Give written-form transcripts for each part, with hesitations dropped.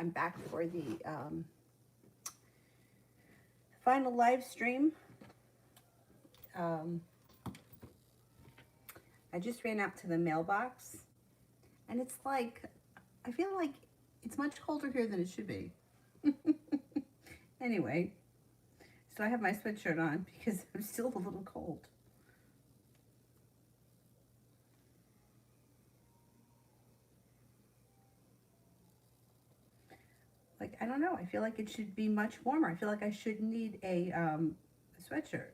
I'm back for the final live stream. I just ran out to the mailbox, and it's like, I feel like it's much colder here than it should be. Anyway, so I have my sweatshirt on because I'm still a little cold. Like, I don't know. I feel like it should be much warmer. I feel like I should need a sweatshirt.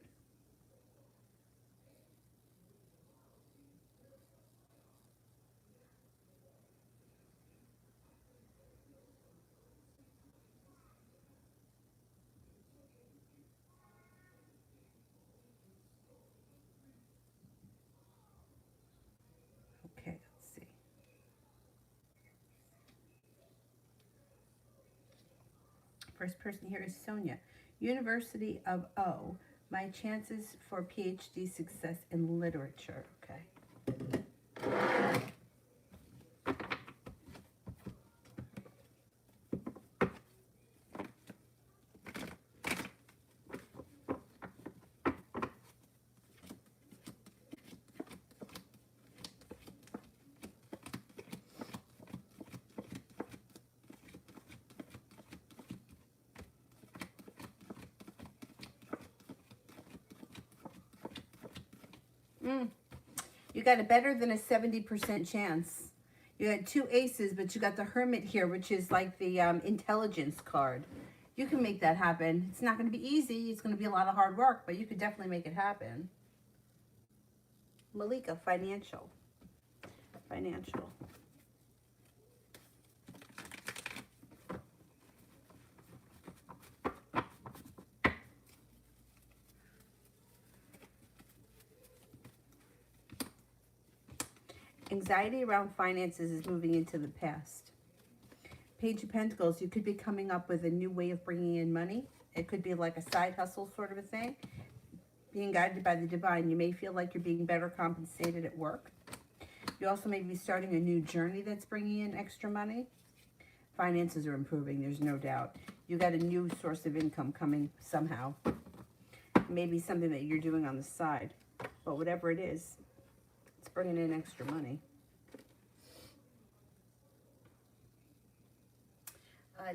Okay, let's see. First person here is Sonia. University of O. My chances for PhD success in literature. Okay. You got a better than a 70% chance. You had 2 aces, but you got the Hermit here, which is like the intelligence card. You can make that happen. It's not going to be easy. It's going to be a lot of hard work, but you could definitely make it happen. Malika, financial. Financial. Anxiety around finances is moving into the past. Page of Pentacles, you could be coming up with a new way of bringing in money. It could be like a side hustle sort of a thing. Being guided by the divine, you may feel like you're being better compensated at work. You also may be starting a new journey that's bringing in extra money. Finances are improving, there's no doubt. You got a new source of income coming somehow. Maybe something that you're doing on the side. But whatever it is, it's bringing in extra money.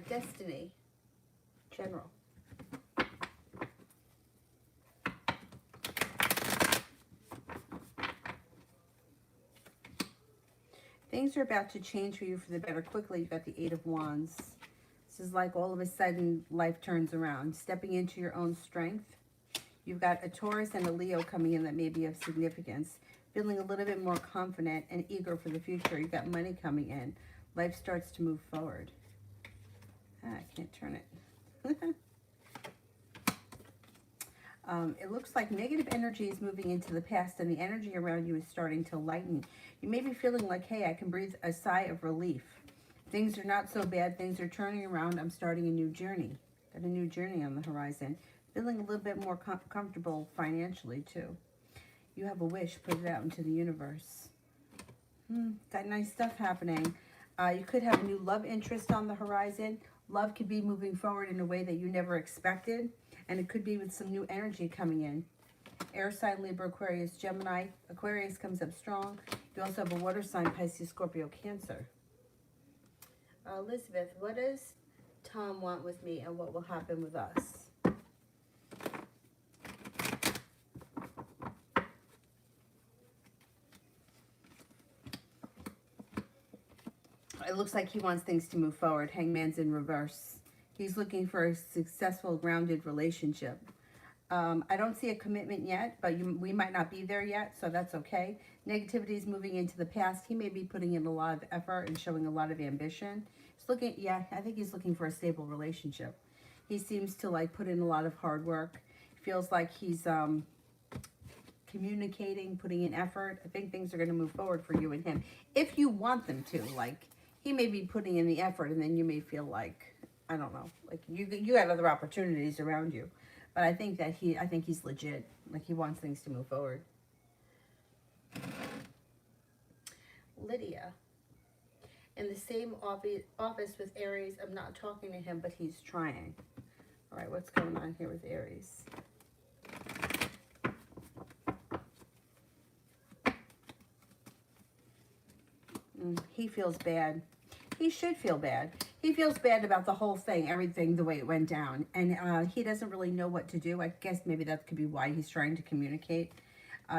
Destiny, general. Things are about to change for you for the better quickly. You've got the 8 of Wands. This is like all of a sudden life turns around. Stepping into your own strength. You've got a Taurus and a Leo coming in that may be of significance. Feeling a little bit more confident and eager for the future. You've got money coming in. Life starts to move forward. I can't turn it. It looks like negative energy is moving into the past and the energy around you is starting to lighten. You may be feeling like, hey, I can breathe a sigh of relief. Things are not so bad. Things are turning around. I'm starting a new journey. Got a new journey on the horizon. Feeling a little bit more comfortable financially, too. You have a wish. Put it out into the universe. Got nice stuff happening. You could have a new love interest on the horizon. Love could be moving forward in a way that you never expected. And it could be with some new energy coming in. Air sign, Libra, Aquarius, Gemini. Aquarius comes up strong. You also have a water sign, Pisces, Scorpio, Cancer. Elizabeth, what does Tom want with me and what will happen with us? It looks like he wants things to move forward. Hangman's in reverse. He's looking for a successful, grounded relationship. I don't see a commitment yet, but we might not be there yet, so that's okay. Negativity is moving into the past. He may be putting in a lot of effort and showing a lot of ambition. He's looking, yeah, I think he's looking for a stable relationship. He seems to like put in a lot of hard work. Feels like he's communicating, putting in effort. I think things are going to move forward for you and him. If you want them to, like, he may be putting in the effort and then you may feel like, I don't know, like you got other opportunities around you. But I think that he's legit. Like, he wants things to move forward. Lydia. In the same office with Aries. I'm not talking to him, but he's trying. All right, what's going on here with Aries? He feels bad. He should feel bad. He feels bad about the whole thing, everything, the way it went down. And he doesn't really know what to do. I guess maybe that could be why he's trying to communicate.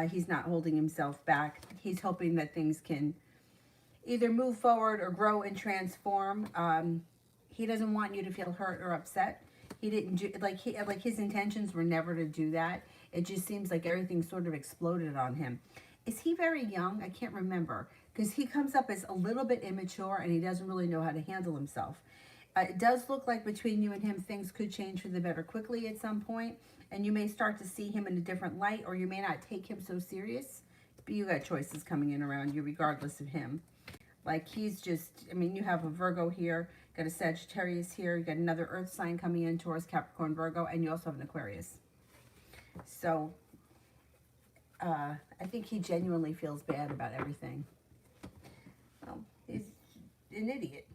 He's not holding himself back. He's hoping that things can either move forward or grow and transform. He doesn't want you to feel hurt or upset. He didn't do, like his intentions were never to do that. It just seems like everything sort of exploded on him. Is he very young? I can't remember, because he comes up as a little bit immature and he doesn't really know how to handle himself. It does look like between you and him, things could change for the better quickly at some point, and you may start to see him in a different light, or you may not take him so serious, but you got choices coming in around you regardless of him. Like, he's just, I mean, you have a Virgo here, got a Sagittarius here, you got another Earth sign coming in, Taurus, Capricorn, Virgo, and you also have an Aquarius. So, I think he genuinely feels bad about everything. Well, he's an idiot.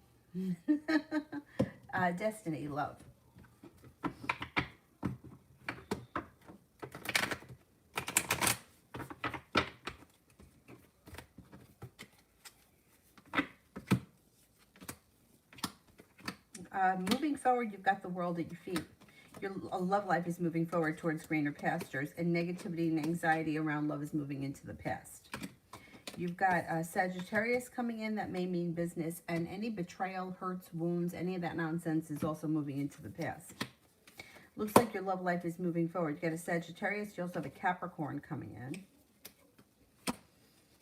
Destiny, love. Moving forward, you've got the world at your feet. Your love life is moving forward towards greener pastures, and negativity and anxiety around love is moving into the past. You've got Sagittarius coming in. That may mean business, and any betrayal, hurts, wounds, any of that nonsense is also moving into the past. Looks like your love life is moving forward. You got a Sagittarius. You also have a Capricorn coming in.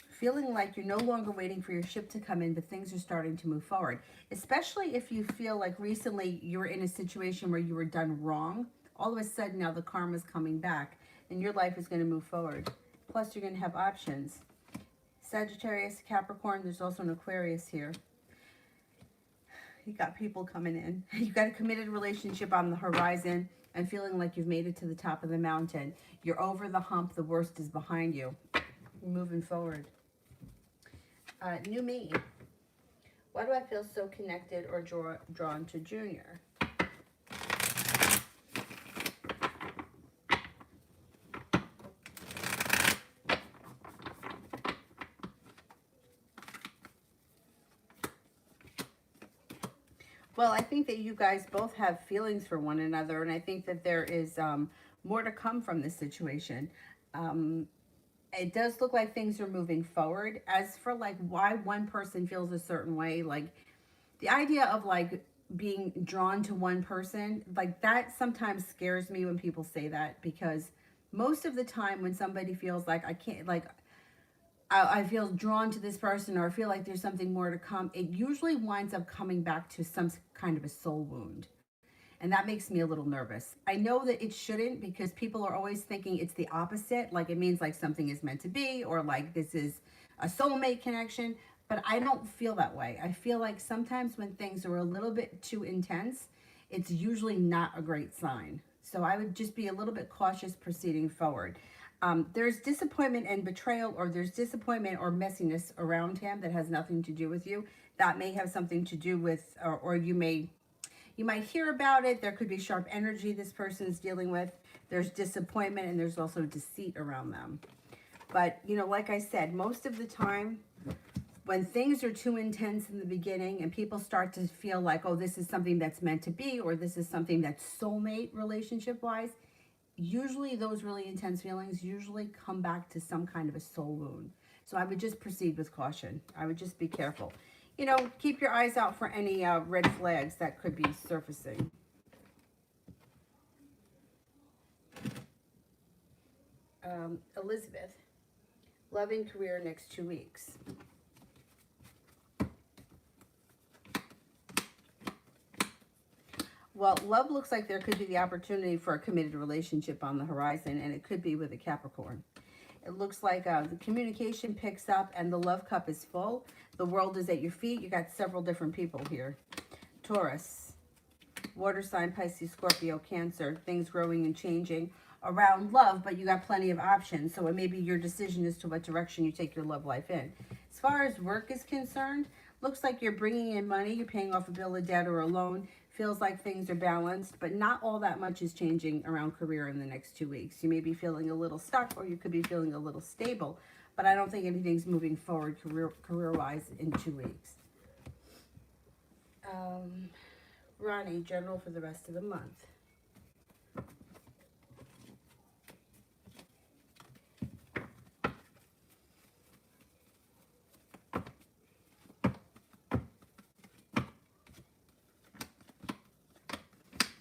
Feeling like you're no longer waiting for your ship to come in, but things are starting to move forward. Especially if you feel like recently you were in a situation where you were done wrong. All of a sudden now the karma's coming back and your life is going to move forward. Plus you're going to have options. Sagittarius, Capricorn, there's also an Aquarius here. You got people coming in. You've got a committed relationship on the horizon and feeling like you've made it to the top of the mountain. You're over the hump. The worst is behind you. You're moving forward. New me. Why do I feel so connected or drawn to Junior? Well, I think that you guys both have feelings for one another, and I think that there is more to come from this situation. It does look like things are moving forward. As for like why one person feels a certain way, like the idea of like being drawn to one person, like that sometimes scares me when people say that, because most of the time when somebody feels like I can't, like I feel drawn to this person, or I feel like there's something more to come, it usually winds up coming back to some kind of a soul wound. And that makes me a little nervous. I know that it shouldn't, because people are always thinking it's the opposite. Like it means like something is meant to be, or like this is a soulmate connection. But I don't feel that way. I feel like sometimes when things are a little bit too intense, it's usually not a great sign. So I would just be a little bit cautious proceeding forward. There's disappointment and betrayal, or there's disappointment or messiness around him that has nothing to do with you. That may have something to do with, or you might hear about it. There could be sharp energy this person's dealing with. There's disappointment, and there's also deceit around them. But, you know, like I said, most of the time when things are too intense in the beginning and people start to feel like, oh, this is something that's meant to be, or this is something that's soulmate relationship-wise, usually those really intense feelings usually come back to some kind of a soul wound. So I would just proceed with caution. I would just be careful. You know, keep your eyes out for any red flags that could be surfacing. Elizabeth, loving career next 2 weeks. Well, love looks like there could be the opportunity for a committed relationship on the horizon, and it could be with a Capricorn. It looks like the communication picks up and the love cup is full. The world is at your feet. You got several different people here. Taurus, water sign, Pisces, Scorpio, Cancer, things growing and changing around love, but you got plenty of options. So it may be your decision as to what direction you take your love life in. As far as work is concerned, Looks like you're bringing in money, you're paying off a bill of debt or a loan. Feels like things are balanced, but not all that much is changing around career in the next 2 weeks. You may be feeling a little stuck, or you could be feeling a little stable, but I don't think anything's moving forward career-wise in 2 weeks. Ronnie, general for the rest of the month.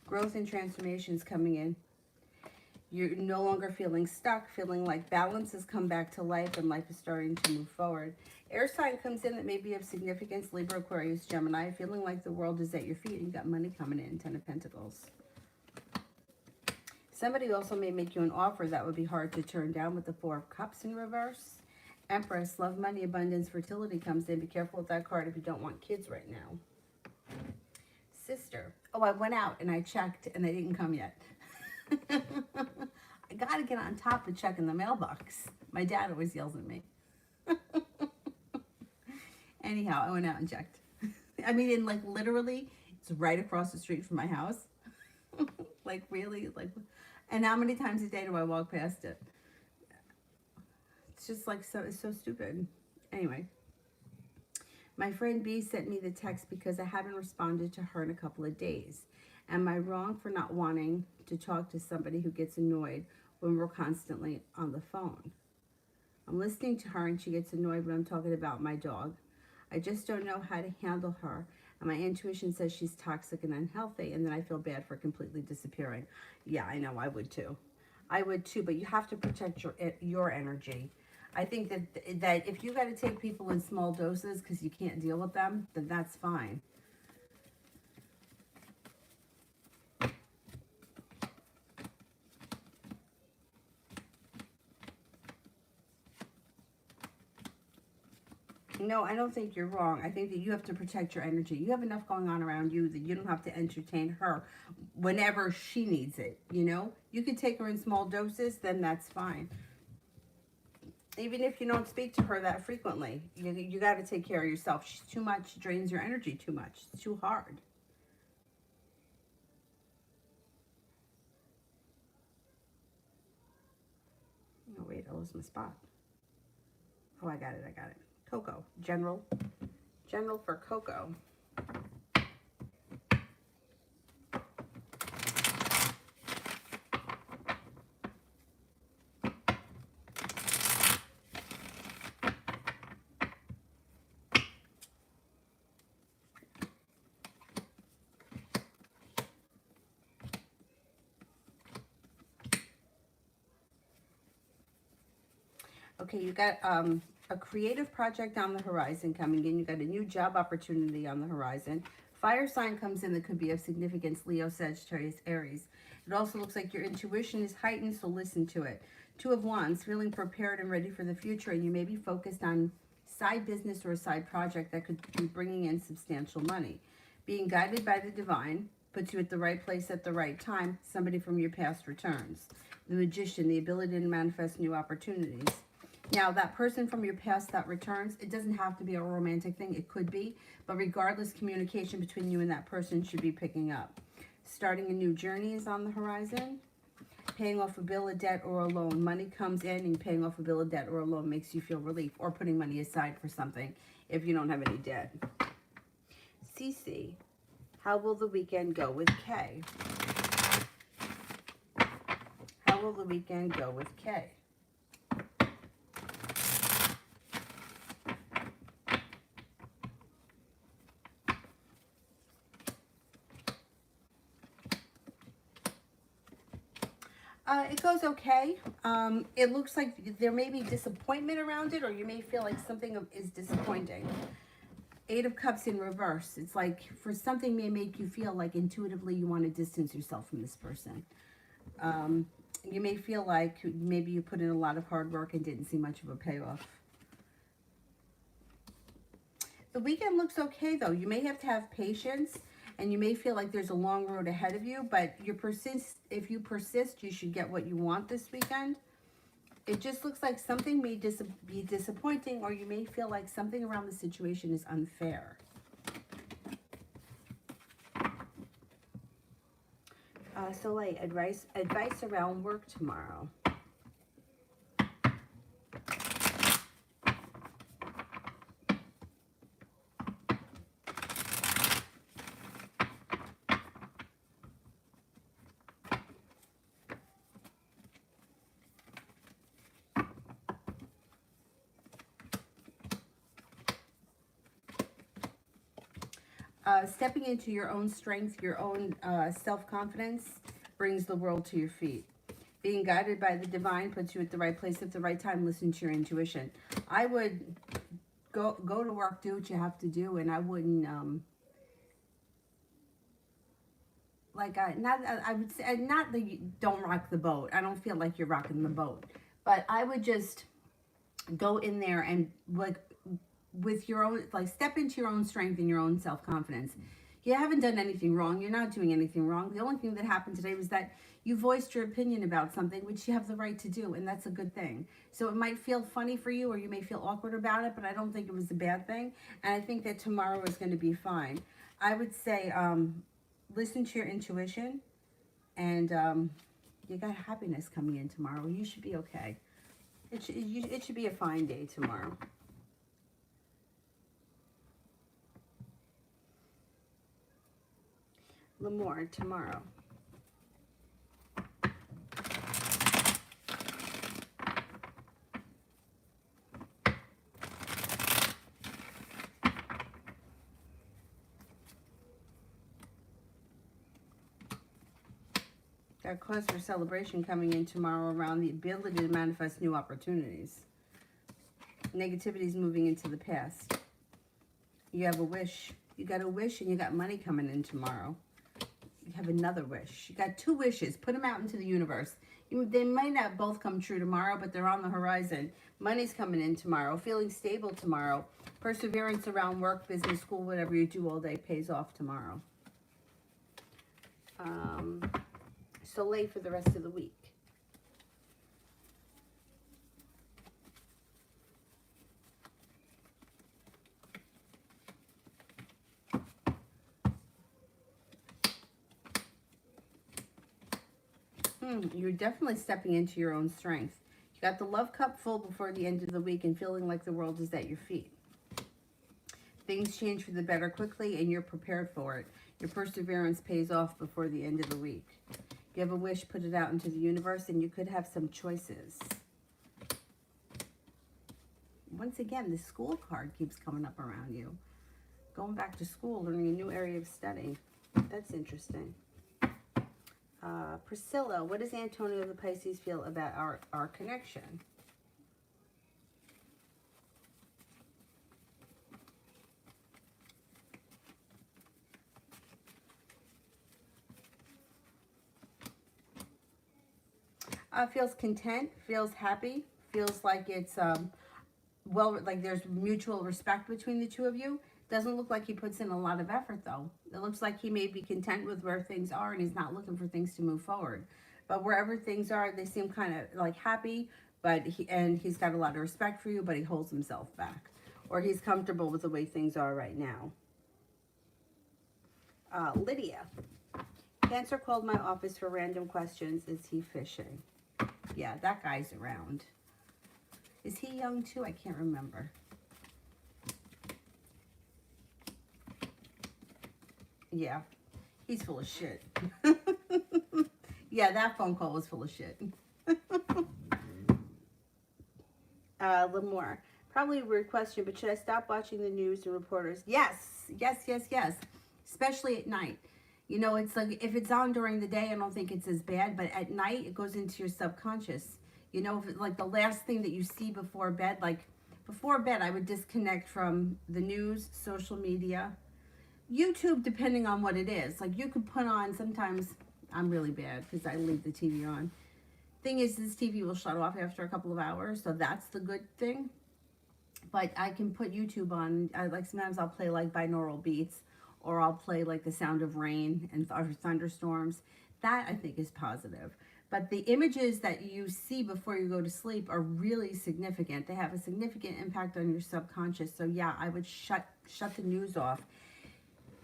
Growth and transformations coming in. You're no longer feeling stuck, feeling like balance has come back to life and life is starting to move forward. Air sign comes in that may be of significance, Libra, Aquarius, Gemini, feeling like the world is at your feet and you got money coming in, 10 of Pentacles. Somebody also may make you an offer that would be hard to turn down with the Four of Cups in reverse. Empress, love, money, abundance, fertility comes in. Be careful with that card if you don't want kids right now. Sister, oh, I went out and I checked and they didn't come yet. I gotta get on top of checking the mailbox. My dad always yells at me. Anyhow, I went out and checked. I mean, and like literally, it's right across the street from my house. Like really, like, and how many times a day do I walk past it? It's just like it's so stupid. Anyway, my friend B sent me the text because I haven't responded to her in a couple of days. Am I wrong for not wanting to talk to somebody who gets annoyed when we're constantly on the phone? I'm listening to her and she gets annoyed when I'm talking about my dog. I just don't know how to handle her. And my intuition says she's toxic and unhealthy, and then I feel bad for completely disappearing. Yeah, I know, I would too. I would too, but you have to protect your energy. I think that if you got to take people in small doses because you can't deal with them, then that's fine. No, I don't think you're wrong. I think that you have to protect your energy. You have enough going on around you that you don't have to entertain her whenever she needs it, you know? You can take her in small doses, then that's fine. Even if you don't speak to her that frequently, you got to take care of yourself. She's too much, drains your energy too much. It's too hard. Oh, wait, I lost my spot. Oh, I got it. Coco, general for Coco. Okay, you got a creative project on the horizon coming in. You got a new job opportunity on the horizon. Fire sign comes in that could be of significance, Leo, Sagittarius, Aries. It also looks like your intuition is heightened, so listen to it. Two of Wands, feeling prepared and ready for the future, and you may be focused on side business or a side project that could be bringing in substantial money. Being guided by the divine puts you at the right place at the right time. Somebody from your past returns. The Magician, the ability to manifest new opportunities. Now, that person from your past that returns, it doesn't have to be a romantic thing. It could be. But regardless, communication between you and that person should be picking up. Starting a new journey is on the horizon. Paying off a bill of debt or a loan. Money comes in and paying off a bill of debt or a loan makes you feel relief. Or putting money aside for something if you don't have any debt. CC, how will the weekend go with K? How will the weekend go with K? It goes okay. It looks like there may be disappointment around it, or you may feel like something is disappointing. Eight of Cups in reverse. It's like for something may make you feel like intuitively you want to distance yourself from this person. You may feel like maybe you put in a lot of hard work and didn't see much of a payoff. The weekend looks okay, though. You may have to have patience. And you may feel like there's a long road ahead of you, but if you persist, you should get what you want this weekend. It just looks like something may be disappointing, or you may feel like something around the situation is unfair. Soleil, advice around work tomorrow. Stepping into your own strength, your own self-confidence brings the world to your feet. Being guided by the divine puts you at the right place at the right time. Listen to your intuition. I would go to work, do what you have to do, and I wouldn't I would say not that you don't rock the boat. I don't feel like you're rocking the boat, but I would just go in there and like with your own, like, step into your own strength and your own self-confidence. You haven't done anything wrong. You're not doing anything wrong. The only thing that happened today was that you voiced your opinion about something, which you have the right to do, and that's a good thing. So it might feel funny for you, or you may feel awkward about it, but I don't think it was a bad thing, and I think that tomorrow is going to be fine. I would say listen to your intuition, and you got happiness coming in tomorrow. You should be okay. It should be a fine day tomorrow. L'Amour tomorrow. Got cause for celebration coming in tomorrow around the ability to manifest new opportunities. Negativity is moving into the past. You have a wish. You got a wish, and you got money coming in tomorrow. You have another wish. You got 2 wishes. Put them out into the universe. They might not both come true tomorrow, but they're on the horizon. Money's coming in tomorrow. Feeling stable tomorrow. Perseverance around work, business, school, whatever you do all day pays off tomorrow. Soleil for the rest of the week. You're definitely stepping into your own strength. You got the love cup full before the end of the week and feeling like the world is at your feet. Things change for the better quickly, and you're prepared for it. Your perseverance pays off before the end of the week. You have a wish, put it out into the universe, and you could have some choices. Once again, the school card keeps coming up around you. Going back to school, learning a new area of study. That's interesting. Priscilla, what does Antonio the Pisces feel about our connection? Feels content, feels happy, feels like it's, well, like there's mutual respect between the two of you. Doesn't look like he puts in a lot of effort, though. It looks like he may be content with where things are, and he's not looking for things to move forward. But wherever things are, they seem kind of like happy, but he's got a lot of respect for you, but he holds himself back. Or he's comfortable with the way things are right now. Lydia. Cancer called my office for random questions. Is he fishing? Yeah, that guy's around. Is he young too? I can't remember. Yeah, he's full of shit. Yeah, that phone call was full of shit. A little more. Probably a weird question, but should I stop watching the news and reporters? Yes, yes, yes, yes. Especially at night. You know, it's like if it's on during the day, I don't think it's as bad, but at night it goes into your subconscious. You know, if it, like the last thing that you see before bed, like before bed, I would disconnect from the news, social media, YouTube, depending on what it is. Like you could put on, sometimes I'm really bad because I leave the TV on. Thing is, this TV will shut off after a couple of hours, so that's the good thing. But I can put YouTube on. Like sometimes I'll play like binaural beats, or I'll play like the sound of rain and or thunderstorms. That I think is positive. But the images that you see before you go to sleep are really significant. They have a significant impact on your subconscious. So yeah, I would shut the news off.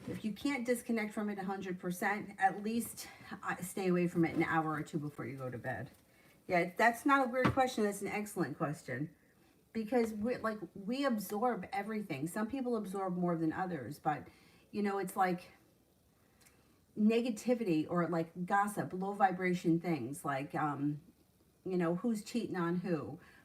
If you can't disconnect from it 100%, at least stay away from it an hour or two before you go to bed. Yeah, that's not a weird question. That's an excellent question. Because we absorb everything. Some people absorb more than others, but you know, it's like negativity or like gossip, low vibration things like you know, who's cheating on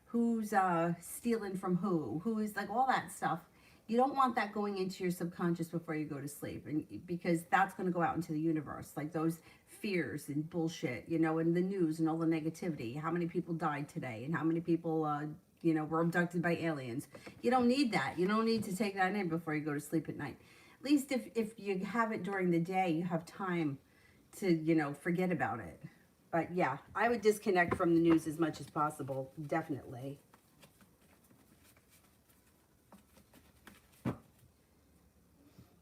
who's stealing from who's like all that stuff. You don't want that going into your subconscious before you go to sleep, and because that's going to go out into the universe, like those fears and bullshit, you know, and the news and all the negativity. How many people died today, and how many people you know, were abducted by aliens. You don't need that. You don't need to take that in before you go to sleep at night. At least if you have it during the day, you have time to, you know, forget about it. But yeah, I would disconnect from the news as much as possible, definitely.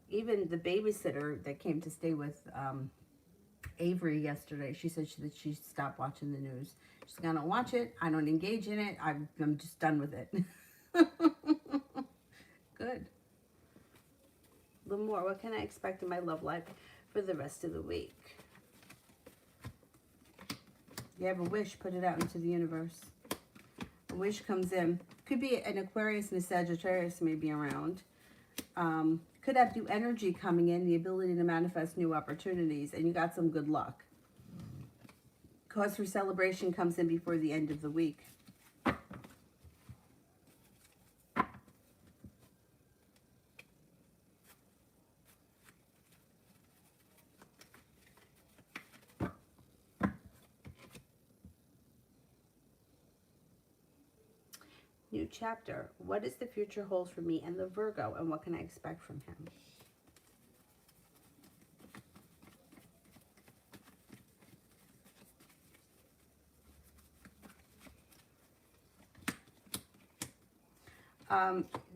Even the babysitter that came to stay with Avery yesterday, she said that she stopped watching the news. She's like, I don't watch it. I don't engage in it. I'm just done with it. Good. A little more. What can I expect in my love life for the rest of the week? You have a wish, put it out into the universe. A wish comes in. Could be an Aquarius and a Sagittarius maybe around. Could have new energy coming in, the ability to manifest new opportunities, and you got some good luck. Cause for celebration comes in before the end of the week. New chapter. What does the future hold for me and the Virgo, and what can I expect from him?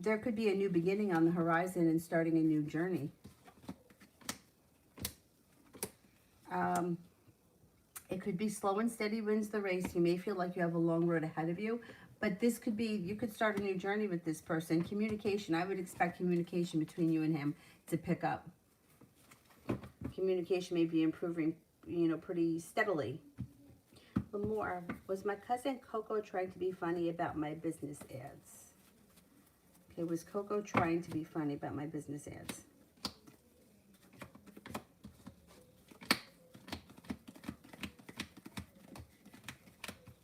There could be a new beginning on the horizon and starting a new journey. It could be slow and steady wins the race. You may feel like you have a long road ahead of you, but this could be, you could start a new journey with this person. Communication, I would expect communication between you and him to pick up. Communication may be improving, you know, pretty steadily. A little more. Was my cousin Coco trying to be funny about my business ads? Okay, was Coco trying to be funny about my business ads?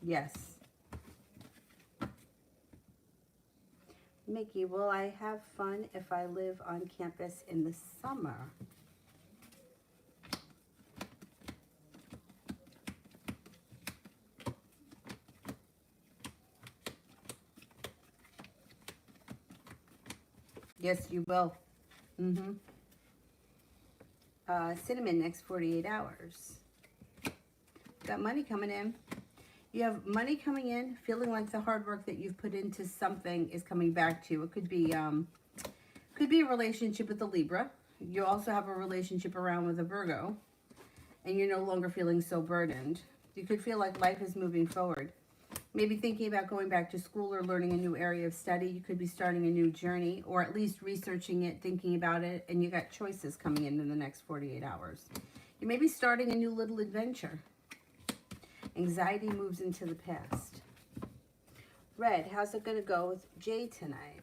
Yes. Mickey, will I have fun if I live on campus in the summer? Yes, you will. Cinnamon, next 48 hours. Got money coming in. You have money coming in, feeling like the hard work that you've put into something is coming back to you. It could be a relationship with a Libra. You also have a relationship around with a Virgo, and you're no longer feeling so burdened. You could feel like life is moving forward. Maybe thinking about going back to school or learning a new area of study. You could be starting a new journey, or at least researching it, thinking about it, and you got choices coming in the next 48 hours. You may be starting a new little adventure. Anxiety moves into the past. Red, how's it going to go with Jay tonight?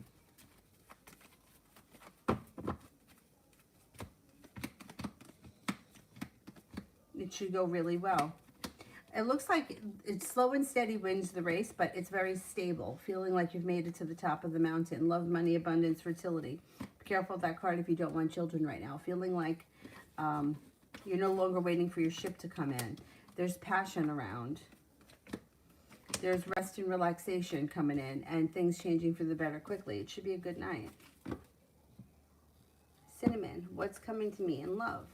It should go really well. It looks like it's slow and steady wins the race, but it's very stable. Feeling like you've made it to the top of the mountain. Love, money, abundance, fertility. Be careful of that card if you don't want children right now. Feeling like you're no longer waiting for your ship to come in. There's passion around. There's rest and relaxation coming in, and things changing for the better quickly. It should be a good night. Cinnamon, what's coming to me in love?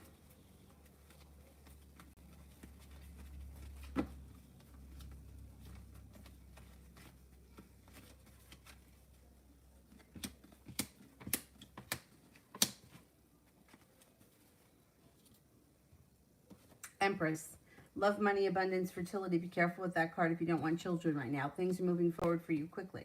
Empress, Love, money, abundance, fertility. Be careful with that card if you don't want children right now. Things are moving forward for you quickly.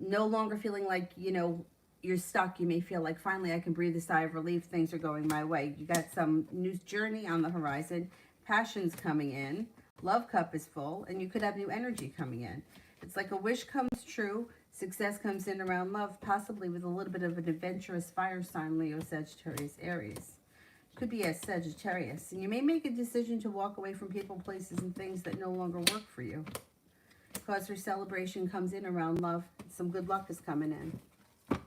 No longer feeling like, you know, you're stuck. You may feel like finally I can breathe a sigh of relief. Things are going my way. You got some new journey on the horizon. Passion's coming in. Love cup is full, and you could have new energy coming in. It's like a wish comes true. Success comes in around love, possibly with a little bit of an adventurous fire sign, Leo, Sagittarius, Aries. Could be a Sagittarius. And you may make a decision to walk away from people, places, and things that no longer work for you. Cause for celebration comes in around love. Some good luck is coming in.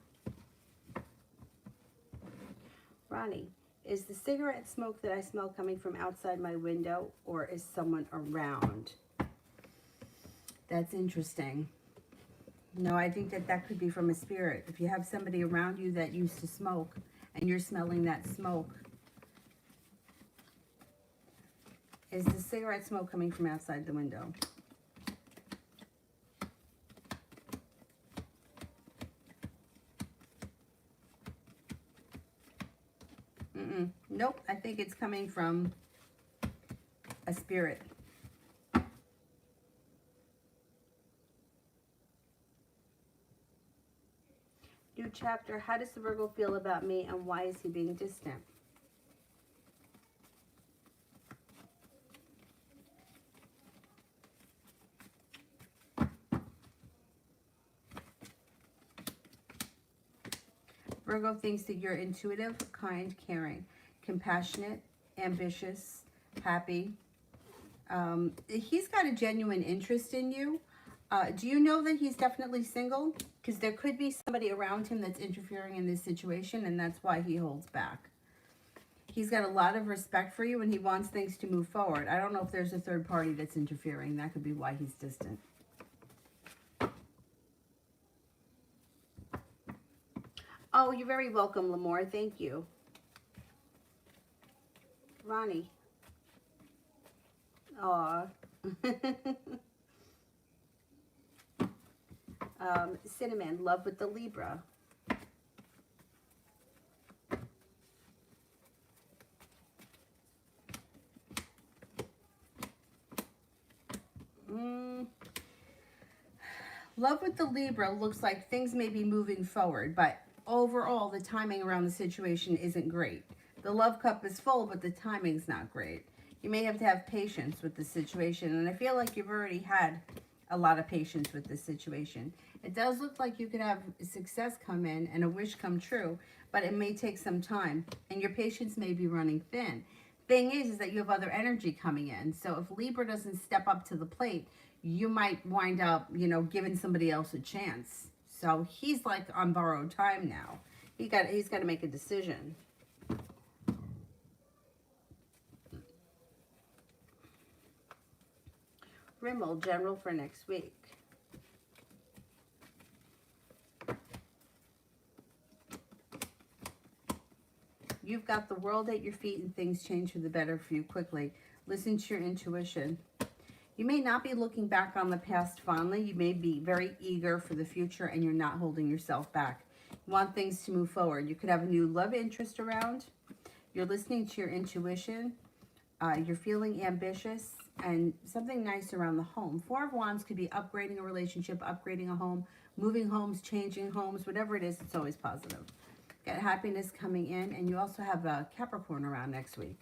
Ronnie, is the cigarette smoke that I smell coming from outside my window, or is someone around? That's interesting. No, I think that that could be from a spirit. If you have somebody around you that used to smoke and you're smelling that smoke, is the cigarette smoke coming from outside the window? Nope, I think it's coming from a spirit. New chapter. How does the Virgo feel about me, and why is he being distant? Virgo thinks that you're intuitive, kind, caring, compassionate, ambitious, happy. He's got a genuine interest in you. Do you know that he's definitely single? Because there could be somebody around him that's interfering in this situation, and that's why he holds back. He's got a lot of respect for you, and he wants things to move forward. I don't know if there's a third party that's interfering. That could be why he's distant. Oh, you're very welcome, Lamore. Thank you. Ronnie. Aw. Cinnamon, love with the Libra. Love with the Libra looks like things may be moving forward, but overall, the timing around the situation isn't great. The love cup is full, but the timing's not great. You may have to have patience with the situation, and I feel like you've already had a lot of patience with this situation. It does look like you could have success come in and a wish come true, but it may take some time, and your patience may be running thin. Thing is that you have other energy coming in, so if Libra doesn't step up to the plate, you might wind up, you know, giving somebody else a chance. So he's like on borrowed time now. He's got to make a decision. Rimmel, general for next week. You've got the world at your feet, and things change for the better for you quickly. Listen to your intuition. You may not be looking back on the past fondly. You may be very eager for the future, and you're not holding yourself back. You want things to move forward. You could have a new love interest around. You're listening to your intuition. You're feeling ambitious, and something nice around the home. Four of Wands could be upgrading a relationship, upgrading a home, moving homes, changing homes, whatever it is, it's always positive. Got happiness coming in, and you also have a Capricorn around next week.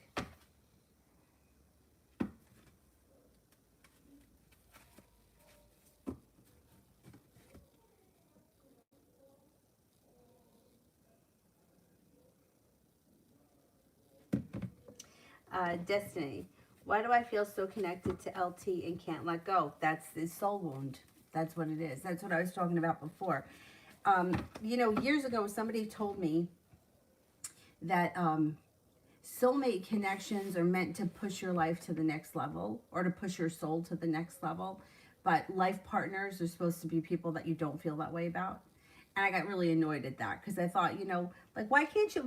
Destiny. Why do I feel so connected to LT and can't let go? That's the soul wound. That's what it is. That's what I was talking about before. You know, years ago, somebody told me that soulmate connections are meant to push your life to the next level, or to push your soul to the next level. But life partners are supposed to be people that you don't feel that way about. And I got really annoyed at that, because I thought, you know, like, why can't you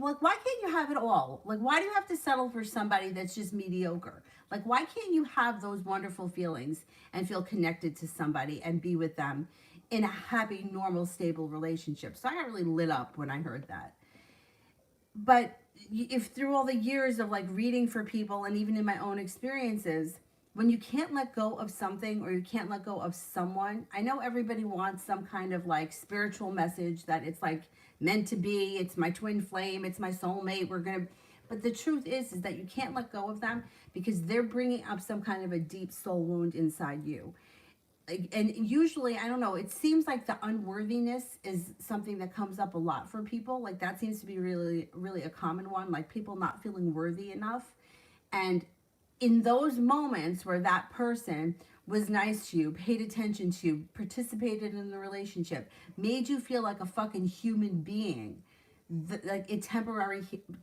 have it all? Like, why do you have to settle for somebody that's just mediocre? Like, why can't you have those wonderful feelings and feel connected to somebody and be with them in a happy, normal, stable relationship? So I got really lit up when I heard that. But if through all the years of like reading for people and even in my own experiences, when you can't let go of something or you can't let go of someone, I know everybody wants some kind of like spiritual message that it's like meant to be, it's my twin flame, it's my soulmate, we're gonna, but the truth is that you can't let go of them because they're bringing up some kind of a deep soul wound inside you. And usually, I don't know, it seems like the unworthiness is something that comes up a lot for people. Like that seems to be really, really a common one, like people not feeling worthy enough. And in those moments where that person was nice to you, paid attention to you, participated in the relationship, made you feel like a fucking human being, like it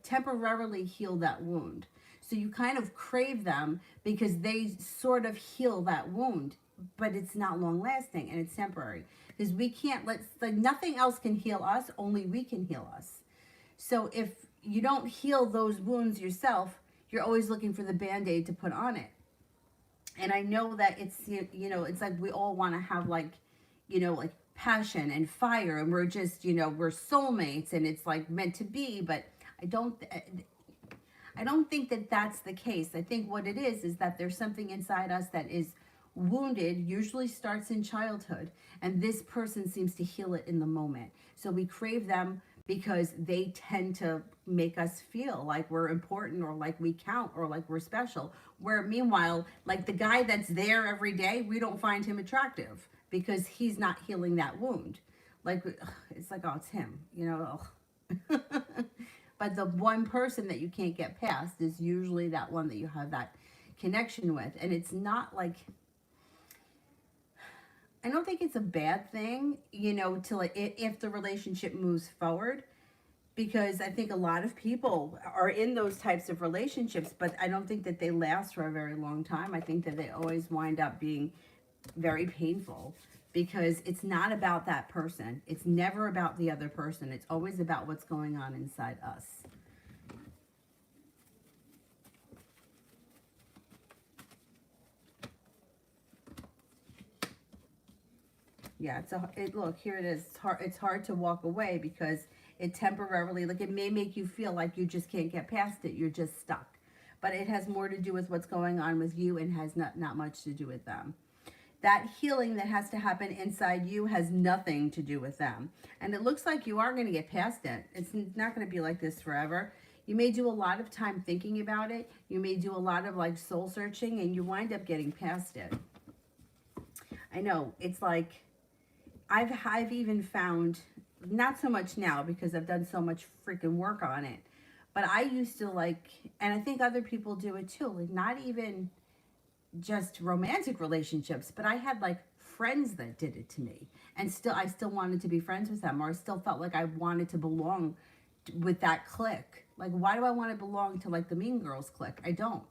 temporarily healed that wound. So you kind of crave them because they sort of heal that wound, but it's not long lasting and it's temporary because we can't like nothing else can heal us, only we can heal us. So if you don't heal those wounds yourself, you're always looking for the band-aid to put on it. And I know that it's, it's like we all want to have like, like passion and fire and we're just, we're soulmates and it's like meant to be, but I don't think that that's the case. I think what it is that there's something inside us that is wounded, usually starts in childhood, and this person seems to heal it in the moment. So we crave them because they tend to make us feel like we're important or like we count or like we're special. Where meanwhile, like the guy that's there every day, we don't find him attractive because he's not healing that wound. Like, it's like, oh, it's him, But the one person that you can't get past is usually that one that you have that connection with. And it's not like, I don't think it's a bad thing, to like, if the relationship moves forward, because I think a lot of people are in those types of relationships, but I don't think that they last for a very long time. I think that they always wind up being very painful because it's not about that person. It's never about the other person. It's always about what's going on inside us. Yeah, look, here it is. It's hard to walk away because it temporarily, like it may make you feel like you just can't get past it. You're just stuck. But it has more to do with what's going on with you and has not much to do with them. That healing that has to happen inside you has nothing to do with them. And it looks like you are going to get past it. It's not going to be like this forever. You may do a lot of time thinking about it. You may do a lot of like soul searching and you wind up getting past it. I know, it's like, I've even found, not so much now because I've done so much freaking work on it, but I used to like, and I think other people do it too, like not even just romantic relationships, but I had like friends that did it to me, and I still wanted to be friends with them, or I still felt like I wanted to belong with that clique. Like, why do I want to belong to like the Mean Girls clique? I don't.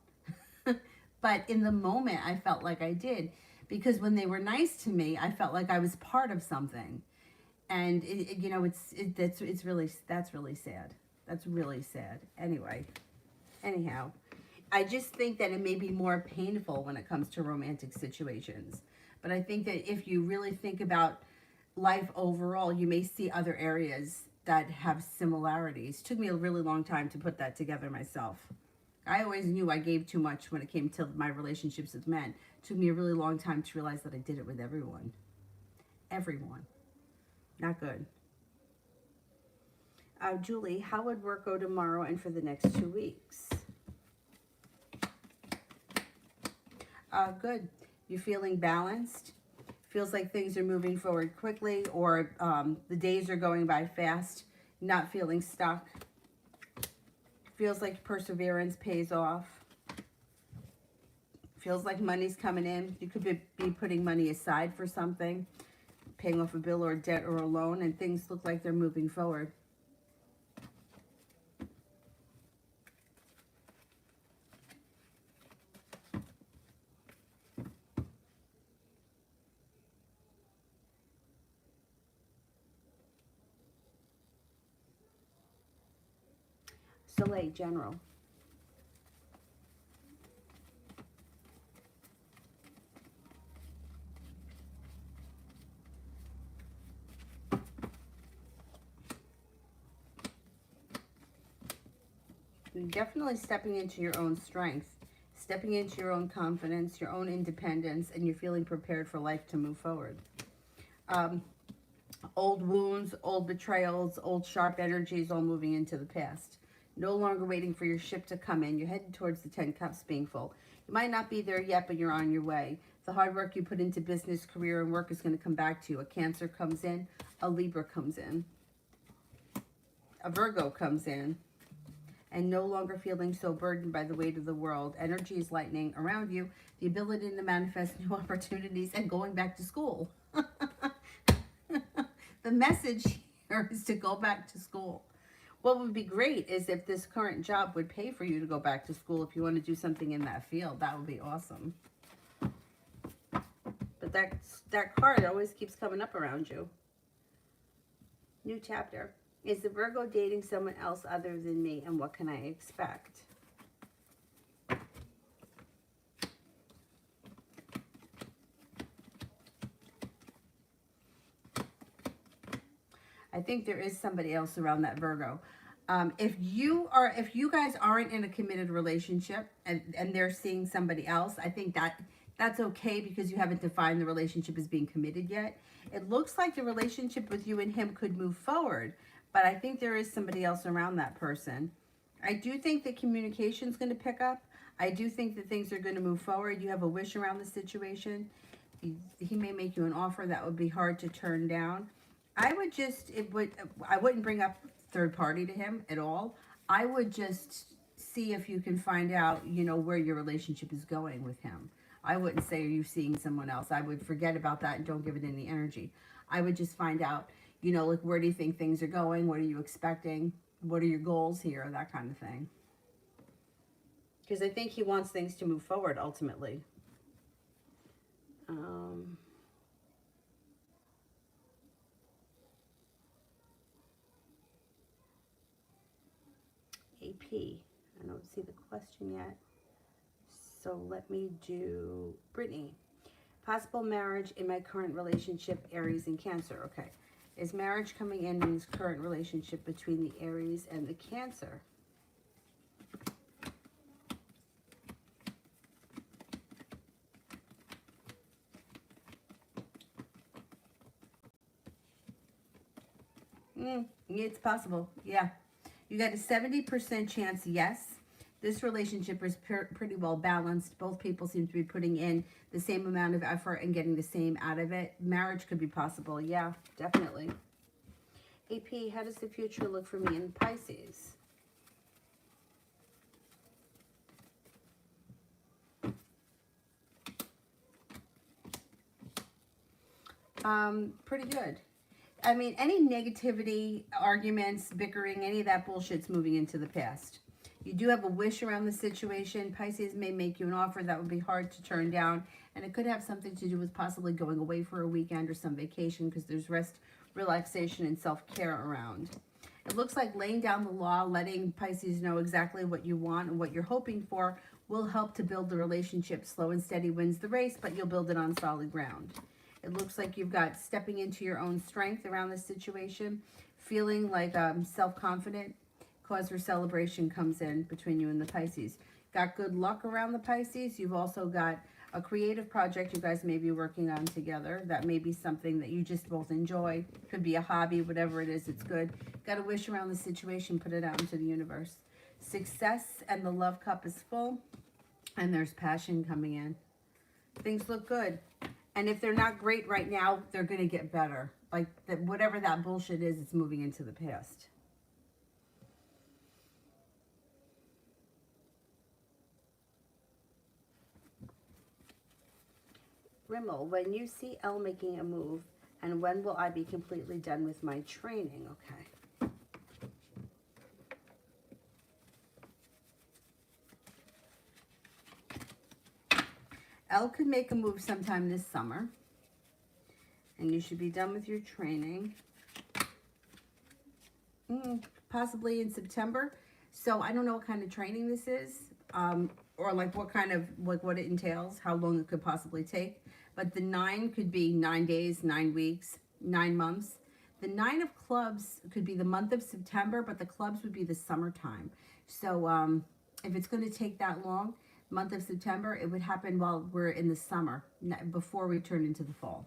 But in the moment, I felt like I did. Because when they were nice to me, I felt like I was part of something, and that's really sad. That's really sad. Anyhow, I just think that it may be more painful when it comes to romantic situations. But I think that if you really think about life overall, you may see other areas that have similarities. It took me a really long time to put that together myself. I always knew I gave too much when it came to my relationships with men. It took me a really long time to realize that I did it with everyone. Everyone. Not good. Julie, how would work go tomorrow and for the next 2 weeks? Good. You feeling balanced? Feels like things are moving forward quickly, or the days are going by fast. Not feeling stuck. Feels like perseverance pays off. Feels like money's coming in. You could be putting money aside for something, paying off a bill or a debt or a loan, and things look like they're moving forward. Soleil, General. You're definitely stepping into your own strength, stepping into your own confidence, your own independence, and you're feeling prepared for life to move forward. Old wounds, old betrayals, old sharp energies all moving into the past. No longer waiting for your ship to come in. You're headed towards the 10 cups being full. You might not be there yet, but you're on your way. The hard work you put into business, career, and work is going to come back to you. A Cancer comes in. A Libra comes in. A Virgo comes in. And no longer feeling so burdened by the weight of the world. Energy is lightening around you. The ability to manifest new opportunities and going back to school. The message here is to go back to school. What would be great is if this current job would pay for you to go back to school if you want to do something in that field. That would be awesome. But that card always keeps coming up around you. New chapter. Is the Virgo dating someone else other than me, and what can I expect? I think there is somebody else around that Virgo. If you guys aren't in a committed relationship and they're seeing somebody else, I think that's okay because you haven't defined the relationship as being committed yet. It looks like the relationship with you and him could move forward, but I think there is somebody else around that person. I do think that communication is going to pick up. I do think that things are going to move forward. You have a wish around the situation. He may make you an offer that would be hard to turn down. I wouldn't bring up third party to him at all. I would just see if you can find out, where your relationship is going with him. I wouldn't say, are you seeing someone else? I would forget about that and don't give it any energy. I would just find out, like, where do you think things are going? What are you expecting? What are your goals here? That kind of thing. Because I think he wants things to move forward ultimately. AP. I don't see the question yet. So let me do Brittany. Possible marriage in my current relationship, Aries and Cancer. Okay. Is marriage coming in his current relationship between the Aries and the Cancer? It's possible. Yeah. You got a 70% chance, yes. This relationship is pretty well balanced. Both people seem to be putting in the same amount of effort and getting the same out of it. Marriage could be possible. Yeah, definitely. AP, how does the future look for me in Pisces? Pretty good. I mean, any negativity, arguments, bickering, any of that bullshit's moving into the past. You do have a wish around the situation. Pisces may make you an offer that would be hard to turn down. And it could have something to do with possibly going away for a weekend or some vacation because there's rest, relaxation, and self-care around. It looks like laying down the law, letting Pisces know exactly what you want and what you're hoping for will help to build the relationship. Slow and steady wins the race, but you'll build it on solid ground. It looks like you've got stepping into your own strength around this situation, feeling like self-confident. Cause for celebration comes in between you and the Pisces. Got good luck around the Pisces. You've also got a creative project you guys may be working on together. That may be something that you just both enjoy. Could be a hobby, whatever it is, it's good. Got a wish around the situation, put it out into the universe. Success and the love cup is full. And there's passion coming in. Things look good. And if they're not great right now, they're going to get better. Like, whatever that bullshit is, it's moving into the past. Rimmel, when you see Elle making a move, and when will I be completely done with my training? Okay. Elle could make a move sometime this summer, and you should be done with your training. Possibly in September. So I don't know what kind of training this is, or like what kind of, like what it entails, how long it could possibly take. But the 9 could be 9 days, 9 weeks, 9 months. The 9 of clubs could be the month of September, but the clubs would be the summertime. So if it's going to take that long, month of September, it would happen while we're in the summer, before we turn into the fall.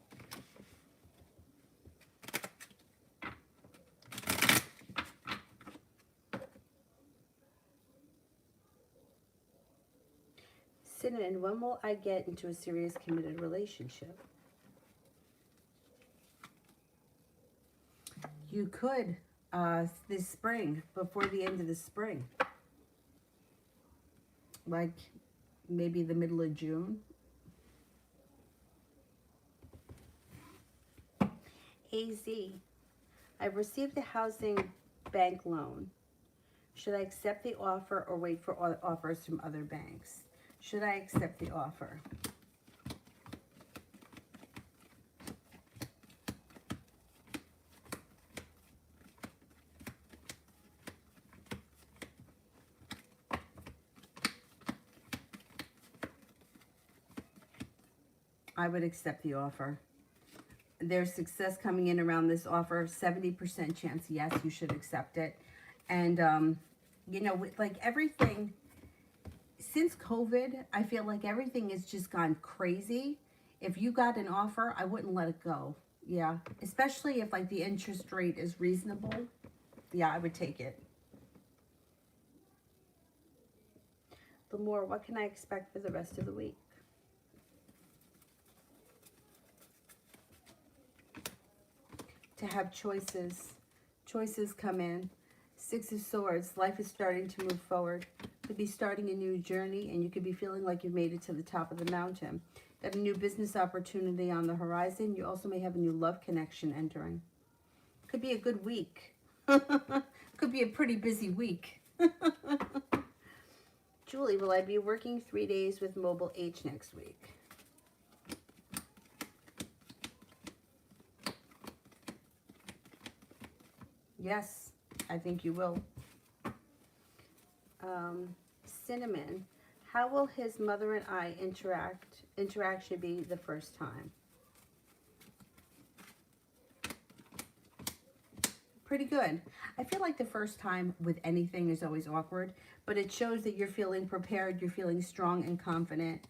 Cinnamon, when will I get into a serious committed relationship? You could this spring, before the end of the spring. Like maybe the middle of June. AZ, I've received a housing bank loan. Should I accept the offer or wait for offers from other banks? Should I accept the offer? I would accept the offer. There's success coming in around this offer. 70% chance, yes, you should accept it. And, you know, with like everything, since COVID, I feel like everything has just gone crazy. If you got an offer, I wouldn't let it go. Yeah, especially if like the interest rate is reasonable. Yeah, I would take it. Lamore, what can I expect for the rest of the week? To have choices. Choices come in. Six of Swords. Life is starting to move forward. Could be starting a new journey, and you could be feeling like you've made it to the top of the mountain. Got a new business opportunity on the horizon. You also may have a new love connection entering. Could be a good week. Could be a pretty busy week. Julie, will I be working 3 days with Mobile H next week? Yes, I think you will. Cinnamon, how will his mother and I interaction be the first time? Pretty good. I feel like the first time with anything is always awkward, but it shows that you're feeling prepared, you're feeling strong and confident.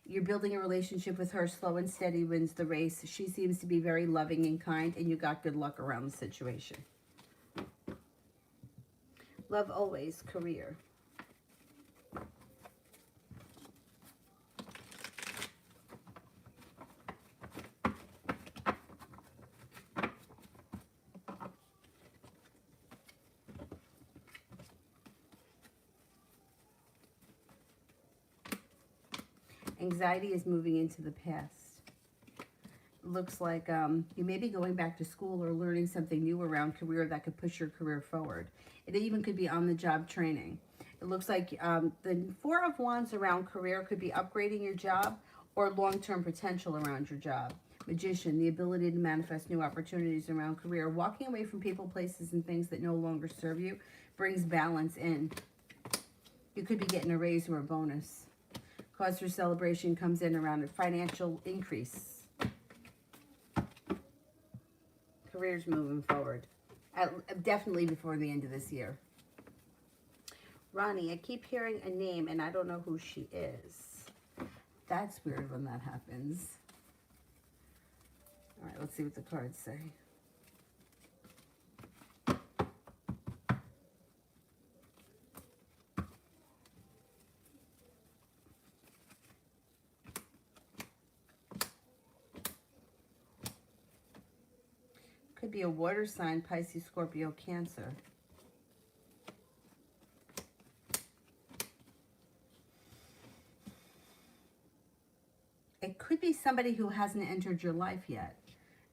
You're building a relationship with her. Slow and steady wins the race. She seems to be very loving and kind, and you got good luck around the situation. Love always, career. Anxiety is moving into the past. Looks like you may be going back to school or learning something new around career that could push your career forward. It even could be on-the-job training. It looks like the Four of Wands around career could be upgrading your job or long-term potential around your job. Magician, the ability to manifest new opportunities around career. Walking away from people, places, and things that no longer serve you brings balance in. You could be getting a raise or a bonus. Cause for celebration comes in around a financial increase. Career's moving forward. Definitely before the end of this year. Ronnie, I keep hearing a name and I don't know who she is. That's weird when that happens. All right, let's see what the cards say. Could be a water sign, Pisces, Scorpio, Cancer. It could be somebody who hasn't entered your life yet.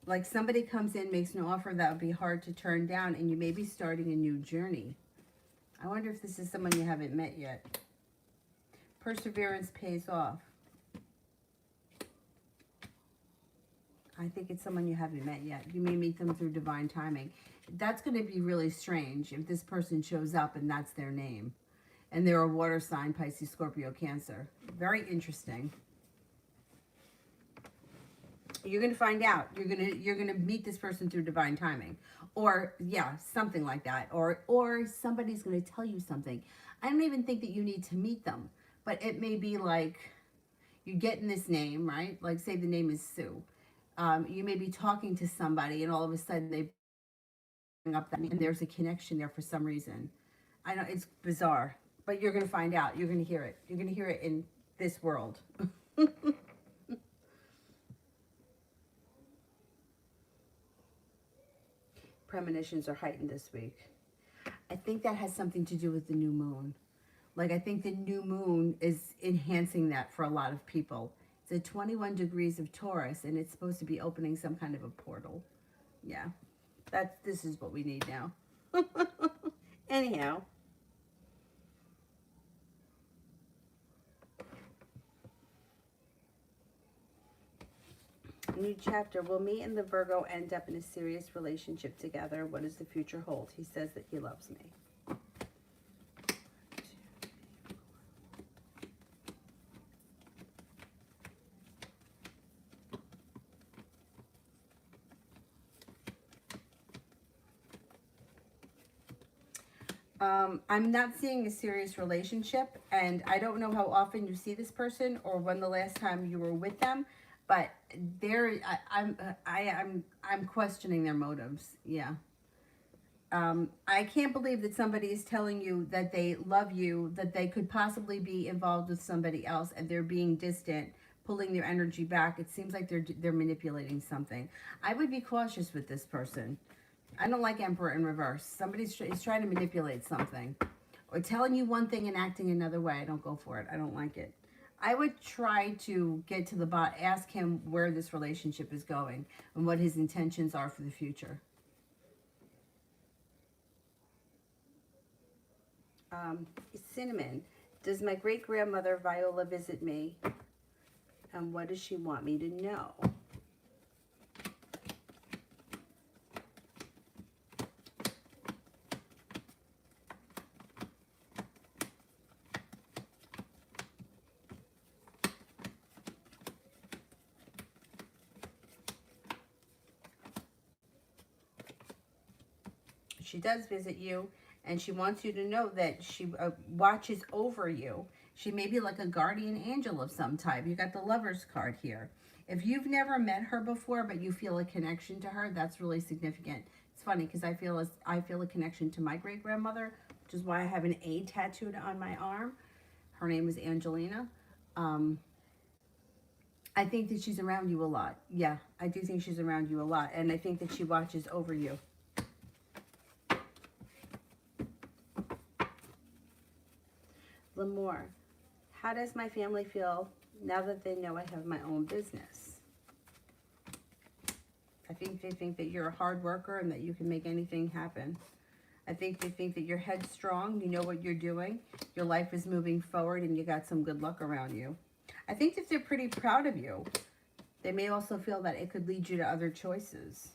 Like somebody comes in, makes an offer that would be hard to turn down, and you may be starting a new journey. I wonder if this is someone you haven't met yet. Perseverance pays off. I think it's someone you haven't met yet. You may meet them through divine timing. That's going to be really strange if this person shows up and that's their name. And they're a water sign, Pisces, Scorpio, Cancer. Very interesting. You're going to find out. You're going to meet this person through divine timing. Or yeah, something like that. Or somebody's going to tell you something. I don't even think that you need to meet them. But it may be like you get in this name, right? Like say the name is Sue. You may be talking to somebody and all of a sudden they bring up that name and there's a connection there for some reason. I know it's bizarre, but you're going to find out. You're going to hear it. You're going to hear it in this world. Premonitions are heightened this week. I think that has something to do with the new moon. Like, I think the new moon is enhancing that for a lot of people. It's at 21 degrees of Taurus, and it's supposed to be opening some kind of a portal. Yeah, this is what we need now. Anyhow. New chapter. Will me and the Virgo end up in a serious relationship together? What does the future hold? He says that he loves me. I'm not seeing a serious relationship, and I don't know how often you see this person or when the last time you were with them, but I'm questioning their motives. Yeah. I can't believe that somebody is telling you that they love you, that they could possibly be involved with somebody else, and they're being distant, pulling their energy back. It seems like they're manipulating something. I would be cautious with this person. I don't like Emperor in reverse. Somebody's trying to manipulate something. Or telling you one thing and acting another way. I don't go for it. I don't like it. I would try to get to the bottom, ask him where this relationship is going and what his intentions are for the future. Cinnamon. Does my great-grandmother Viola visit me? And what does she want me to know? She does visit you, and she wants you to know that she watches over you. She may be like a guardian angel of some type. You got the Lover's card here. If you've never met her before, but you feel a connection to her, that's really significant. It's funny because I feel a connection to my great-grandmother, which is why I have an A tattooed on my arm. Her name is Angelina. I think that she's around you a lot. Yeah, I do think she's around you a lot, and I think that she watches over you. L'Amour. How does my family feel now that they know I have my own business? I think they think that you're a hard worker and that you can make anything happen. I think they think that you're headstrong, you know what you're doing, your life is moving forward, and you got some good luck around you. I think that they're pretty proud of you. They may also feel that it could lead you to other choices.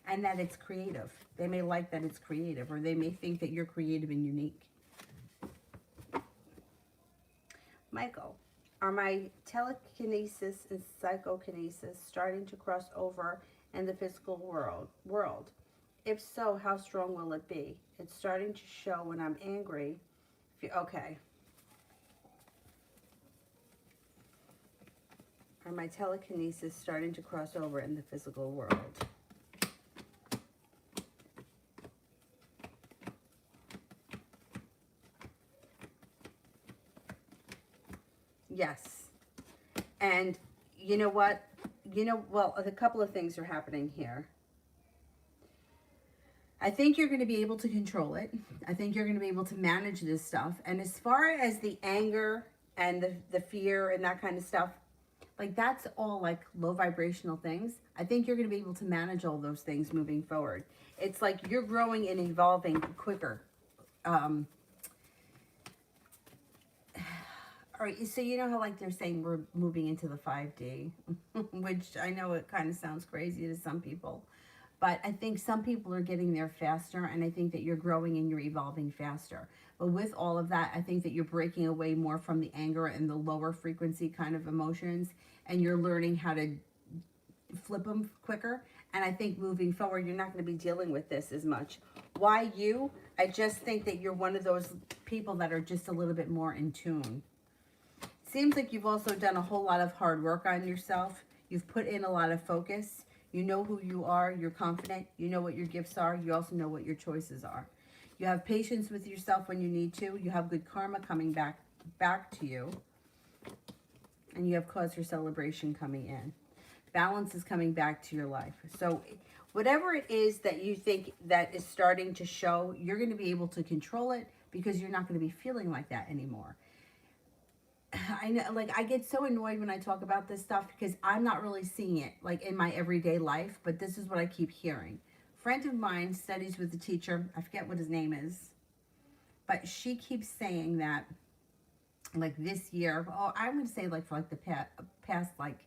And that it's creative. They may like that it's creative, or they may think that you're creative and unique. Michael, are my telekinesis and psychokinesis starting to cross over in the physical world? If so, how strong will it be? It's starting to show when I'm angry. Okay. Are my telekinesis starting to cross over in the physical world? Yes. And you know what? Well, a couple of things are happening here. I think you're going to be able to control it. I think you're going to be able to manage this stuff. And as far as the anger and the fear and that kind of stuff, like that's all like low vibrational things. I think you're going to be able to manage all those things moving forward. It's like you're growing and evolving quicker. All right, so you know how like they're saying we're moving into the 5D, which I know it kind of sounds crazy to some people. But I think some people are getting there faster, and I think that you're growing and you're evolving faster. But with all of that, I think that you're breaking away more from the anger and the lower frequency kind of emotions, and you're learning how to flip them quicker. And I think moving forward, you're not going to be dealing with this as much. Why you? I just think that you're one of those people that are just a little bit more in tune. Seems like you've also done a whole lot of hard work on yourself. You've put in a lot of focus. You know who you are. You're confident. You know what your gifts are. You also know what your choices are. You have patience with yourself when you need to. You have good karma coming back to you. And you have cause for celebration coming in. Balance is coming back to your life. So whatever it is that you think that is starting to show, you're going to be able to control it because you're not going to be feeling like that anymore. I know, like, I get so annoyed when I talk about this stuff because I'm not really seeing it like in my everyday life, but this is what I keep hearing. A friend of mine studies with a teacher. I forget what his name is, but she keeps saying that like this year, oh, I'm going to say like for like the past like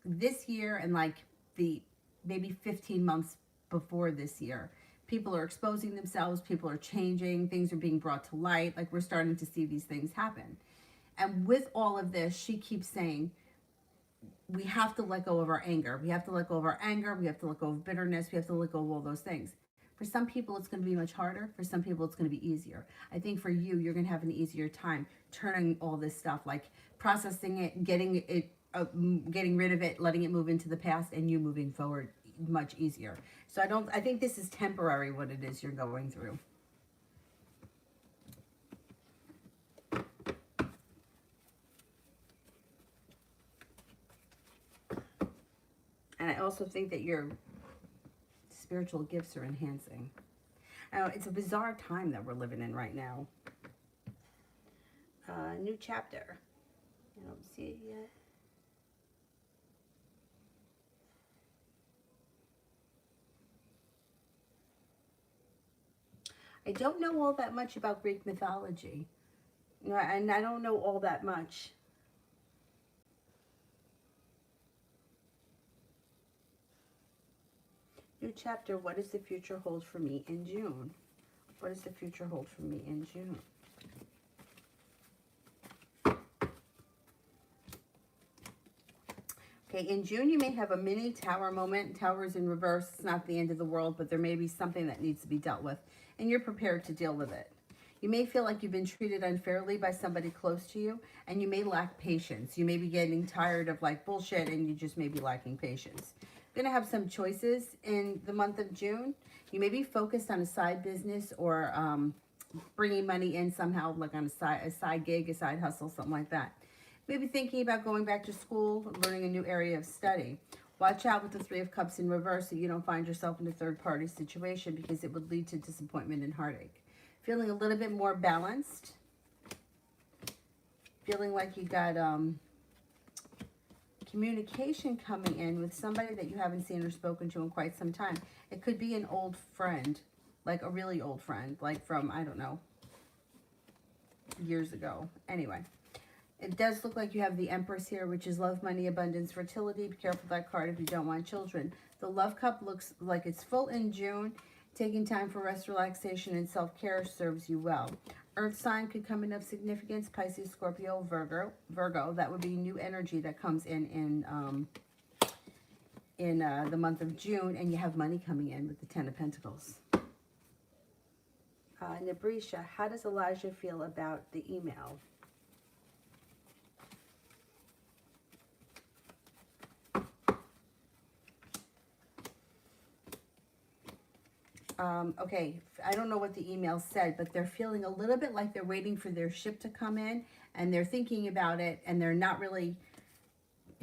this year and like the maybe 15 months before this year, people are exposing themselves, people are changing, things are being brought to light, like we're starting to see these things happen. And with all of this, she keeps saying, we have to let go of our anger. We have to let go of our anger. We have to let go of bitterness. We have to let go of all those things. For some people, it's going to be much harder. For some people, it's going to be easier. I think for you, you're going to have an easier time turning all this stuff, like processing it, getting rid of it, letting it move into the past, and you moving forward much easier. So I think this is temporary, what it is you're going through. And I also think that your spiritual gifts are enhancing. It's a bizarre time that we're living in right now. New chapter. I don't see it yet. I don't know all that much about Greek mythology. And I don't know all that much. New chapter, what does the future hold for me in June? What does the future hold for me in June? Okay, in June, you may have a mini tower moment. Tower is in reverse. It's not the end of the world, but there may be something that needs to be dealt with, and you're prepared to deal with it. You may feel like you've been treated unfairly by somebody close to you, and you may lack patience. You may be getting tired of like bullshit, and you just may be lacking patience. You're going to have some choices in the month of June. You may be focused on a side business or bringing money in somehow, like on a side gig, a side hustle, something like that. Maybe thinking about going back to school, learning a new area of study. Watch out with the Three of Cups in reverse so you don't find yourself in a third-party situation because it would lead to disappointment and heartache. Feeling a little bit more balanced. Feeling like you got communication coming in with somebody that you haven't seen or spoken to in quite some time. It could be an old friend, like a really old friend, like from, I don't know, years ago. Anyway. It does look like you have the Empress here, which is love, money, abundance, fertility. Be careful of that card if you don't want children. The Love Cup looks like it's full in June. Taking time for rest, relaxation, and self-care serves you well. Earth sign could come in of significance. Pisces, Scorpio, Virgo. That would be new energy that comes in the month of June. And you have money coming in with the Ten of Pentacles. Nabrisha, how does Elijah feel about the email? Okay, I don't know what the email said, but they're feeling a little bit like they're waiting for their ship to come in, and they're thinking about it, and they're not really...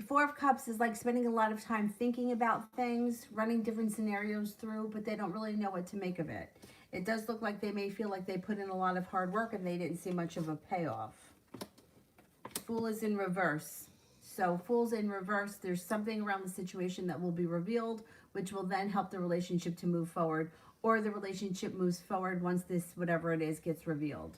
Four of Cups is like spending a lot of time thinking about things, running different scenarios through, but they don't really know what to make of it. It does look like they may feel like they put in a lot of hard work, and they didn't see much of a payoff. Fool is in reverse. So Fool's in reverse. There's something around the situation that will be revealed, which will then help the relationship to move forward. Or the relationship moves forward once this, whatever it is, gets revealed.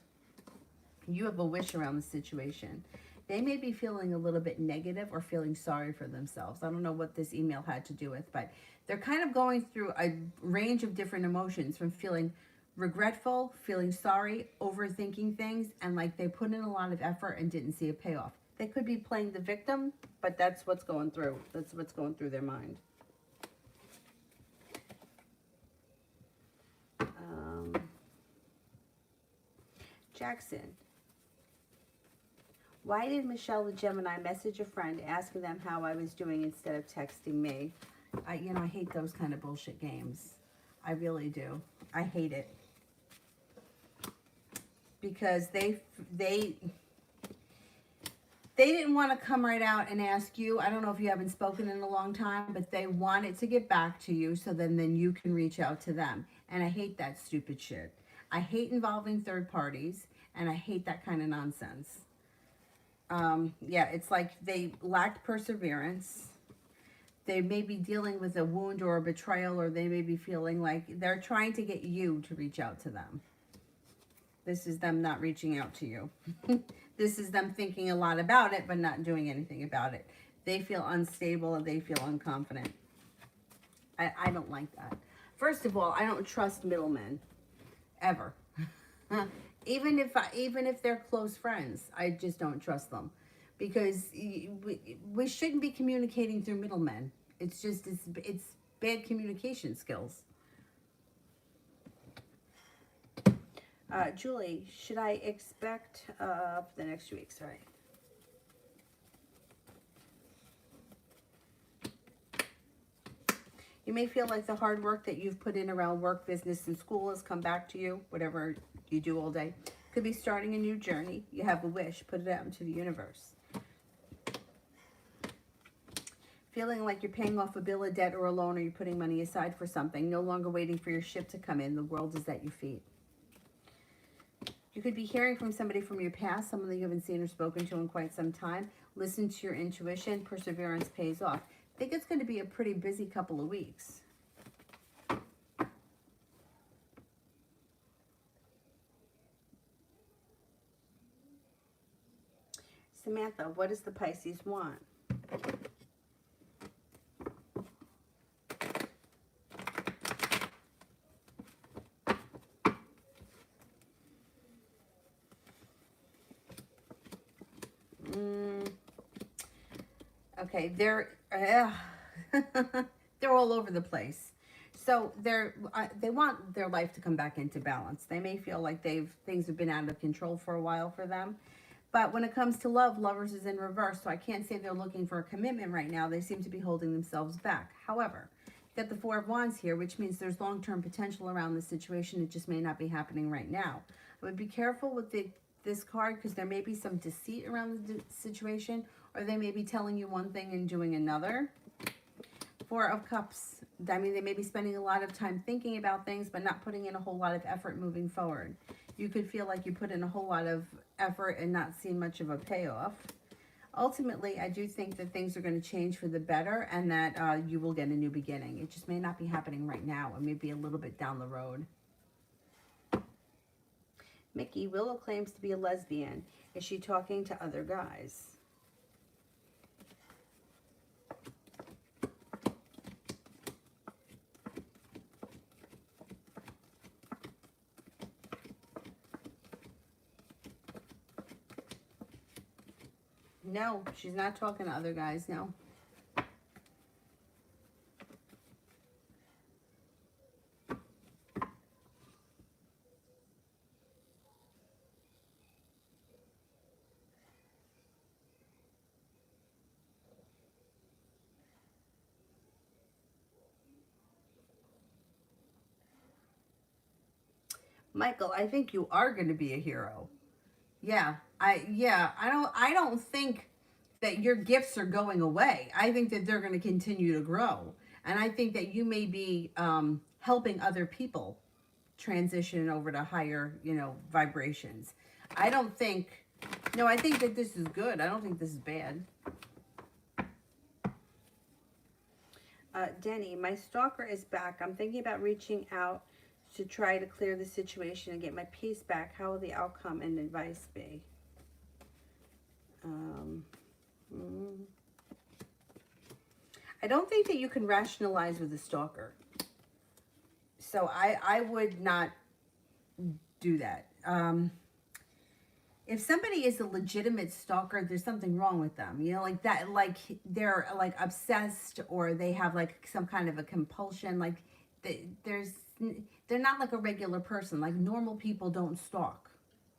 You have a wish around the situation. They may be feeling a little bit negative or feeling sorry for themselves. I don't know what this email had to do with, but they're kind of going through a range of different emotions, from feeling regretful, feeling sorry, overthinking things, and like they put in a lot of effort and didn't see a payoff. They could be playing the victim, but that's what's going through. That's what's going through their mind. Jackson. Why did Michelle the Gemini message a friend asking them how I was doing instead of texting me? I hate those kind of bullshit games. I really do. I hate it. Because they didn't want to come right out and ask you. I don't know if you haven't spoken in a long time, but they wanted to get back to you so then you can reach out to them. And I hate that stupid shit. I hate involving third parties, and I hate that kind of nonsense. Yeah, it's like they lacked perseverance. They may be dealing with a wound or a betrayal, or they may be feeling like they're trying to get you to reach out to them. This is them not reaching out to you. This is them thinking a lot about it, but not doing anything about it. They feel unstable and they feel unconfident. I don't like that. First of all, I don't trust middlemen. Ever. Even if they're close friends, I just don't trust them, because we shouldn't be communicating through middlemen. It's bad communication skills. Julie, should I expect the next 2 weeks? All right. You may feel like the hard work that you've put in around work, business, and school has come back to you, whatever you do all day. Could be starting a new journey. You have a wish. Put it out into the universe. Feeling like you're paying off a bill, a debt, or a loan, or you're putting money aside for something. No longer waiting for your ship to come in. The world is at your feet. You could be hearing from somebody from your past, someone that you haven't seen or spoken to in quite some time. Listen to your intuition. Perseverance pays off. I think it's going to be a pretty busy couple of weeks. Samantha, what does the Pisces want? Okay, they're they're all over the place. So they want their life to come back into balance. They may feel like things have been out of control for a while for them. But when it comes to love, Lovers is in reverse. So I can't say they're looking for a commitment right now. They seem to be holding themselves back. However, you got the Four of Wands here, which means there's long-term potential around the situation. It just may not be happening right now. I would be careful with this card, because there may be some deceit around the situation, or they may be telling you one thing and doing another. Four of Cups. I mean, they may be spending a lot of time thinking about things, but not putting in a whole lot of effort moving forward. You could feel like you put in a whole lot of effort and not see much of a payoff. Ultimately, I do think that things are going to change for the better, and that you will get a new beginning. It just may not be happening right now. It may be a little bit down the road. Mickey, Willow claims to be a lesbian. Is she talking to other guys? No, she's not talking to other guys, no. Michael, I think you are going to be a hero. Yeah, I don't think that your gifts are going away. I think that they're going to continue to grow. And I think that you may be helping other people transition over to higher, vibrations. I think that this is good. I don't think this is bad. Denny, my stalker is back. I'm thinking about reaching out to try to clear the situation and get my peace back. How will the outcome and advice be? I don't think that you can rationalize with a stalker. So I would not do that. If somebody is a legitimate stalker, there's something wrong with them. You know, like that, like they're like obsessed, or they have like some kind of a compulsion. Like they're not like a regular person. Like normal people don't stalk.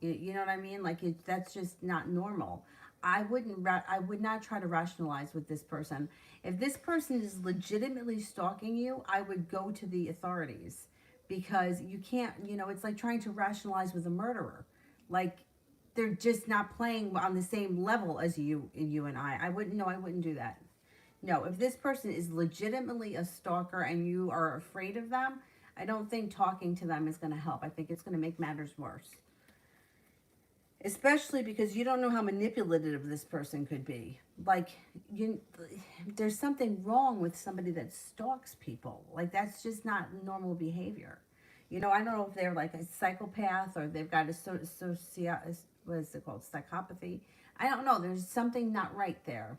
You know what I mean? Like that's just not normal. I would not try to rationalize with this person. If this person is legitimately stalking you, I would go to the authorities, because you can't, you know, it's like trying to rationalize with a murderer. Like they're just not playing on the same level as you and I. I wouldn't do that. No, if this person is legitimately a stalker and you are afraid of them, I don't think talking to them is going to help. I think it's going to make matters worse. Especially because you don't know how manipulative this person could be. Like, there's something wrong with somebody that stalks people. Like, that's just not normal behavior. You know, I don't know if they're like a psychopath, or they've got what is it called? Psychopathy. I don't know. There's something not right there.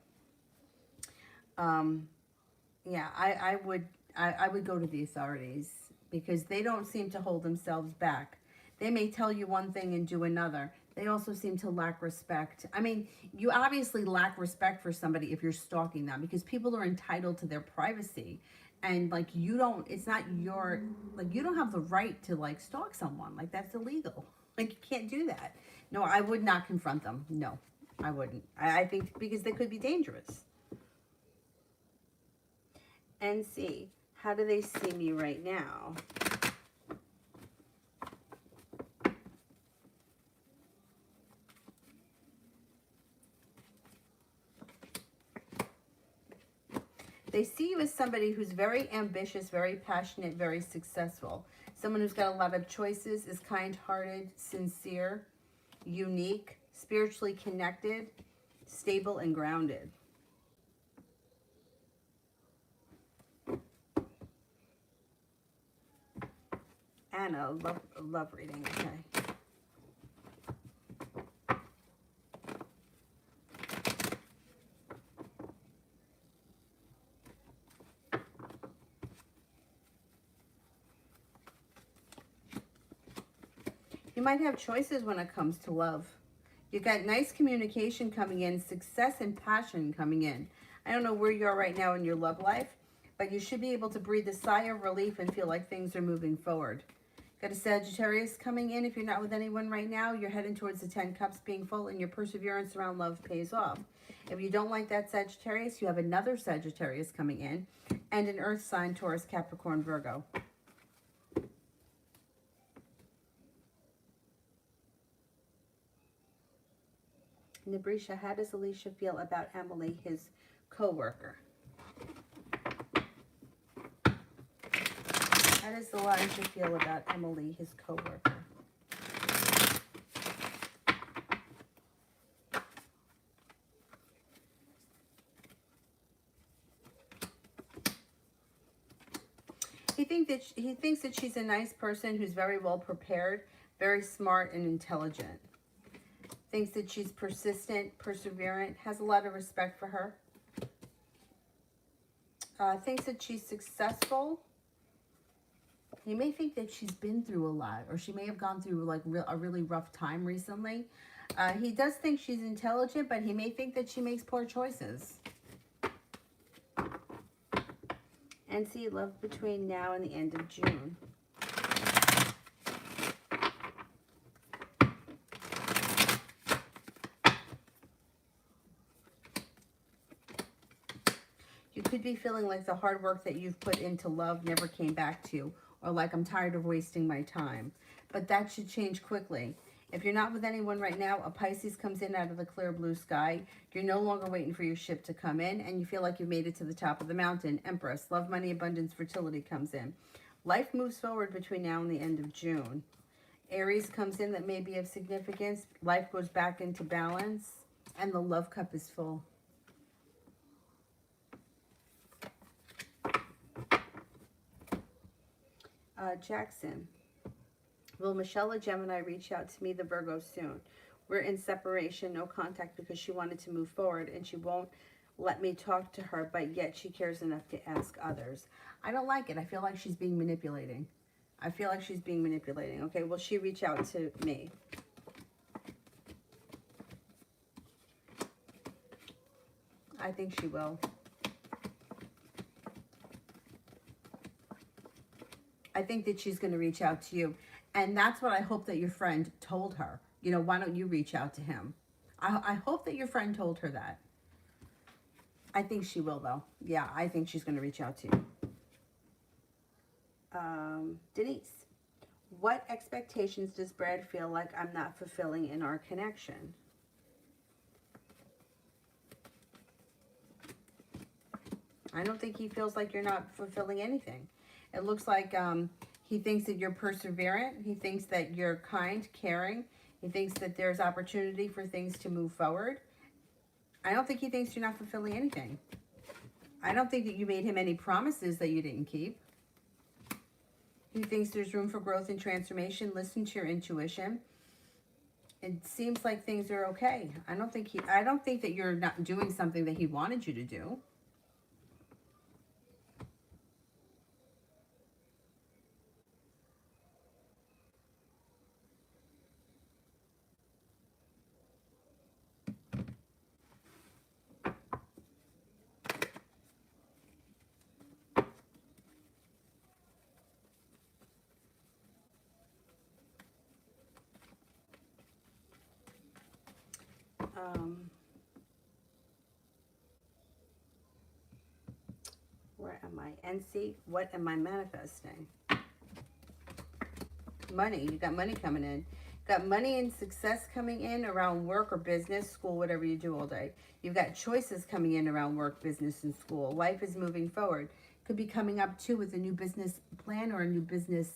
Yeah, I would go to the authorities, because they don't seem to hold themselves back. They may tell you one thing and do another. They also seem to lack respect. I mean, you obviously lack respect for somebody if you're stalking them, because people are entitled to their privacy. And like, you don't, it's not your, like, you don't have the right to like stalk someone. Like, that's illegal. Like, you can't do that. No, I would not confront them. No, I wouldn't. I think because they could be dangerous. And see, how do they see me right now? They see you as somebody who's very ambitious, very passionate, very successful. Someone who's got a lot of choices, is kind-hearted, sincere, unique, spiritually connected, stable, and grounded. Anna, love reading, okay. You might have choices when it comes to love. You've got nice communication coming in, success and passion coming in. I don't know where you are right now in your love life, but you should be able to breathe a sigh of relief and feel like things are moving forward. Got a Sagittarius coming in. If you're not with anyone right now, you're heading towards the 10 Cups being full, and your perseverance around love pays off. If you don't like that Sagittarius, you have another Sagittarius coming in, and an Earth sign, Taurus, Capricorn, Virgo. Nabrisha, how does Alicia feel about Emily, his co-worker? How does Elijah feel about Emily, his co-worker? He thinks that she's a nice person who's very well prepared, very smart and intelligent. Thinks that she's persistent, perseverant, has a lot of respect for her. Thinks that she's successful. He may think that she's been through a lot, or she may have gone through like a really rough time recently. He does think she's intelligent, but he may think that she makes poor choices. And see, love between now and the end of June. You could be feeling like the hard work that you've put into love never came back to you, or like, I'm tired of wasting my time. But that should change quickly. If you're not with anyone right now, a Pisces comes in out of the clear blue sky. You're no longer waiting for your ship to come in, and you feel like you've made it to the top of the mountain. Empress, love, money, abundance, fertility comes in. Life moves forward between now and the end of June. Aries comes in, that may be of significance. Life goes back into balance, and the love cup is full. Jackson. Will Michelle, a Gemini, reach out to me, the Virgo, soon? We're in separation, no contact, because she wanted to move forward and she won't let me talk to her, but yet she cares enough to ask others. I don't like it. I feel like she's being manipulating. I feel like she's being manipulating. Okay, will she reach out to me? I think she will. I think that she's going to reach out to you. And that's what I hope that your friend told her. You know, why don't you reach out to him? I hope that your friend told her that. I think she will, though. Yeah, I think she's going to reach out to you. Denise, what expectations does Brad feel like I'm not fulfilling in our connection? I don't think he feels like you're not fulfilling anything. It looks like he thinks that you're perseverant. He thinks that you're kind, caring. He thinks that there's opportunity for things to move forward. I don't think he thinks you're not fulfilling anything. I don't think that you made him any promises that you didn't keep. He thinks there's room for growth and transformation. Listen to your intuition. It seems like things are okay. I don't think that you're not doing something that he wanted you to do. Where am I? And see, what am I manifesting? Money. You got money coming in. Got money and success coming in around work or business, school, whatever you do all day. You've got choices coming in around work, business, and school. Life is moving forward. Could be coming up too with a new business plan or a new business,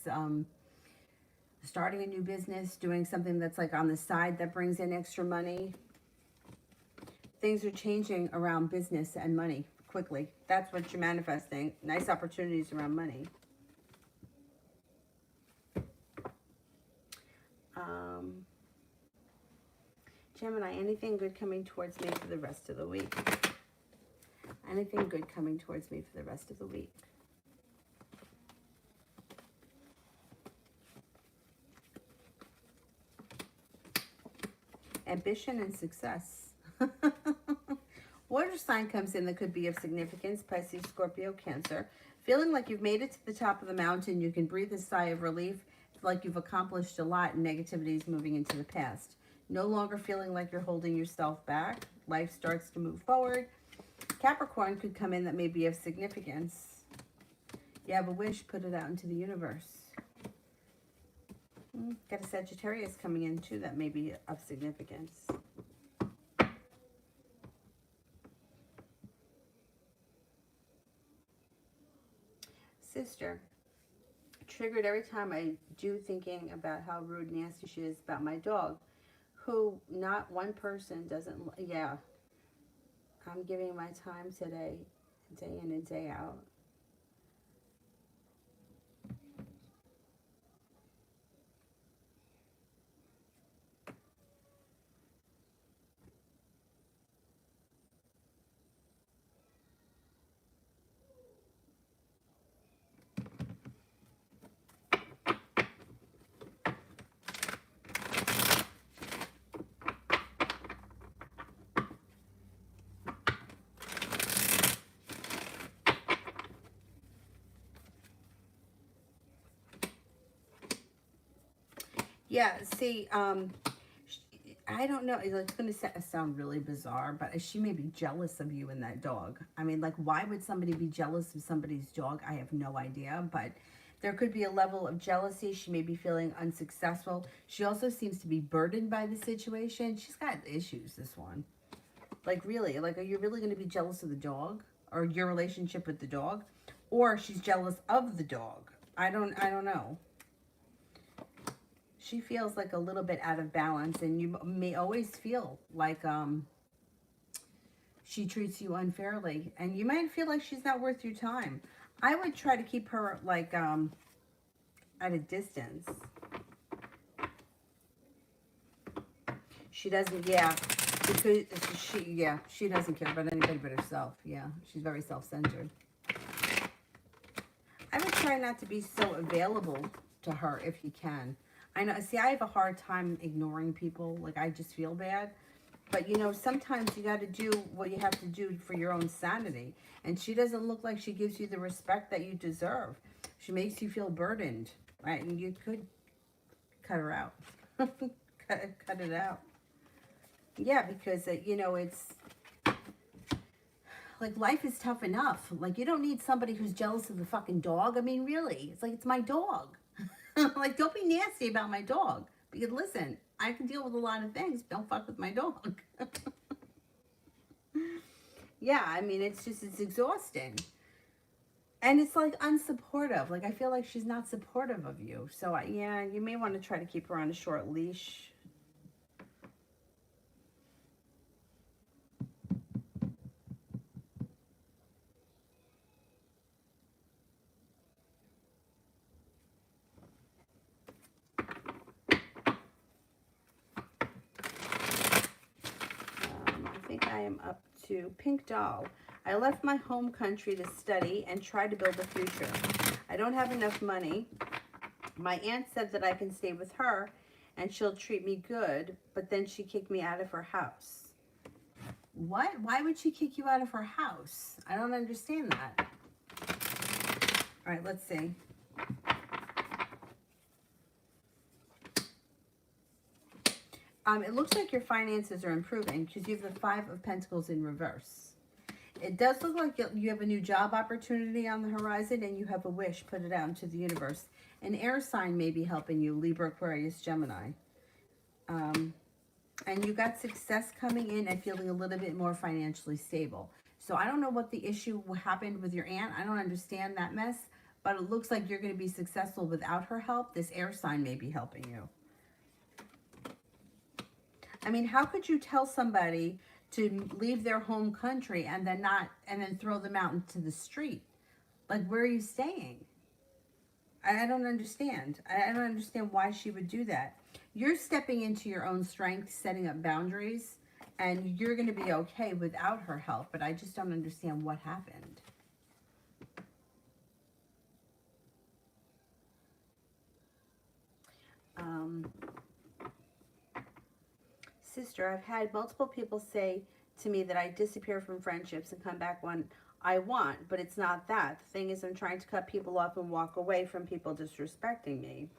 starting a new business, doing something that's like on the side that brings in extra money. Things are changing around business and money quickly. That's what you're manifesting. Nice opportunities around money. Gemini, anything good coming towards me for the rest of the week? Anything good coming towards me for the rest of the week? Ambition and success. Water sign comes in that could be of significance. Pisces, Scorpio, Cancer. Feeling like you've made it to the top of the mountain. You can breathe a sigh of relief. Like you've accomplished a lot and negativity is moving into the past. No longer feeling like you're holding yourself back. Life starts to move forward. Capricorn could come in that may be of significance. You have a wish, put it out into the universe. Got a Sagittarius coming in too that may be of significance. Sister, triggered every time I do thinking about how rude and nasty she is about my dog, who not one person doesn't, yeah. I'm giving my time today, day in and day out. Yeah, see, I don't know. It's going to sound really bizarre, but she may be jealous of you and that dog. I mean, like, why would somebody be jealous of somebody's dog? I have no idea, but there could be a level of jealousy. She may be feeling unsuccessful. She also seems to be burdened by the situation. She's got issues, this one. Like, really, like, are you really going to be jealous of the dog or your relationship with the dog? Or she's jealous of the dog. I don't know. She feels like a little bit out of balance, and you may always feel like she treats you unfairly, and you might feel like she's not worth your time. I would try to keep her like at a distance. She doesn't, yeah, because she doesn't care about anybody but herself. Yeah, she's very self-centered. I would try not to be so available to her if you can. I know, see, I have a hard time ignoring people. Like, I just feel bad. But, you know, sometimes you got to do what you have to do for your own sanity. And she doesn't look like she gives you the respect that you deserve. She makes you feel burdened, right? And you could cut her out. cut it out. Yeah, because, you know, it's like life is tough enough. Like, you don't need somebody who's jealous of the fucking dog. I mean, really, it's like, it's my dog. Like, don't be nasty about my dog. Because listen, I can deal with a lot of things. Don't fuck with my dog. Yeah, I mean, it's exhausting. And it's like unsupportive. Like, I feel like she's not supportive of you. So, yeah, you may want to try to keep her on a short leash. I think I am up to Pink Doll. I left my home country to study and try to build a future. I don't have enough money. My aunt said that I can stay with her and she'll treat me good, but then she kicked me out of her house. What? Why would she kick you out of her house? I don't understand that. All right, let's see. It looks like your finances are improving because you have the Five of Pentacles in reverse. It does look like you have a new job opportunity on the horizon and you have a wish. Put it out into the universe. An air sign may be helping you, Libra, Aquarius, Gemini. And you got success coming in and feeling a little bit more financially stable. So I don't know what the issue happened with your aunt. I don't understand that mess. But it looks like you're going to be successful without her help. This air sign may be helping you. I mean, how could you tell somebody to leave their home country and then throw them out into the street? Like, where are you staying? I don't understand. I don't understand why she would do that. You're stepping into your own strength, setting up boundaries, and you're going to be okay without her help, but I just don't understand what happened. Sister, I've had multiple people say to me that I disappear from friendships and come back when I want, but it's not that. The thing is, I'm trying to cut people off and walk away from people disrespecting me.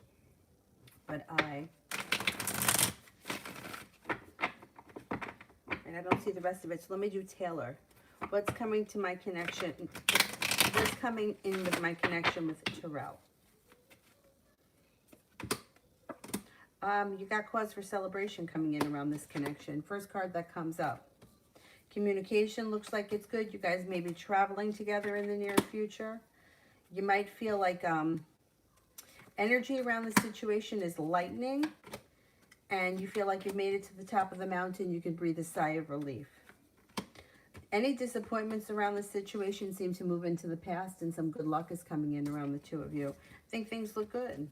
But and I don't see the rest of it, so let me do Taylor. What's coming to my connection? What's coming in with my connection with Terrell? You got cause for celebration coming in around this connection. First card that comes up. Communication looks like it's good. You guys may be traveling together in the near future. You might feel like energy around the situation is lightening. And you feel like you've made it to the top of the mountain. You can breathe a sigh of relief. Any disappointments around the situation seem to move into the past. And some good luck is coming in around the two of you. I think things look good.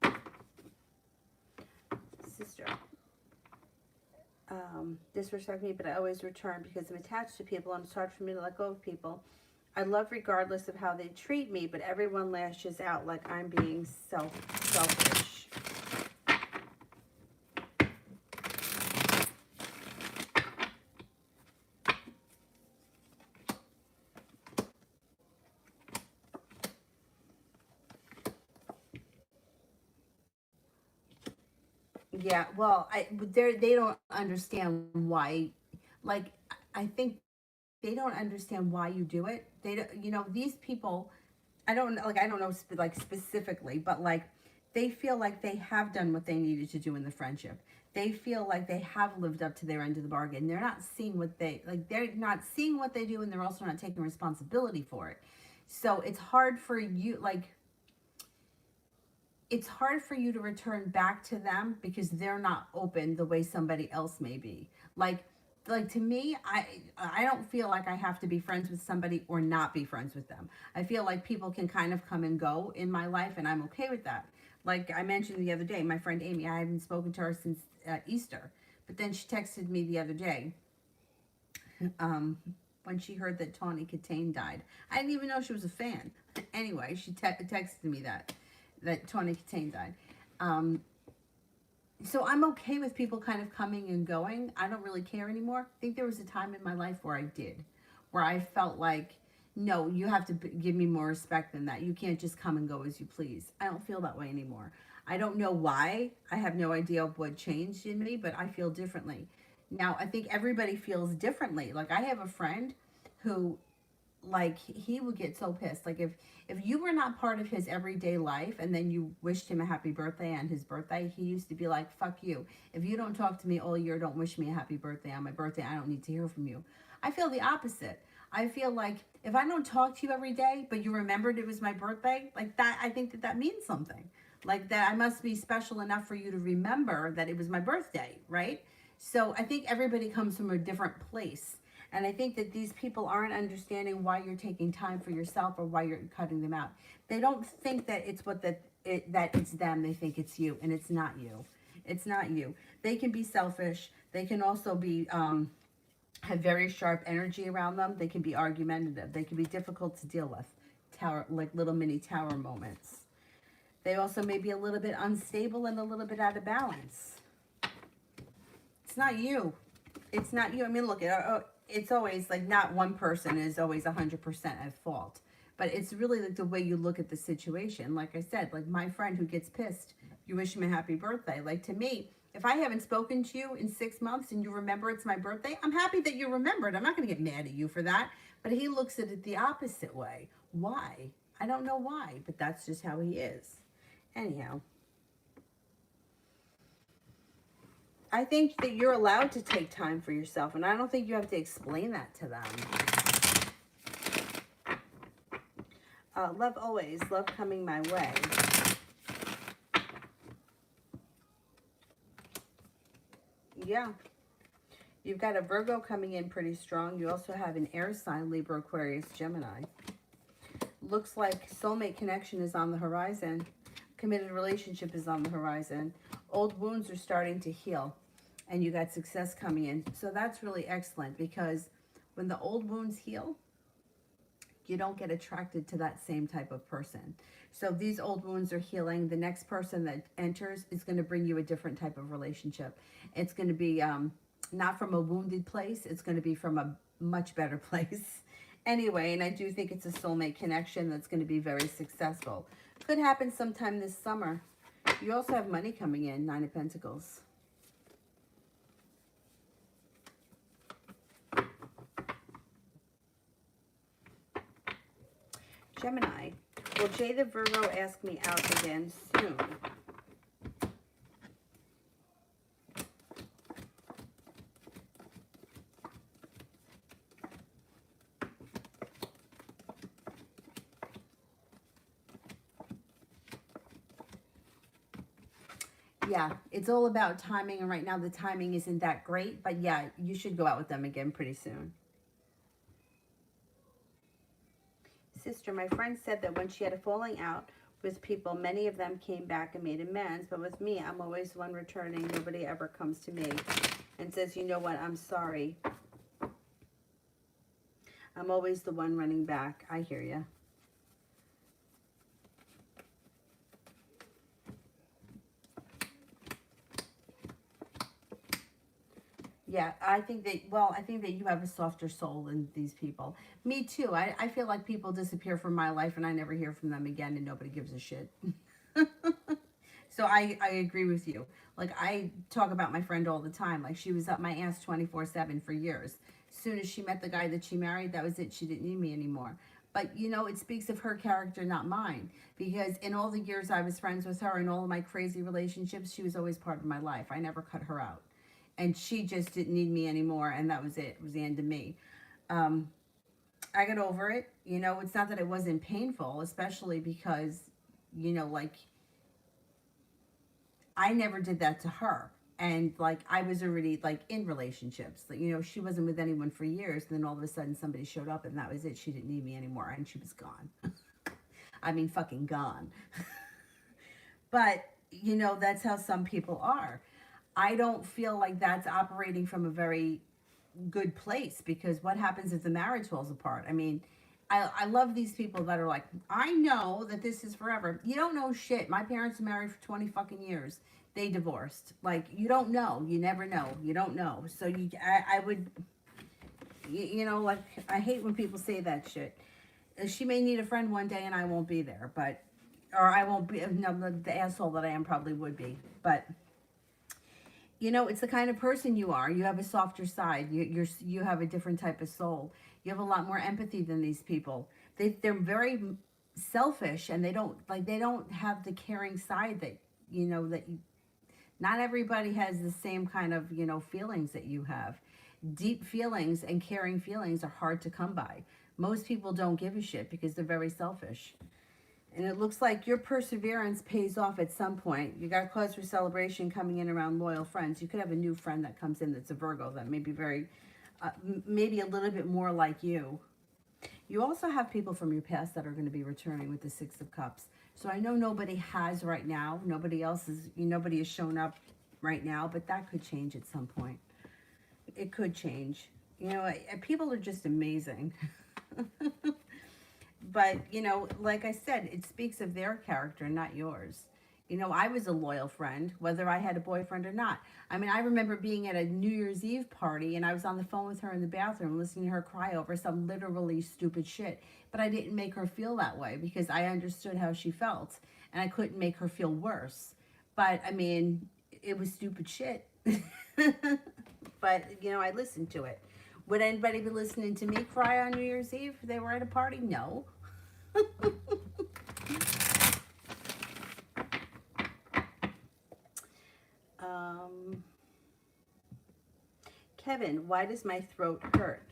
Sister, disrespect me, but I always return because I'm attached to people and it's hard for me to let go of people. I love regardless of how they treat me, but everyone lashes out like I'm being selfish. Yeah, well, they don't understand why. Like, I think they don't understand why you do it. They don't, you know, these people. I don't know like specifically, but like they feel like they have done what they needed to do in the friendship. They feel like they have lived up to their end of the bargain. They're not seeing what they're not seeing what they do, and they're also not taking responsibility for it. So it's hard for you, like it's hard for you to return back to them because they're not open the way somebody else may be. Like to me, I don't feel like I have to be friends with somebody or not be friends with them. I feel like people can kind of come and go in my life, and I'm okay with that. Like I mentioned the other day, my friend Amy, I haven't spoken to her since Easter But then she texted me the other day, when she heard that Tawny Katane died. I didn't even know she was a fan. Anyway, she texted me that Tawny Katane died. So I'm okay with people kind of coming and going. I don't really care anymore. I think there was a time in my life where I did, where I felt like, no, you have to give me more respect than that. You can't just come and go as you please. I don't feel that way anymore. I don't know why. I have no idea what changed in me, but I feel differently. Now, I think everybody feels differently. Like, I have a friend who, like, he would get so pissed. Like, if you were not part of his everyday life and then you wished him a happy birthday on his birthday, he used to be like, fuck you. If you don't talk to me all year, don't wish me a happy birthday on my birthday, I don't need to hear from you. I feel the opposite. I feel like if I don't talk to you every day, but you remembered it was my birthday, like that, I think that means something. Like, that I must be special enough for you to remember that it was my birthday, right? So I think everybody comes from a different place. And I think that these people aren't understanding why you're taking time for yourself or why you're cutting them out. They don't think that it's that it's them. They think it's you, and it's not you. It's not you. They can be selfish. They can also be have very sharp energy around them. They can be argumentative. They can be difficult to deal with. Tower, like little mini tower moments. They also may be a little bit unstable and a little bit out of balance. It's not you. It's not you. I mean, look, it's always like not one person is always 100% at fault. But it's really like the way you look at the situation. Like I said, like my friend who gets pissed, you wish him a happy birthday. Like, to me, if I haven't spoken to you in 6 months and you remember it's my birthday, I'm happy that you remembered. I'm not going to get mad at you for that. But he looks at it the opposite way. Why? I don't know why, but that's just how he is. Anyhow, I think that you're allowed to take time for yourself, and I don't think you have to explain that to them. Love always, love coming my way. Yeah. You've got a Virgo coming in pretty strong. You also have an air sign, Libra, Aquarius, Gemini. Looks like soulmate connection is on the horizon. Committed relationship is on the horizon. Old wounds are starting to heal. And you got success coming in. So that's really excellent, because when the old wounds heal, you don't get attracted to that same type of person. So these old wounds are healing. The next person that enters is going to bring you a different type of relationship. It's going to be not from a wounded place. It's going to be from a much better place. Anyway, and I do think it's a soulmate connection that's going to be very successful. Could happen sometime this summer. You also have money coming in, 9 of Pentacles. Gemini. Will Jay the Virgo ask me out again soon? Yeah, it's all about timing, and right now the timing isn't that great, but yeah, you should go out with them again pretty soon. Sister, my friend said that when she had a falling out with people, many of them came back and made amends, but with me, I'm always the one returning. Nobody ever comes to me and says, you know what, I'm sorry. I'm always the one running back. I hear you. Yeah, I think that you have a softer soul than these people. Me too. I feel like people disappear from my life and I never hear from them again and nobody gives a shit. So I agree with you. Like, I talk about my friend all the time. Like, she was up my ass 24/7 for years. As soon as she met the guy that she married, that was it. She didn't need me anymore. But, you know, it speaks of her character, not mine. Because in all the years I was friends with her and all of my crazy relationships, she was always part of my life. I never cut her out. And she just didn't need me anymore, and that was it. It was the end of me. I got over it. You know, it's not that it wasn't painful, especially because, you know, like, I never did that to her. And, like, I was already, like, in relationships. Like, you know, she wasn't with anyone for years, and then all of a sudden somebody showed up, and that was it. She didn't need me anymore, and she was gone. I mean, fucking gone. But, you know, that's how some people are. I don't feel like that's operating from a very good place, because what happens if the marriage falls apart? I mean, I love these people that are like, I know that this is forever. You don't know shit. My parents were married for 20 fucking years. They divorced. Like, you don't know. You never know. You don't know. So I would, you know, like, I hate when people say that shit. She may need a friend one day and I won't be there, but, or I won't be, no, the asshole that I am probably would be. But, you know, it's the kind of person you are. You have a softer side. You have a different type of soul. You have a lot more empathy than these people. They're very selfish, and they don't have the caring side that, you know, that you, not everybody has the same kind of, you know, feelings that you have. Deep feelings and caring feelings are hard to come by. Most people don't give a shit because they're very selfish. And it looks like your perseverance pays off at some point. You got cause for celebration coming in around loyal friends. You could have a new friend that comes in that's a Virgo that may be very, maybe a little bit more like you. You also have people from your past that are going to be returning with the Six of Cups. So I know nobody has right now. Nobody has shown up right now, but that could change at some point. It could change. You know, people are just amazing. But, you know, like I said, it speaks of their character, not yours. You know, I was a loyal friend, whether I had a boyfriend or not. I mean, I remember being at a New Year's Eve party and I was on the phone with her in the bathroom listening to her cry over some literally stupid shit. But I didn't make her feel that way because I understood how she felt and I couldn't make her feel worse. But, I mean, it was stupid shit. But, you know, I listened to it. Would anybody be listening to me cry on New Year's Eve if they were at a party? No. Kevin, why does my throat hurt?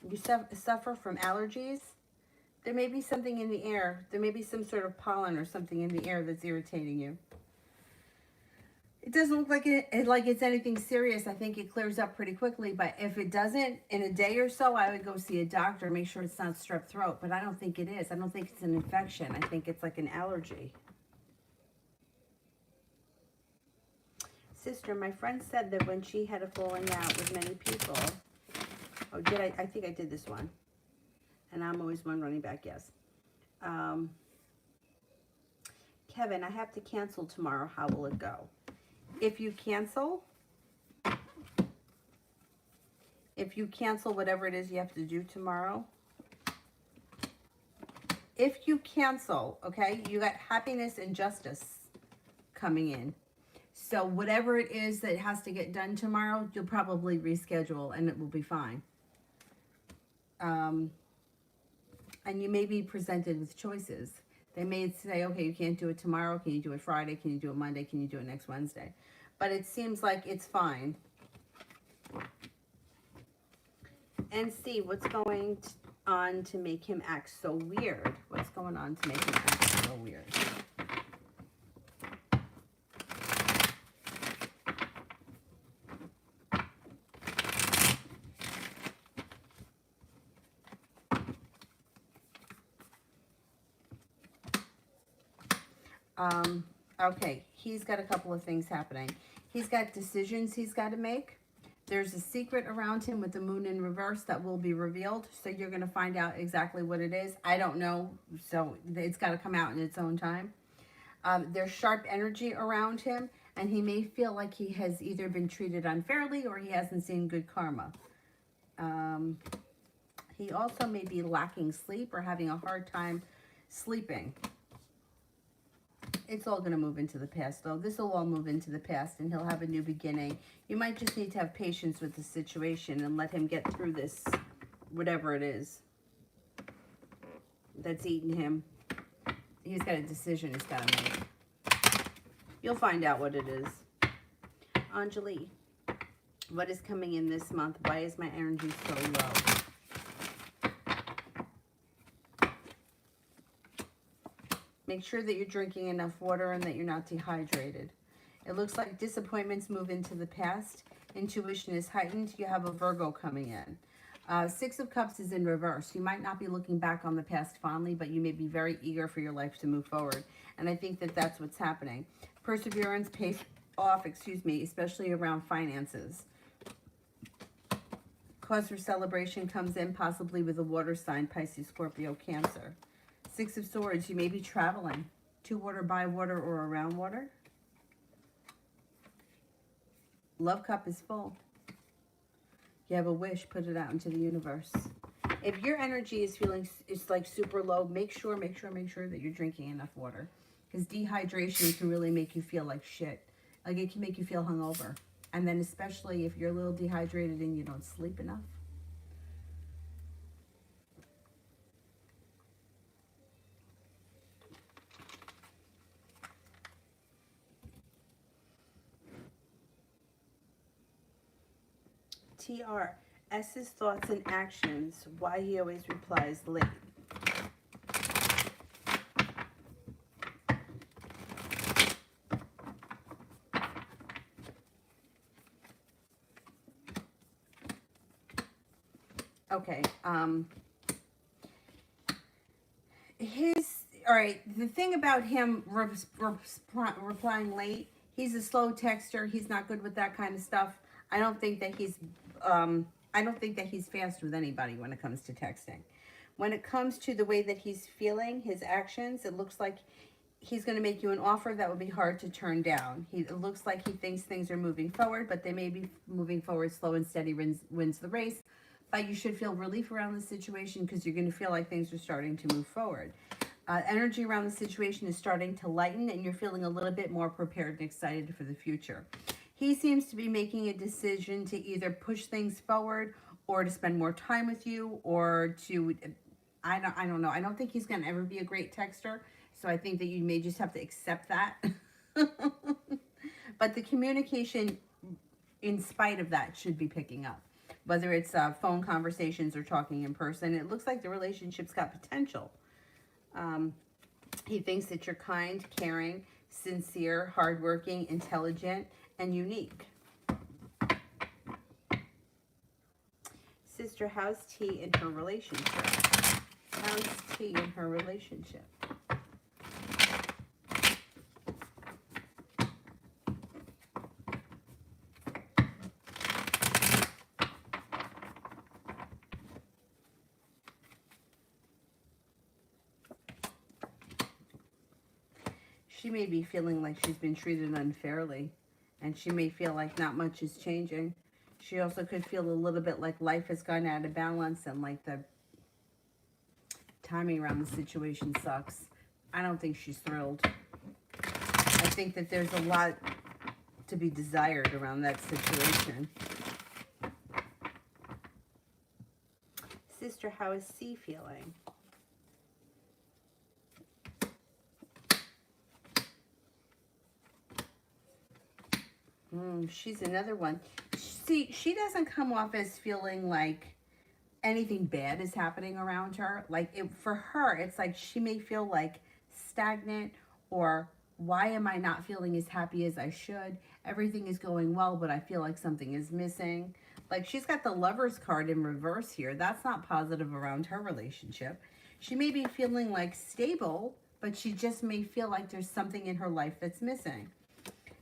You suffer from allergies? There may be something in the air. There may be some sort of pollen or something in the air that's irritating you. It doesn't look like it's anything serious. I think it clears up pretty quickly. But if it doesn't, in a day or so, I would go see a doctor, make sure it's not strep throat. But I don't think it is. I don't think it's an infection. I think it's like an allergy. Sister, my friend said that when she had a falling out with many people. Oh, did I? I think I did this one. And I'm always one running back, yes. Kevin, I have to cancel tomorrow. How will it go? If you cancel whatever it is you have to do tomorrow, if you cancel, okay, you got happiness and justice coming in. So whatever it is that has to get done tomorrow, you'll probably reschedule and it will be fine. And you may be presented with choices. They may say, okay, you can't do it tomorrow. Can you do it Friday? Can you do it Monday? Can you do it next Wednesday? But it seems like it's fine. And see what's going on to make him act so weird. What's going on to make him act so weird? Okay, he's got a couple of things happening. He's got decisions he's got to make. There's a secret around him with the moon in reverse that will be revealed. So you're going to find out exactly what it is. I don't know. So it's got to come out in its own time. There's sharp energy around him. And he may feel like he has either been treated unfairly or he hasn't seen good karma. He also may be lacking sleep or having a hard time sleeping. It's all going to move into the past, though. This will all move into the past, and he'll have a new beginning. You might just need to have patience with the situation and let him get through this, whatever it is that's eating him. He's got a decision he's got to make. You'll find out what it is. Anjali, what is coming in this month? Why is my energy so low? Make sure that you're drinking enough water and that you're not dehydrated. It looks like disappointments move into the past. Intuition is heightened. You have a Virgo coming in. Six of Cups is in reverse. You might not be looking back on the past fondly, but you may be very eager for your life to move forward. And I think that that's what's happening. Perseverance pays off, especially around finances. Cause for celebration comes in, possibly with a water sign, Pisces, Scorpio, Cancer. Six of Swords, you may be traveling to water, by water, or around water. Love cup is full. You have a wish, put it out into the universe. If your energy is feeling, it's like super low, make sure that you're drinking enough water. Because dehydration can really make you feel like shit. Like it can make you feel hungover. And then especially if you're a little dehydrated and you don't sleep enough. TR, S's thoughts and actions, why he always replies late. Okay, all right, the thing about him replying late, he's a slow texter. He's not good with that kind of stuff. I don't think that he's fast with anybody when it comes to texting. When it comes to the way that he's feeling, his actions, it looks like he's going to make you an offer that would be hard to turn down. It looks like he thinks things are moving forward, but they may be moving forward slow and steady wins the race. But you should feel relief around the situation because you're going to feel like things are starting to move forward. Energy around the situation is starting to lighten, and you're feeling a little bit more prepared and excited for the future. He seems to be making a decision to either push things forward or to spend more time with you, or to, I don't know. I don't think he's going to ever be a great texter, so I think that you may just have to accept that. But the communication, in spite of that, should be picking up. Whether it's phone conversations or talking in person, it looks like the relationship's got potential. He thinks that you're kind, caring, sincere, hardworking, intelligent, and unique. Sister, how's T in her relationship? How's T in her relationship? She may be feeling like she's been treated unfairly, and she may feel like not much is changing. She also could feel a little bit like life has gone out of balance and like the timing around the situation sucks. I don't think she's thrilled. I think that there's a lot to be desired around that situation. Sister, how is C feeling? She's another one. See, she doesn't come off as feeling like anything bad is happening around her. Like, for her, it's like she may feel like stagnant, or why am I not feeling as happy as I should? Everything is going well, but I feel like something is missing. Like, she's got the Lover's card in reverse here. That's not positive around her relationship. She may be feeling like stable, but she just may feel like there's something in her life that's missing.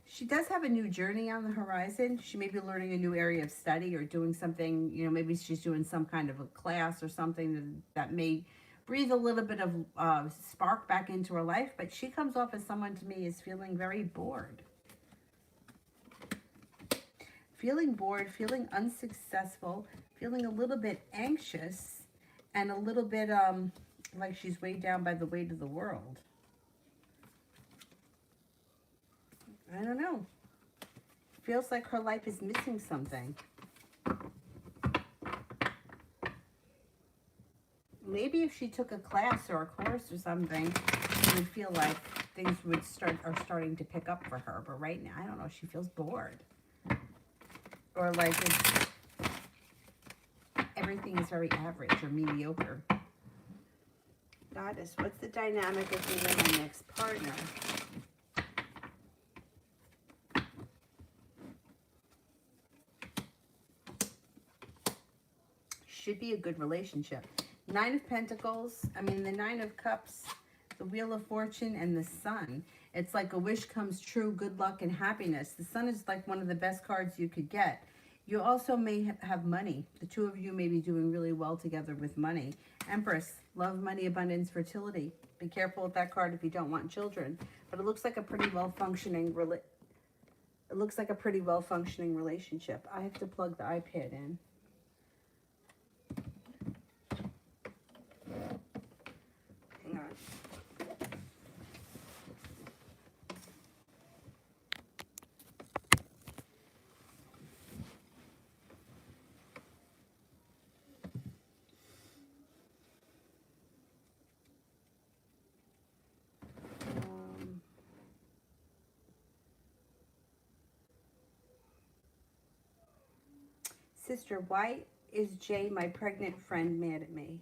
She does have a new journey on the horizon. She may be learning a new area of study or doing something, you know, maybe she's doing some kind of a class or something that may breathe a little bit of spark back into her life. But she comes off as someone, to me, is feeling very bored. Feeling bored, feeling unsuccessful, feeling a little bit anxious, and a little bit like she's weighed down by the weight of the world. I don't know. Feels like her life is missing something. Maybe if she took a class or a course or something, she would feel like things are starting to pick up for her. But right now, I don't know. She feels bored, or like everything is very average or mediocre. Goddess, what's the dynamic of me and my next partner? should be a good relationship. Nine of Pentacles, I mean the Nine of Cups, the Wheel of Fortune, and the Sun. It's like a wish comes true, good luck and happiness. The Sun is like one of the best cards you could get. You also may have money. The two of you may be doing really well together with money. Empress, love, money, abundance, fertility. Be careful with that card if you don't want children. But it looks like a pretty well-functioning relationship. I have to plug the iPad in. Hang on. Sister, why is Jay, my pregnant friend, mad at me?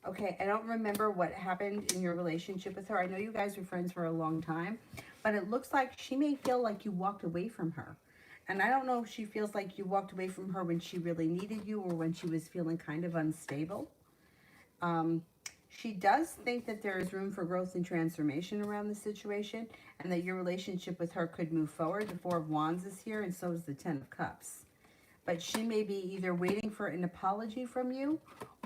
Okay, I don't remember what happened in your relationship with her. I know you guys were friends for a long time, but it looks like she may feel like you walked away from her. And I don't know if she feels like you walked away from her when she really needed you or when she was feeling kind of unstable. She does think that there is room for growth and transformation around the situation and that your relationship with her could move forward. The Four of Wands is here and so is the Ten of Cups. But she may be either waiting for an apology from you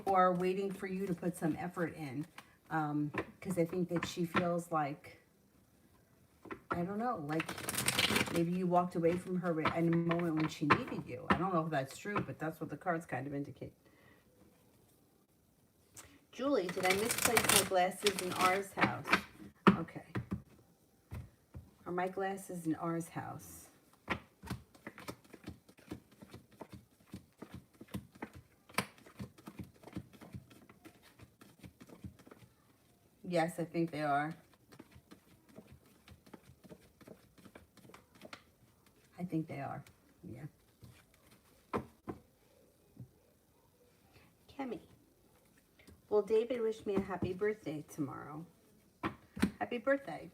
or waiting for you to put some effort in. Because I think that she feels like, I don't know, like maybe you walked away from her in a moment when she needed you. I don't know if that's true, but that's what the cards kind of indicate. Julie, did I misplace my glasses in R's house? Okay. Are my glasses in R's house? Yes, I think they are. I think they are. Yeah. Kemi. Will David wish me a happy birthday tomorrow? Happy birthday.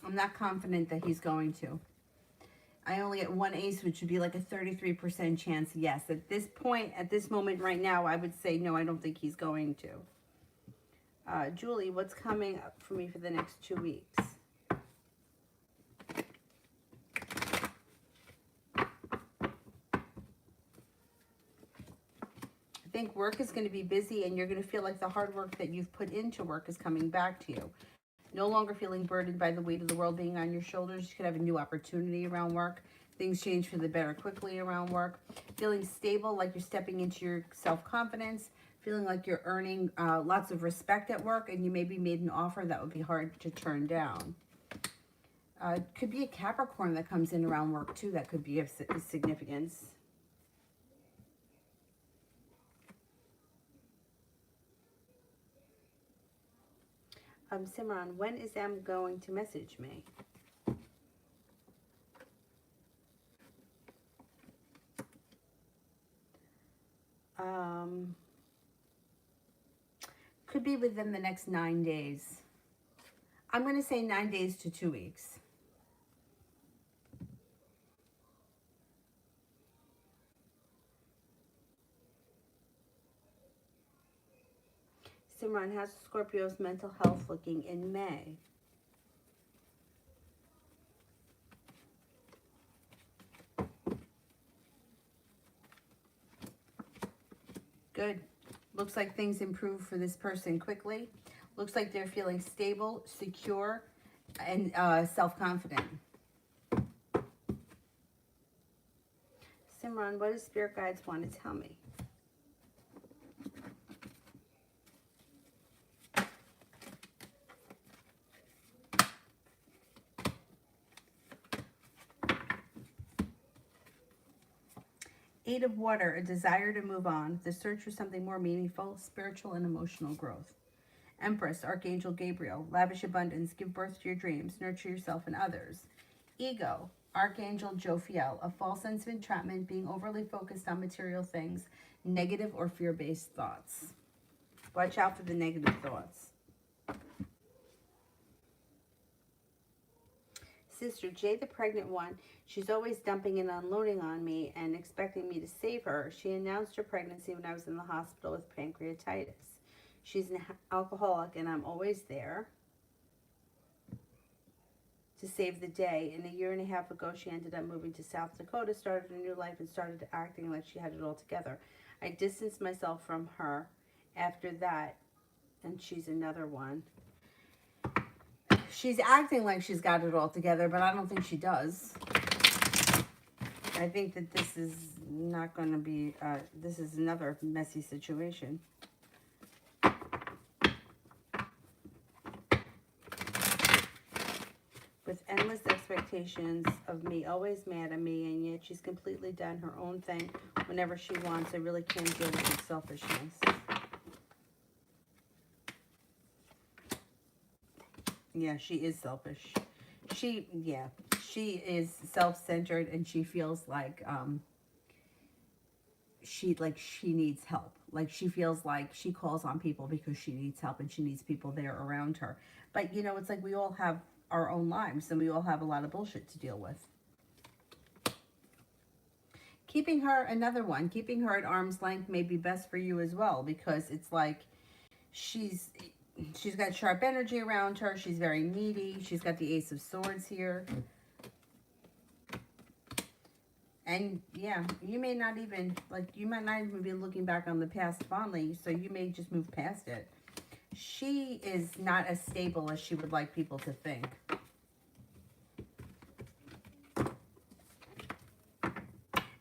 I'm not confident that he's going to. I only get one ace, which would be like a 33% chance yes. At this point, at this moment right now, I would say no, I don't think he's going to. Julie, what's coming up for me for the next 2 weeks? I think work is going to be busy and you're going to feel like the hard work that you've put into work is coming back to you. No longer feeling burdened by the weight of the world being on your shoulders. You could have a new opportunity around work. Things change for the better quickly around work. Feeling stable, like you're stepping into your self-confidence. Feeling like you're earning lots of respect at work, and you maybe made an offer that would be hard to turn down. Could be a Capricorn that comes in around work too. That could be of significance. Simran, when is Em going to message me? Could be within the next 9 days. I'm going to say 9 days to 2 weeks. Simran, how's Scorpio's mental health looking in May? Good. Looks like things improve for this person quickly. Looks like they're feeling stable, secure, and self-confident. Simran, what does Spirit Guides want to tell me? Eight of Water, a desire to move on, the search for something more meaningful, spiritual and emotional growth. Empress, Archangel Gabriel, lavish abundance, give birth to your dreams, nurture yourself and others. Ego, Archangel Jophiel, a false sense of entrapment, being overly focused on material things, negative or fear-based thoughts. Watch out for the negative thoughts. Sister J, the pregnant one, she's always dumping and unloading on me and expecting me to save her. She announced her pregnancy when I was in the hospital with pancreatitis. She's an alcoholic and I'm always there to save the day. And a year and a half ago, she ended up moving to South Dakota, started a new life, and started acting like she had it all together. I distanced myself from her after that, and she's another one. She's acting like she's got it all together, but I don't think she does. I think that this is not going to be, this is another messy situation. With endless expectations of me, always mad at me, and yet she's completely done her own thing whenever she wants. I really can't deal with her selfishness. Yeah, she is selfish. She is self-centered, and she feels like she needs help. Like she feels like she calls on people because she needs help and she needs people there around her. But you know, it's like we all have our own lives and we all have a lot of bullshit to deal with. Keeping her at arm's length may be best for you as well, because it's like she's got sharp energy around her. She's very needy. She's got the Ace of Swords here. And yeah, you might not even be looking back on the past fondly, so you may just move past it. She is not as stable as she would like people to think.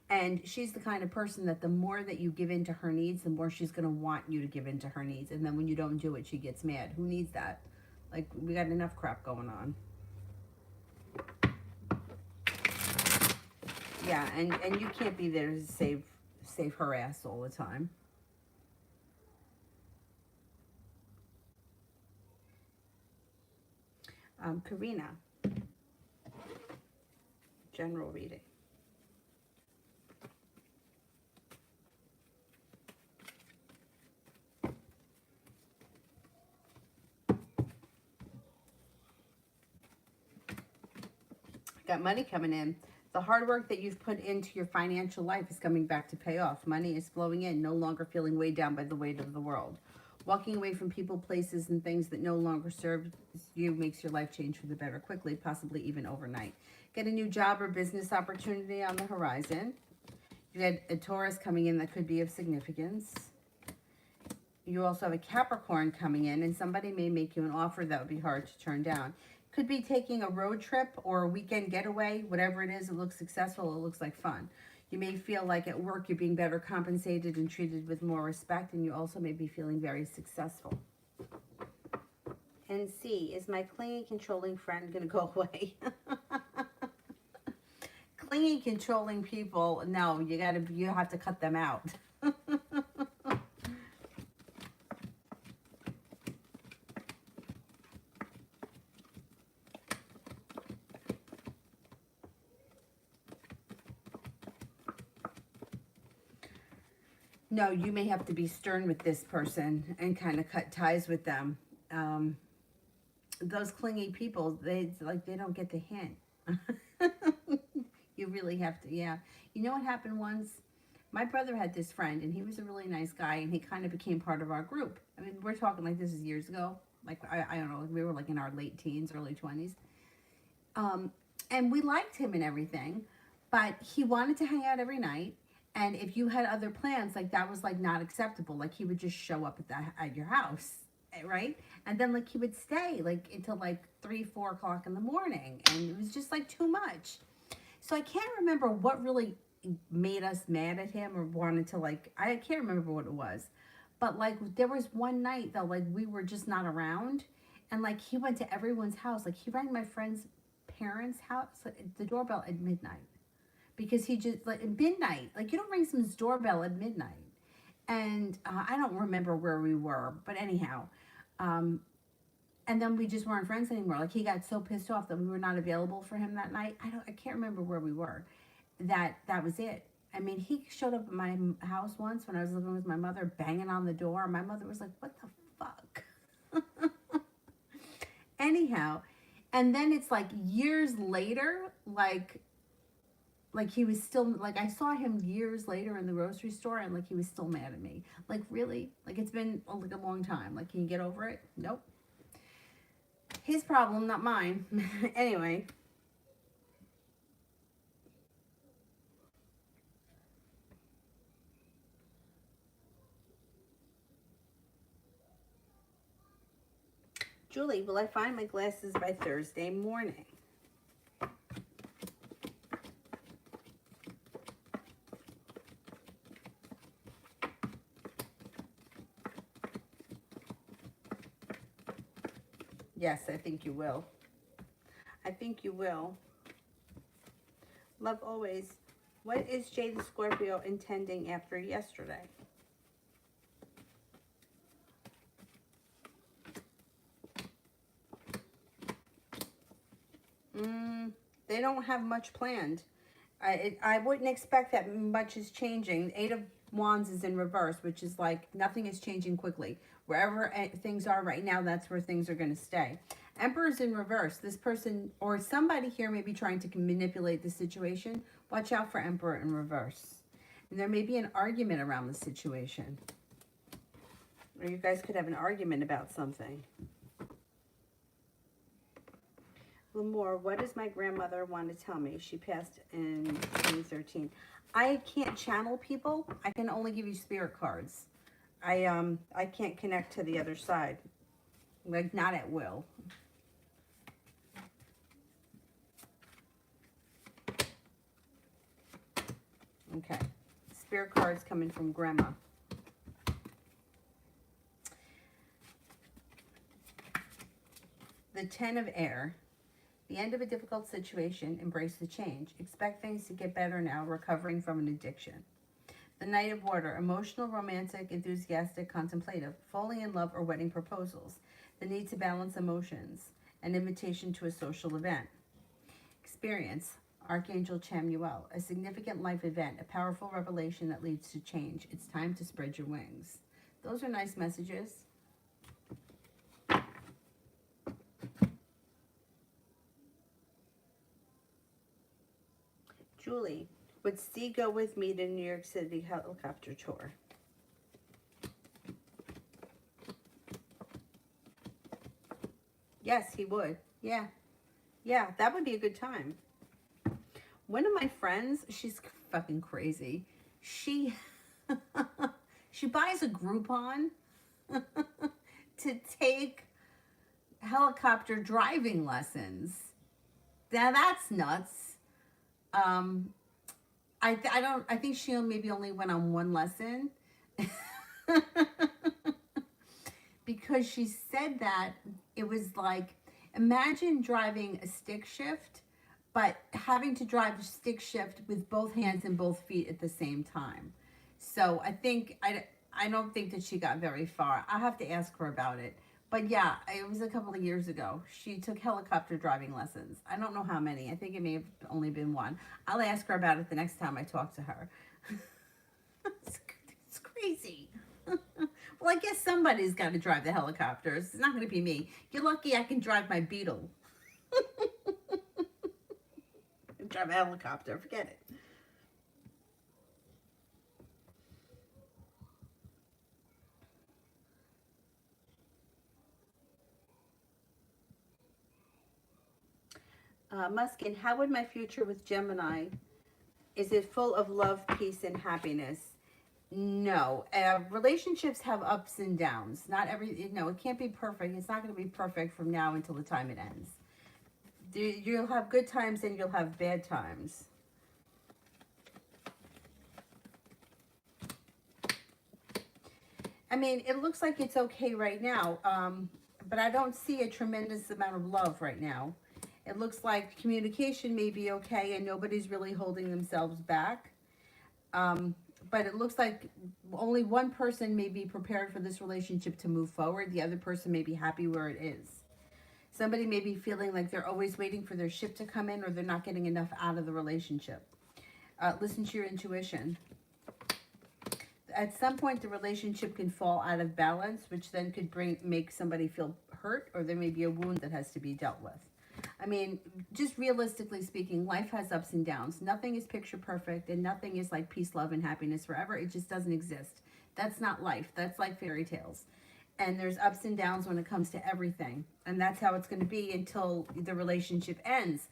And she's the kind of person that the more that you give in to her needs, the more she's going to want you to give in to her needs. And then when you don't do it, she gets mad. Who needs that? Like, we got enough crap going on. Yeah, and you can't be there to save her ass all the time. Karina. General reading. Got money coming in. The hard work that you've put into your financial life is coming back to pay off. Money is flowing in, no longer feeling weighed down by the weight of the world. Walking away from people, places, and things that no longer serve you makes your life change for the better quickly, possibly even overnight. Get a new job or business opportunity on the horizon. You had a Taurus coming in that could be of significance. You also have a Capricorn coming in, and somebody may make you an offer that would be hard to turn down. Could be taking a road trip or a weekend getaway. Whatever it is, it looks successful. It looks like fun. You may feel like at work you're being better compensated and treated with more respect, and you also may be feeling very successful. And C, is my clingy, controlling friend going to go away? Clingy, controlling people, no, you have to cut them out. No, you may have to be stern with this person and kind of cut ties with them. Those clingy people, they don't get the hint. You really have to, yeah. You know what happened once? My brother had this friend, and he was a really nice guy, and he kind of became part of our group. I mean, we're talking like this is years ago. Like, I don't know, we were like in our late teens, early 20s. And we liked him and everything, but he wanted to hang out every night. And if you had other plans, like that was like not acceptable. Like he would just show up at your house, right? And then like he would stay like until like 3, 4 o'clock in the morning. And it was just like too much. So I can't remember what really made us mad at him or wanted to like, I can't remember what it was. But like there was one night that like we were just not around. And like he went to everyone's house. Like he rang my friend's parents' house, the doorbell at midnight. because he just, like, at midnight, like, you don't ring someone's doorbell at midnight. And I don't remember where we were, but anyhow, um, and then we just weren't friends anymore. Like, he got so pissed off that we were not available for him that night. I can't remember where we were. That was it. I mean, he showed up at my house once when I was living with my mother, banging on the door. My mother was like, "What the fuck?" Anyhow, and then it's like years later, like he was still, like, I saw him years later in the grocery store, and like he was still mad at me. Like, really? Like, it's been like a long time. Like, can you get over it? Nope. His problem, not mine. Anyway. Julie, will I find my glasses by Thursday morning? Yes, I think you will. I think you will. Love always. What is Jay the Scorpio intending after yesterday? They don't have much planned. I wouldn't expect that much is changing. Eight of Wands is in reverse, which is like nothing is changing quickly. Wherever things are right now, that's where things are going to stay. Emperor's in reverse. This person or somebody here may be trying to manipulate the situation. Watch out for Emperor in reverse. And there may be an argument around the situation. Or you guys could have an argument about something. Lamore, what does my grandmother want to tell me? She passed in 2013. I can't channel people. I can only give you spirit cards. I can't connect to the other side. Like, not at will. Okay. Spirit cards coming from Grandma. The 10 of Air. The end of a difficult situation, embrace the change. Expect things to get better now, recovering from an addiction. The Knight of Water, emotional, romantic, enthusiastic, contemplative, falling in love or wedding proposals. The need to balance emotions, an invitation to a social event. Experience, Archangel Chamuel, a significant life event, a powerful revelation that leads to change. It's time to spread your wings. Those are nice messages. Julie, would Steve go with me to New York City helicopter tour? Yes, he would. Yeah. Yeah, that would be a good time. One of my friends, she's fucking crazy. She she buys a Groupon to take helicopter driving lessons. Now that's nuts. I think she maybe only went on one lesson. Because she said that it was like, imagine driving a stick shift, but having to drive a stick shift with both hands and both feet at the same time. So I don't think that she got very far. I'll have to ask her about it. But yeah, it was a couple of years ago. She took helicopter driving lessons. I don't know how many. I think it may have only been one. I'll ask her about it the next time I talk to her. It's crazy. Well, I guess somebody's got to drive the helicopters. It's not going to be me. You're lucky I can drive my Beetle. Drive a helicopter. Forget it. Muskin, how would my future with Gemini, is it full of love, peace, and happiness? No. Relationships have ups and downs. Not every, no, it can't be perfect. It's not going to be perfect from now until the time it ends. You'll have good times and you'll have bad times. I mean, it looks like it's okay right now, but I don't see a tremendous amount of love right now. It looks like communication may be okay and nobody's really holding themselves back. But it looks like only one person may be prepared for this relationship to move forward. The other person may be happy where it is. Somebody may be feeling like they're always waiting for their ship to come in, or they're not getting enough out of the relationship. Listen to your intuition. At some point, the relationship can fall out of balance, which then could make somebody feel hurt, or there may be a wound that has to be dealt with. I mean, just realistically speaking, life has ups and downs. Nothing is picture perfect, and nothing is like peace, love, and happiness forever. It just doesn't exist. That's not life. That's like fairy tales. And there's ups and downs when it comes to everything. And that's how it's going to be until the relationship ends.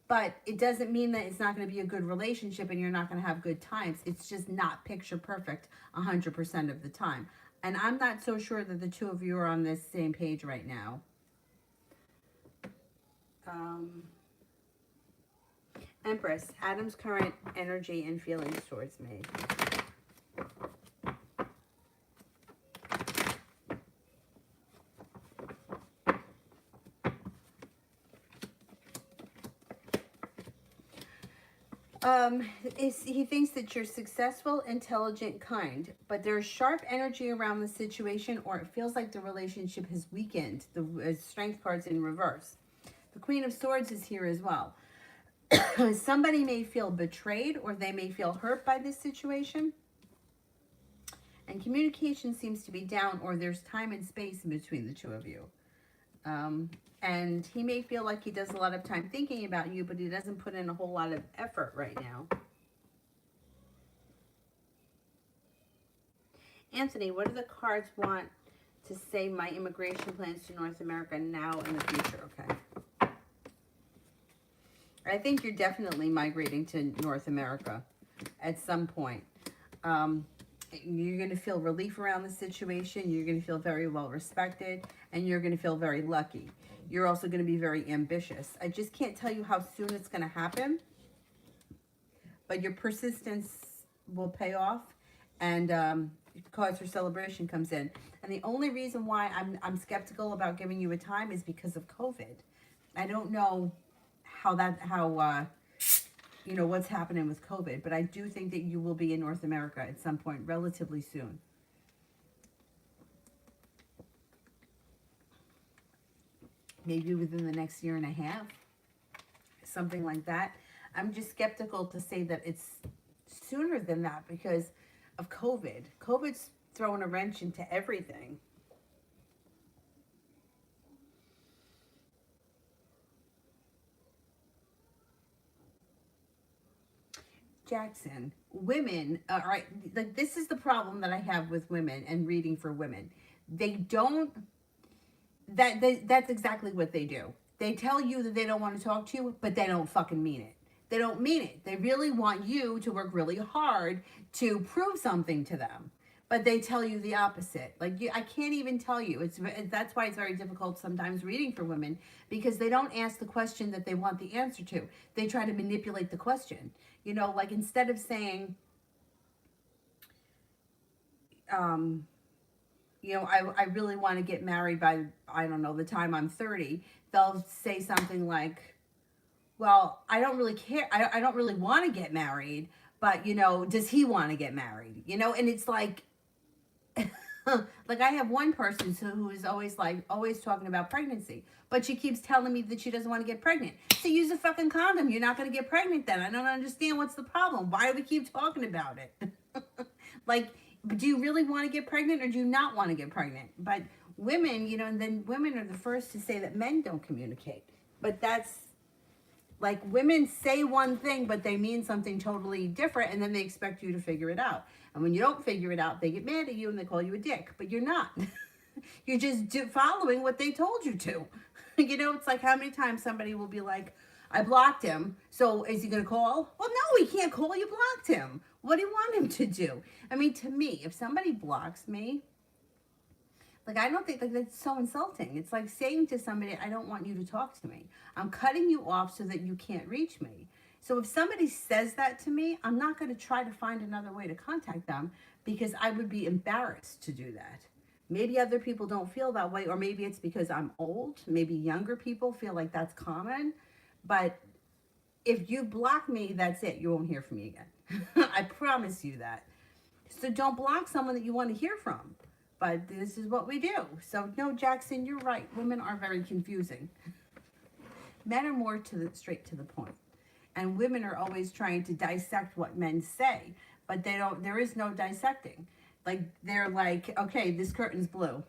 But it doesn't mean that it's not going to be a good relationship and you're not going to have good times. It's just not picture perfect 100% of the time. And I'm not so sure that the two of you are on this same page right now. Empress, Adam's current energy and feelings towards me. He thinks that you're successful, intelligent, kind, but there's sharp energy around the situation, or it feels like the relationship has weakened. The strength card's in reverse. The Queen of Swords is here as well. Somebody may feel betrayed, or they may feel hurt by this situation. And communication seems to be down, or there's time and space in between the two of you. And he may feel like he does a lot of time thinking about you, but he doesn't put in a whole lot of effort right now. Anthony, what do the cards want to say my immigration plans to North America now and the future? Okay. I think you're definitely migrating to North America at some point. You're going to feel relief around the situation. You're going to feel very well respected, and you're going to feel very lucky. You're also going to be very ambitious. I just can't tell you how soon it's going to happen, but your persistence will pay off, and cause for celebration comes in. And the only reason why I'm skeptical about giving you a time is because of COVID. I don't know you know, what's happening with COVID, but I do think that you will be in North America at some point relatively soon. Maybe within the next year and a half, something like that. I'm just skeptical to say that it's sooner than that because of COVID. COVID's throwing a wrench into everything. Jackson, women, all right, like this is the problem that I have with women and reading for women. They don't, that's exactly what they do. They tell you that they don't want to talk to you, but they don't fucking mean it. They don't mean it. They really want you to work really hard to prove something to them. But they tell you the opposite. Like I can't even tell you. That's why it's very difficult sometimes reading for women, because they don't ask the question that they want the answer to. They try to manipulate the question. You know, like instead of saying, you know, I really want to get married by, I don't know, the time I'm 30, they'll say something like, well, I don't really care. I don't really want to get married, but, you know, does he want to get married? You know, and it's like, like I have one person who is always talking about pregnancy, but she keeps telling me that she doesn't want to get pregnant. So use a fucking condom. You're not going to get pregnant then. I don't understand what's the problem. Why do we keep talking about it? Like, do you really want to get pregnant or do you not want to get pregnant? But women, you know, and then women are the first to say that men don't communicate. But that's like women say one thing, but they mean something totally different, and then they expect you to figure it out. And when you don't figure it out, they get mad at you and they call you a dick. But you're not. You're just following what they told you to. You know, it's like how many times somebody will be like, I blocked him, so is he going to call? Well, no, he can't call. You blocked him. What do you want him to do? I mean, to me, if somebody blocks me, like, I don't think, like, that's so insulting. It's like saying to somebody, I don't want you to talk to me. I'm cutting you off so that you can't reach me. So if somebody says that to me, I'm not going to try to find another way to contact them because I would be embarrassed to do that. Maybe other people don't feel that way, or maybe it's because I'm old. Maybe younger people feel like that's common. But if you block me, that's it. You won't hear from me again. I promise you that. So don't block someone that you want to hear from. But this is what we do. So no, Jackson, you're right. Women are very confusing. Men are more straight to the point. And women are always trying to dissect what men say, but they don't, there is no dissecting. Like, they're like, okay, this curtain's blue.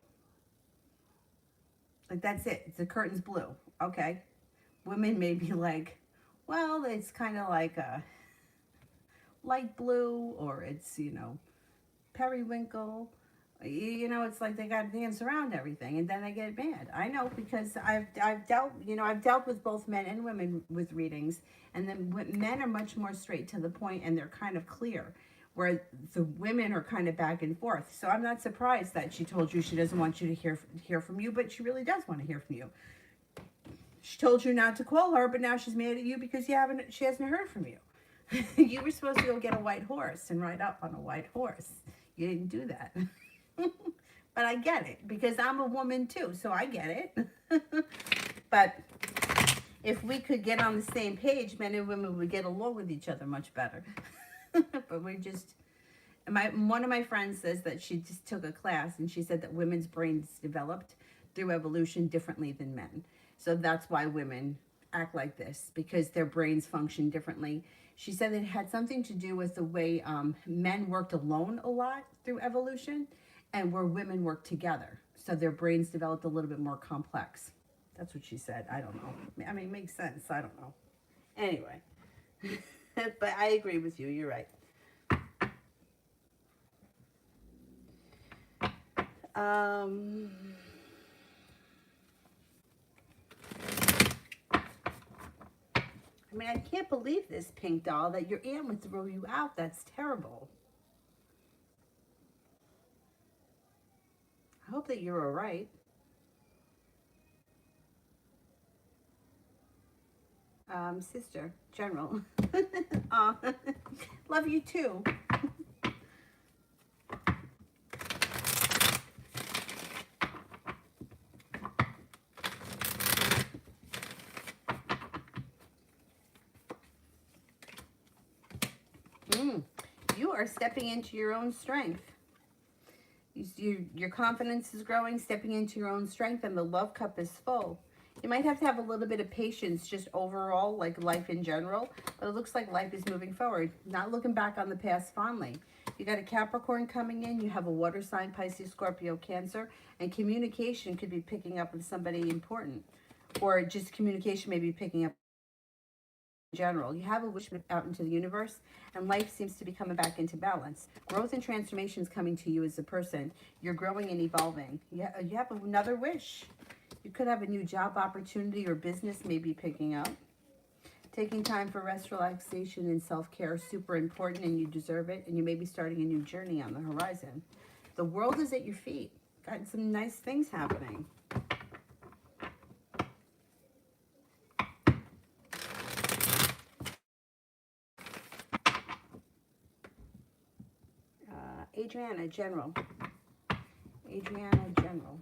Like, that's it. The curtain's blue. Okay. Women may be like, well, it's kind of like a light blue, or it's, periwinkle. It's like they got to dance around everything, and then they get mad. I know, because I've dealt with both men and women with readings, and then men are much more straight to the point, and they're kind of clear, where the women are kind of back and forth. So I'm not surprised that she told you she doesn't want you to hear from you, but she really does want to hear from you. She told you not to call her, but now she's mad at you because she hasn't heard from you. You were supposed to go get a white horse and ride up on a white horse. You didn't do that. But I get it, because I'm a woman too, so I get it. But if we could get on the same page, men and women would get along with each other much better. But one of my friends says that she just took a class, and she said that women's brains developed through evolution differently than men. So that's why women act like this, because their brains function differently. She said it had something to do with the way men worked alone a lot through evolution, and where women worked together. So their brains developed a little bit more complex. That's what she said. I don't know. I mean, it makes sense. I don't know. Anyway. But I agree with you. You're right. I mean, I can't believe this, Pink Doll, that your aunt would throw you out. That's terrible. I hope that you're all right. Sister, General. Love you too. You are stepping into your own strength. Your confidence is growing, stepping into your own strength, and the love cup is full. You might have to have a little bit of patience just overall, like life in general, but it looks like life is moving forward, not looking back on the past fondly. You got a Capricorn coming in, you have a water sign, Pisces, Scorpio, Cancer, and communication could be picking up with somebody important, or just communication may be picking up in general. You have a wish out into the universe, and life seems to be coming back into balance. Growth and transformation is coming to you as a person. You're growing and evolving. You have another wish. You could have a new job opportunity, or business may be picking up. Taking time for rest, relaxation, and self-care is super important, and you deserve it. And you may be starting a new journey on the horizon. The world is at your feet. Got some nice things happening. Adriana, General. Adriana, General.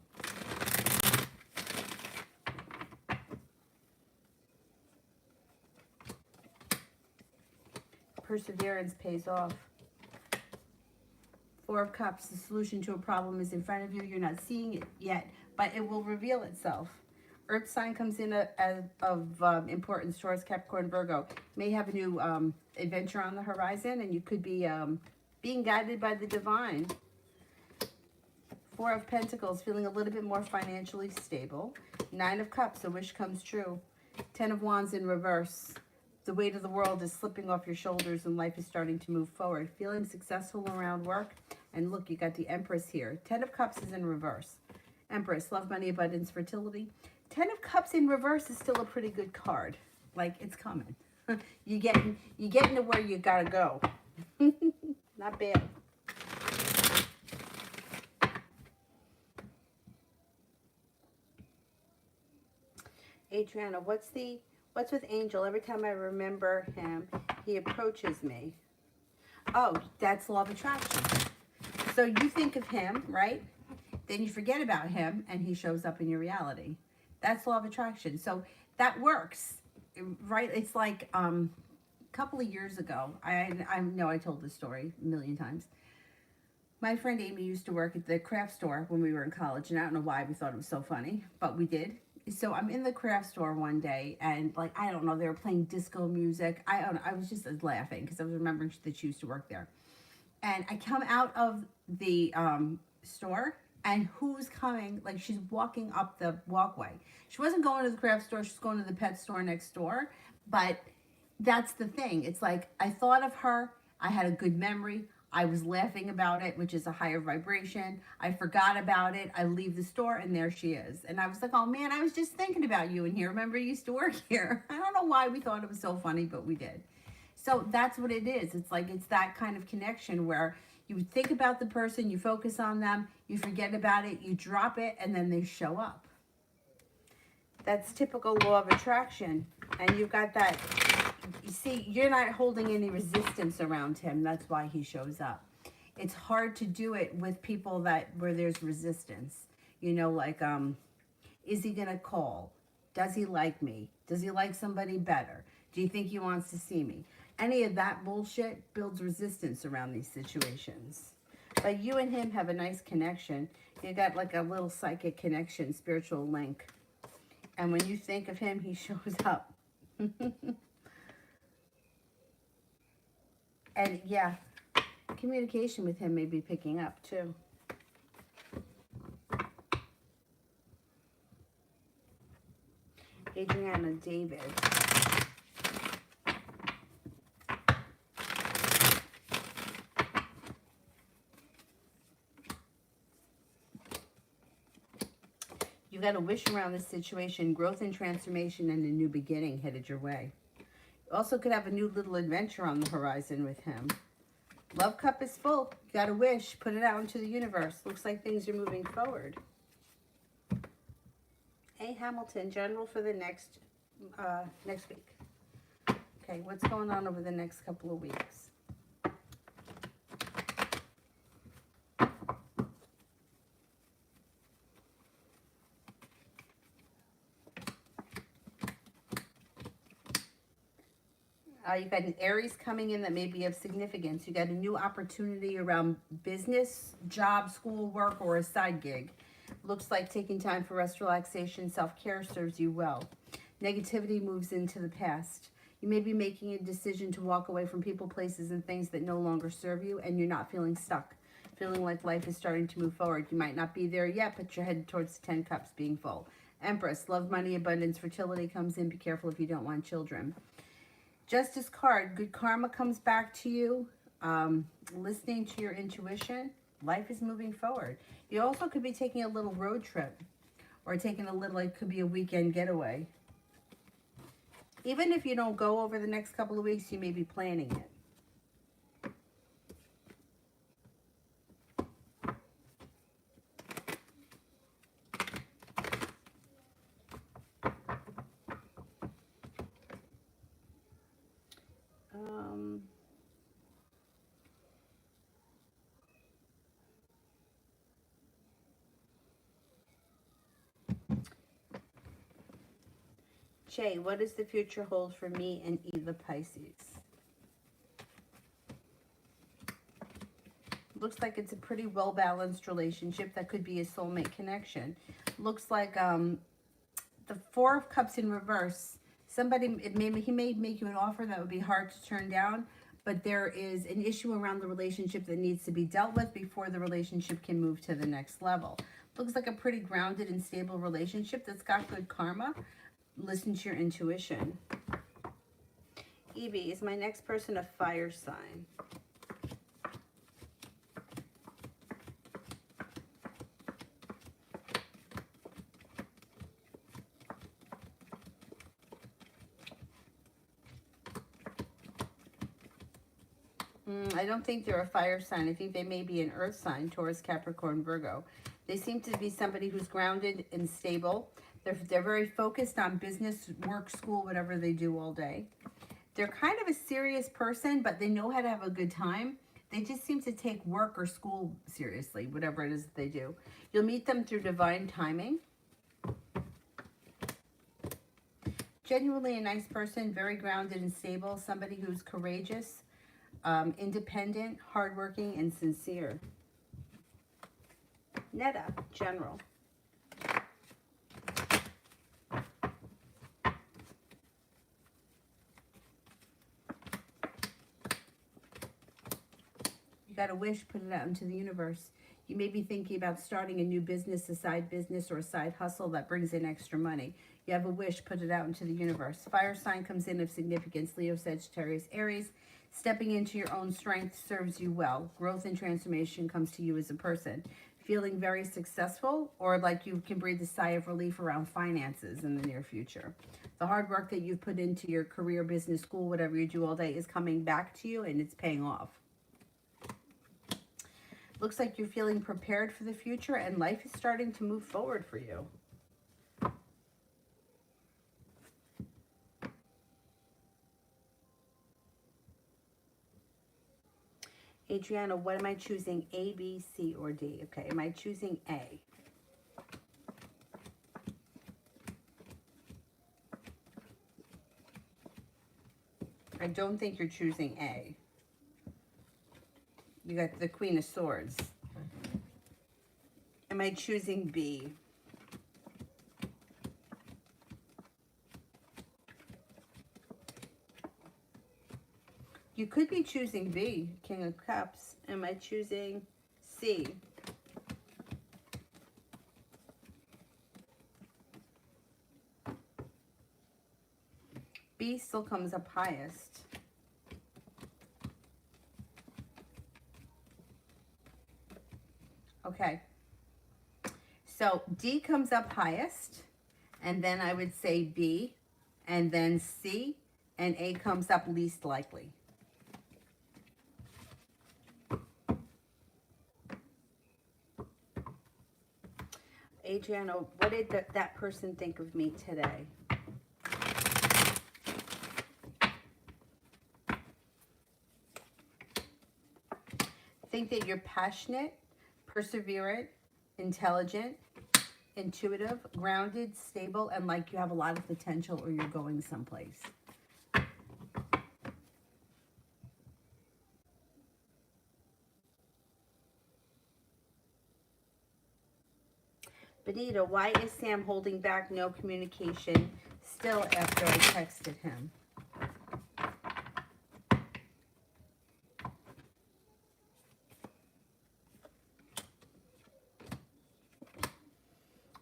Perseverance pays off. Four of Cups, the solution to a problem is in front of you. You're not seeing it yet, but it will reveal itself. Earth sign comes in of importance. Taurus, Capricorn, Virgo. You may have a new adventure on the horizon, and you could be being guided by the divine. Four of Pentacles, feeling a little bit more financially stable. Nine of Cups, a wish comes true. 10 of Wands in reverse. The weight of the world is slipping off your shoulders, and life is starting to move forward. Feeling successful around work. And look, you got the Empress here. 10 of Cups is in reverse. Empress, love, money, abundance, fertility. 10 of Cups in reverse is still a pretty good card. Like, it's coming. You're getting to where you gotta go. Not bad. Adriana, what's with Angel? Every time I remember him, he approaches me. Oh, that's law of attraction. So you think of him, right? Then you forget about him, and he shows up in your reality. That's law of attraction. So that works. right? It's like a couple of years ago. I know I told this story a million times. My friend Amy used to work at the craft store when we were in college, and I don't know why we thought it was so funny, but we did. So I'm in the craft store one day, and like I don't know, they were playing disco music. I don't know, I was just laughing because I was remembering that she used to work there. And I come out of the store, and who's coming? Like she's walking up the walkway. She wasn't going to the craft store; she's going to the pet store next door. But that's the thing. It's like I thought of her. I had a good memory. I was laughing about it, which is a higher vibration. I forgot about it. I leave the store and there she is. And I was like, oh man, I was just thinking about you in here. Remember, you used to work here. I don't know why we thought it was so funny, but we did. So that's what it is. It's like it's that kind of connection where you think about the person, you focus on them, you forget about it, you drop it, and then they show up. That's typical law of attraction. And you've got that, you see, you're not holding any resistance around him. That's why he shows up. It's hard to do it with people where there's resistance. You know, like, is he going to call? Does he like me? Does he like somebody better? Do you think he wants to see me? Any of that bullshit builds resistance around these situations. But you and him have a nice connection. You got like a little psychic connection, spiritual link. And when you think of him, he shows up. And yeah, communication with him may be picking up too. Adriana David. You got a wish around this situation, growth and transformation and a new beginning headed your way. You also could have a new little adventure on the horizon with him. Love cup is full. You got a wish. Put it out into the universe. Looks like things are moving forward. Hey, Hamilton, general for the next week. Okay, what's going on over the next couple of weeks? You got an Aries coming in that may be of significance. You got a new opportunity around business, job, school, work, or a side gig. Looks like taking time for rest, relaxation, self-care serves you well. Negativity moves into the past. You may be making a decision to walk away from people, places, and things that no longer serve you, and you're not feeling stuck. Feeling like life is starting to move forward. You might not be there yet, but you're headed towards the 10 cups being full. Empress, love, money, abundance, fertility comes in. Be careful if you don't want children. Justice card, good karma comes back to you. Listening to your intuition, life is moving forward. You also could be taking a little road trip or taking a little, it could be a weekend getaway. Even if you don't go over the next couple of weeks, you may be planning it. Jay, what does the future hold for me and Eva Pisces? Looks like it's a pretty well-balanced relationship that could be a soulmate connection. Looks like the Four of Cups in reverse. He may make you an offer that would be hard to turn down, but there is an issue around the relationship that needs to be dealt with before the relationship can move to the next level. Looks like a pretty grounded and stable relationship that's got good karma. Listen to your intuition. Evie, is my next person a fire sign? I don't think they're a fire sign. I think they may be an earth sign, Taurus, Capricorn, Virgo. They seem to be somebody who's grounded and stable. They're very focused on business, work, school, whatever they do all day. They're kind of a serious person, but they know how to have a good time. They just seem to take work or school seriously, whatever it is that they do. You'll meet them through divine timing. Genuinely a nice person, very grounded and stable, somebody who's courageous, independent, hardworking, and sincere. Netta, general. You got a wish, put it out into the universe. You may be thinking about starting a new business, a side business, or a side hustle that brings in extra money. You have a wish, put it out into the universe. Fire sign comes in of significance, Leo, Sagittarius, Aries. Stepping into your own strength serves you well. Growth and transformation comes to you as a person. Feeling very successful, or like you can breathe a sigh of relief around finances in the near future. The hard work that you've put into your career, business, school, whatever you do all day is coming back to you and it's paying off. Looks like you're feeling prepared for the future and life is starting to move forward for you. Adriana, what am I choosing? A, B, C, or D? Okay, am I choosing A? I don't think you're choosing A. You got the Queen of Swords. Am I choosing B? You could be choosing B, King of Cups. Am I choosing C? B still comes up highest. Okay. So D comes up highest, and then I would say B, and then C, and A comes up least likely. Adriana, what did that person think of me today? Think that you're passionate, perseverant, intelligent, intuitive, grounded, stable, and like you have a lot of potential or you're going someplace. Benita, why is Sam holding back no communication still after I texted him?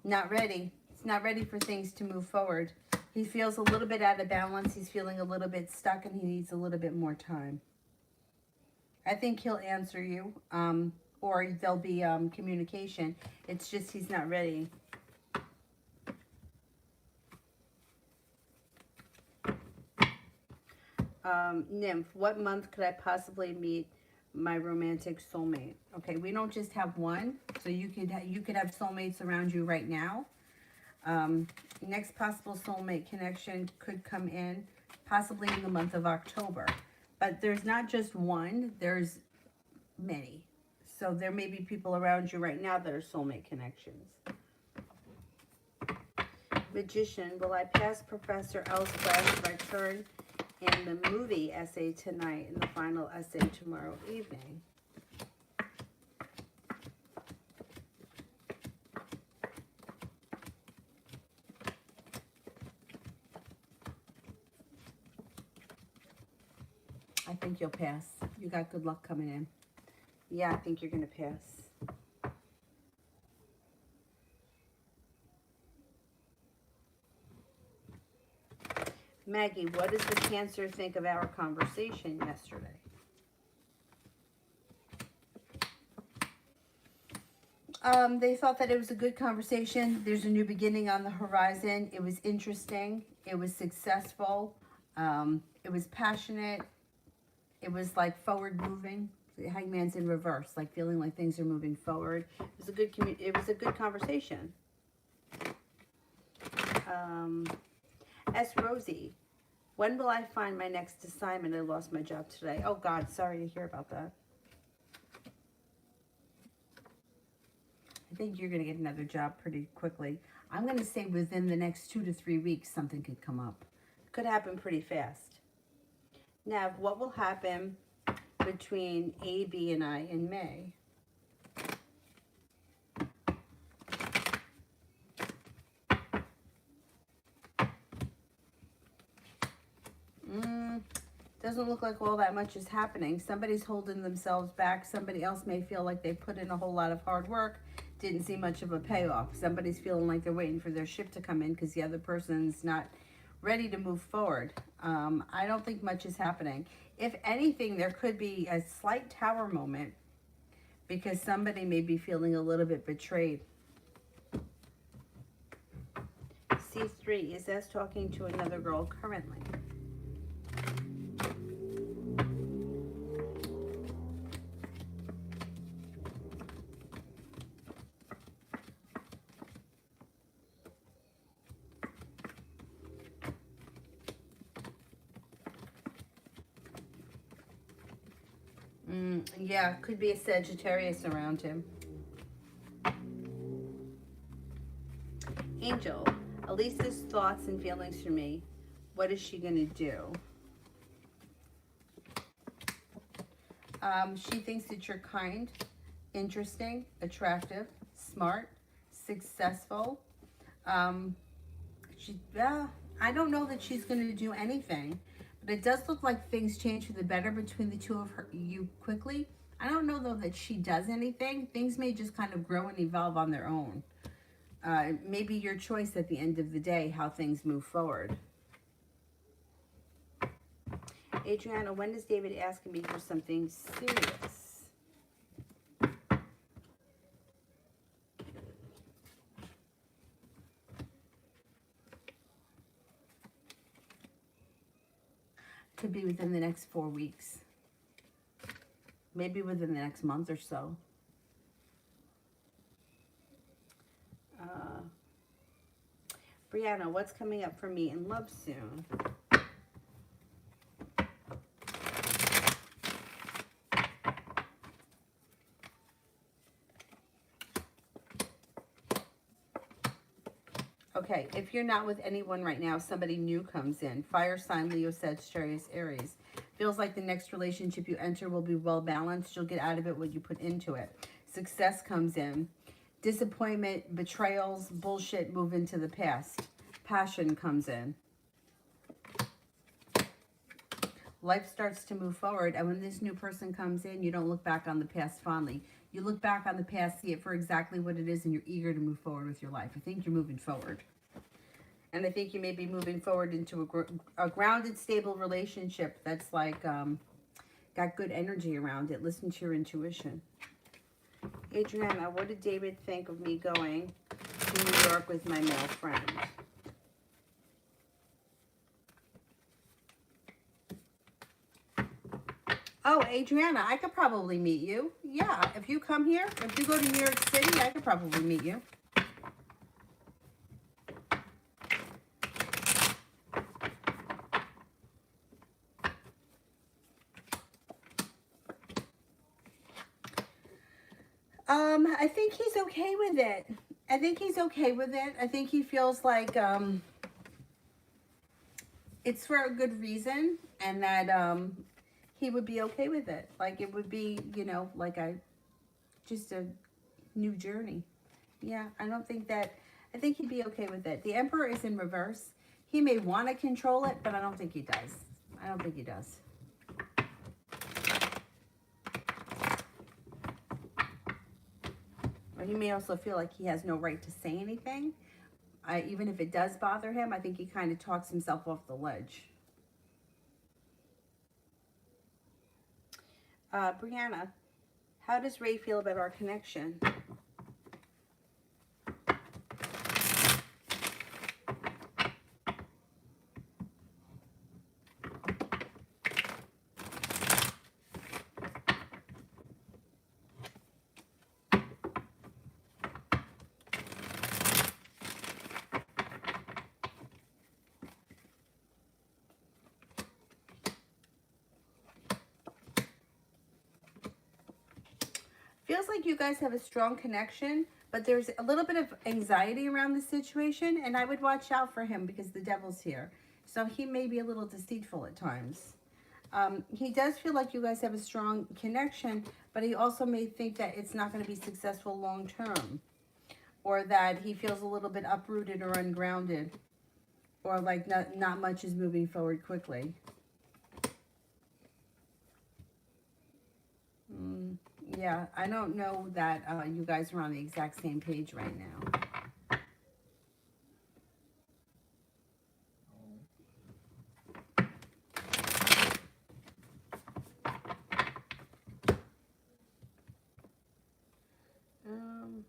Not ready. He's not ready for things to move forward. He feels a little bit out of balance. He's feeling a little bit stuck and he needs a little bit more time. I think he'll answer you, or there'll be communication. It's just he's not ready. Nymph, what month could I possibly meet my romantic soulmate? Okay, we don't just have one, so you could have soulmates around you right now. Next possible soulmate connection could come in possibly in the month of October. But there's not just one, there's many. So there may be people around you right now that are soulmate connections. Magician, will I pass Professor L's class if I turn in the movie essay tonight and the final essay tomorrow evening? I think you'll pass. You got good luck coming in. Yeah, I think you're going to pass. Maggie, what does the Cancer think of our conversation yesterday? They thought that it was a good conversation. There's a new beginning on the horizon. It was interesting. It was successful. It was passionate. It was like forward moving. The Hangman's in reverse, like feeling like things are moving forward. It was a good conversation. S. Rosie, when will I find my next assignment? I lost my job today. Oh God, sorry to hear about that. I think you're going to get another job pretty quickly. I'm going to say within the next 2 to 3 weeks, something could come up. Could happen pretty fast. Now, what will happen between A, B, and I in May? Doesn't look like all that much is happening. Somebody's holding themselves back. Somebody else may feel like they put in a whole lot of hard work, didn't see much of a payoff. Somebody's feeling like they're waiting for their ship to come in because the other person's not ready to move forward. I don't think much is happening. If anything, there could be a slight tower moment because somebody may be feeling a little bit betrayed. C3, is S talking to another girl currently? Yeah, could be a Sagittarius around him. Angel, Elisa's thoughts and feelings for me. What is she going to do? She thinks that you're kind, interesting, attractive, smart, successful. I don't know that she's going to do anything. But it does look like things change for the better between the two of you quickly. I don't know, though, that she does anything. Things may just kind of grow and evolve on their own. Maybe your choice at the end of the day, how things move forward. Adriana, when is David asking me for something serious? Could be within the next 4 weeks. Maybe within the next month or so. Brianna, what's coming up for me in love soon? Okay, if you're not with anyone right now, somebody new comes in. Fire sign, Leo, Sagittarius, Aries. Feels like the next relationship you enter will be well balanced. You'll get out of it what you put into it. Success comes in. Disappointment, betrayals, bullshit move into the past. Passion comes in. Life starts to move forward, and when this new person comes in, you don't look back on the past fondly. You look back on the past, see it for exactly what it is, and you're eager to move forward with your life. I think you're moving forward. And I think you may be moving forward into a grounded, stable relationship that's like got good energy around it. Listen to your intuition. Adriana, what did David think of me going to New York with my male friend? Oh, Adriana, I could probably meet you. Yeah, if you come here, if you go to New York City, I could probably meet you. I think he's okay with it. I think he's okay with it. I think he feels like it's for a good reason, and that he would be okay with it. Like it would be, you know, like just a new journey. Yeah, I think he'd be okay with it. The Emperor is in reverse. He may want to control it, but I don't think he does. I don't think he does. Or he may also feel like he has no right to say anything. Even if it does bother him, I think he kind of talks himself off the ledge. Brianna, how does Ray feel about our connection? Feels like you guys have a strong connection, but there's a little bit of anxiety around the situation, and I would watch out for him because the devil's here. So he may be a little deceitful at times. He does feel like you guys have a strong connection, but he also may think that it's not going to be successful long term, or that he feels a little bit uprooted or ungrounded, or like not much is moving forward quickly. Yeah, I don't know that you guys are on the exact same page right now. Um,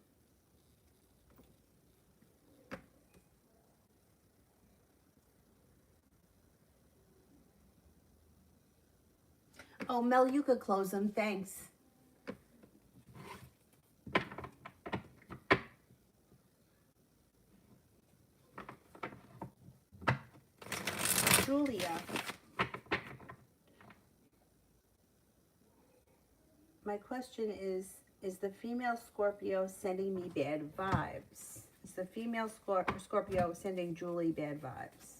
oh, Mel, you could close them. Thanks. Julia, my question is the female Scorpio sending me bad vibes? Is the female Scorpio sending Julie bad vibes?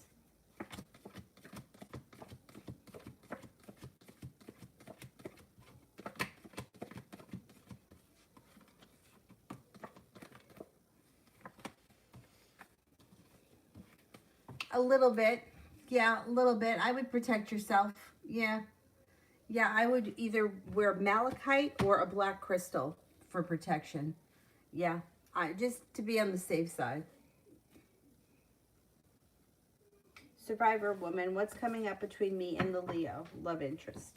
A little bit. Yeah, a little bit. I would protect yourself. Yeah. Yeah, I would either wear malachite or a black crystal for protection. Yeah. Just to be on the safe side. Survivor woman, what's coming up between me and the Leo love interest?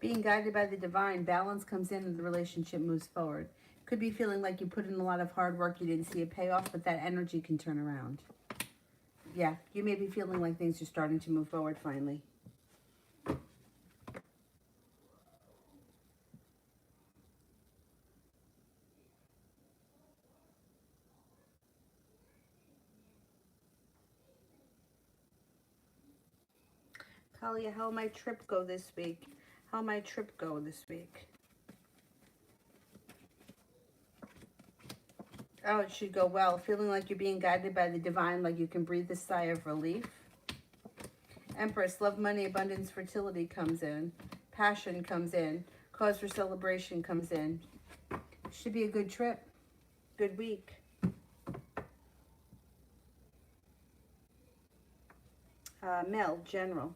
Being guided by the divine, balance comes in and the relationship moves forward. Could be feeling like you put in a lot of hard work, you didn't see a payoff, but that energy can turn around. Yeah, you may be feeling like things are starting to move forward finally. Talia, how will my trip go this week? How will my trip go this week? Oh, it should go well. Feeling like you're being guided by the divine, like you can breathe a sigh of relief. Empress, love, money, abundance, fertility comes in. Passion comes in. Cause for celebration comes in. Should be a good trip. Good week. Mel, general.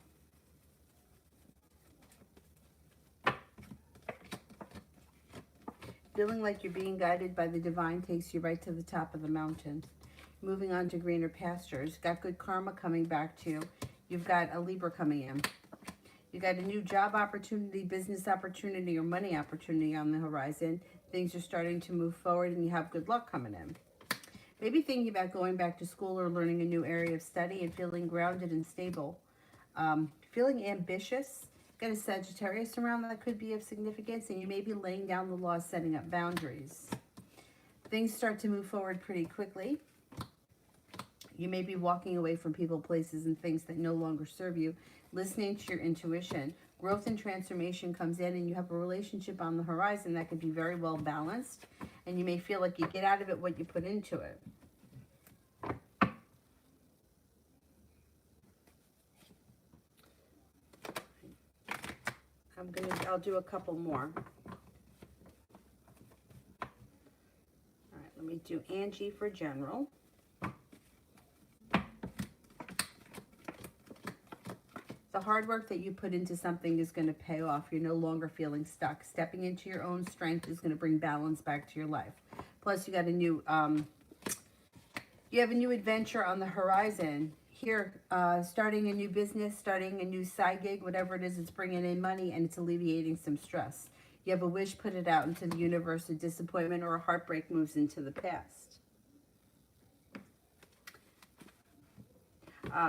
Feeling like you're being guided by the divine takes you right to the top of the mountain. Moving on to greener pastures. Got good karma coming back to you. You've got a Libra coming in. You got a new job opportunity, business opportunity, or money opportunity on the horizon. Things are starting to move forward and you have good luck coming in. Maybe thinking about going back to school or learning a new area of study and feeling grounded and stable. Feeling ambitious. Got a Sagittarius around that could be of significance, and you may be laying down the law, setting up boundaries. Things start to move forward pretty quickly. You may be walking away from people, places, and things that no longer serve you, listening to your intuition. Growth and transformation comes in, and you have a relationship on the horizon that could be very well balanced, and you may feel like you get out of it what you put into it. I'll do a couple more. All right, let me do Angie for general. The hard work that you put into something is going to pay off. You're no longer feeling stuck. Stepping into your own strength is going to bring balance back to your life. Plus, you got a new, you have a new adventure on the horizon. Here, starting a new business, starting a new side gig, whatever it is, it's bringing in money and it's alleviating some stress. You have a wish, put it out into the universe. A disappointment or a heartbreak moves into the past.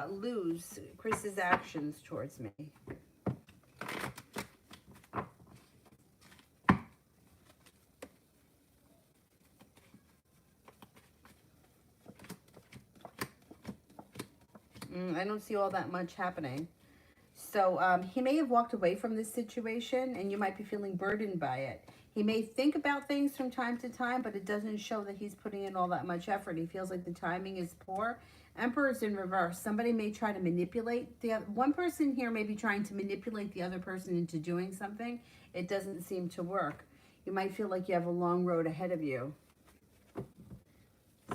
Lose Chris's actions towards me. I don't see all that much happening. So he may have walked away from this situation and you might be feeling burdened by it. He may think about things from time to time, but it doesn't show that he's putting in all that much effort. He feels like the timing is poor. Emperor's in reverse. Somebody may try to manipulate the other. One person here may be trying to manipulate the other person into doing something. It doesn't seem to work. You might feel like you have a long road ahead of you.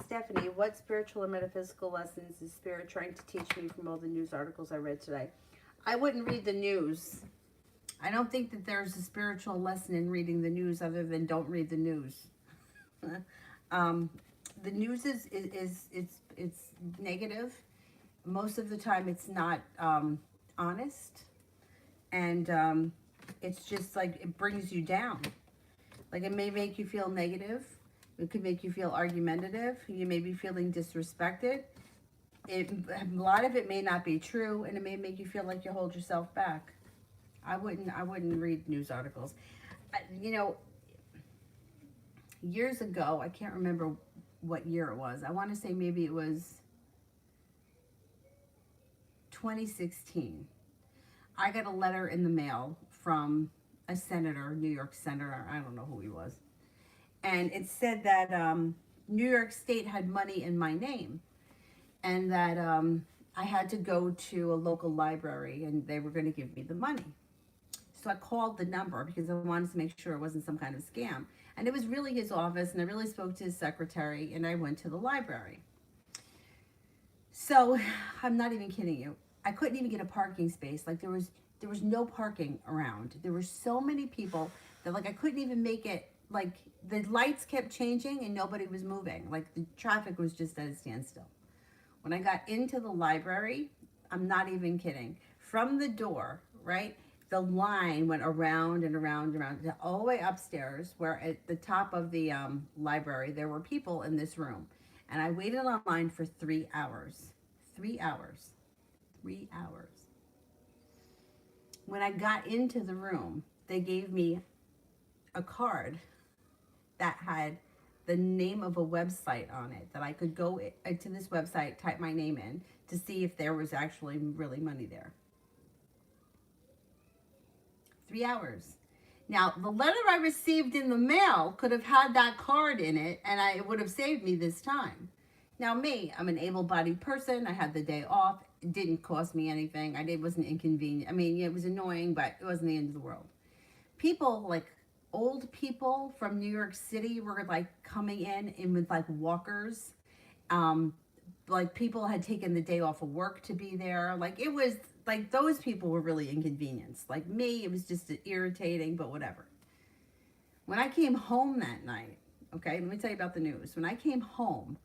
Stephanie, what spiritual or metaphysical lessons is Spirit trying to teach me from all the news articles I read today? I wouldn't read the news. I don't think that there's a spiritual lesson in reading the news other than don't read the news. The news is it's negative. Most of the time it's not honest. And it's just like it brings you down. Like it may make you feel negative. It could make you feel argumentative. You may be feeling disrespected. A lot of it may not be true, and it may make you feel like you hold yourself back. I wouldn't read news articles. You know, years ago, I can't remember what year it was. I want to say maybe it was 2016. I got a letter in the mail from a senator, New York senator. I don't know who he was. And it said that New York State had money in my name, and that I had to go to a local library and they were going to give me the money. So I called the number because I wanted to make sure it wasn't some kind of scam. And it was really his office, and I really spoke to his secretary, and I went to the library. So I'm not even kidding you. I couldn't even get a parking space. Like there was no parking around. There were so many people that like I couldn't even make it. Like the lights kept changing and nobody was moving. Like the traffic was just at a standstill. When I got into the library, I'm not even kidding. From the door, right? The line went around and around and around all the way upstairs, where at the top of the library, there were people in this room. And I waited online for 3 hours. 3 hours. 3 hours. When I got into the room, they gave me a card that had the name of a website on it, that I could go to this website, type my name in to see if there was actually really money there. 3 hours. Now, the letter I received in the mail could have had that card in it, and it would have saved me this time. Now, me, I'm an able-bodied person. I had the day off. It didn't cost me anything. It wasn't inconvenient. I mean, it was annoying, but it wasn't the end of the world. People, like old people from New York City, were like coming in with like walkers. Like people had taken the day off of work to be there. Like it was like those people were really inconvenienced. Like me, it was just irritating, but whatever. When I came home that night, okay, let me tell you about the news. When I came home,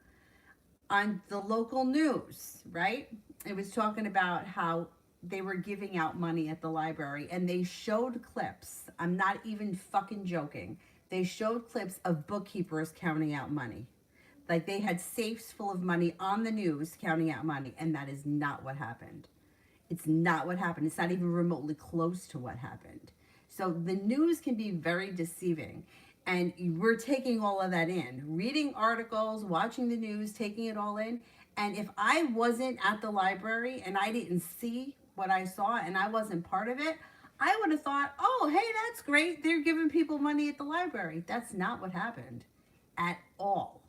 on the local news, right, it was talking about how they were giving out money at the library, and they showed clips. I'm not even fucking joking. They showed clips of bookkeepers counting out money. Like they had safes full of money on the news counting out money, and that is not what happened. It's not what happened. It's not even remotely close to what happened. So the news can be very deceiving, and we're taking all of that in, reading articles, watching the news, taking it all in. And if I wasn't at the library and I didn't see what I saw and I wasn't part of it, I would have thought, oh, hey, that's great. They're giving people money at the library. That's not what happened at all.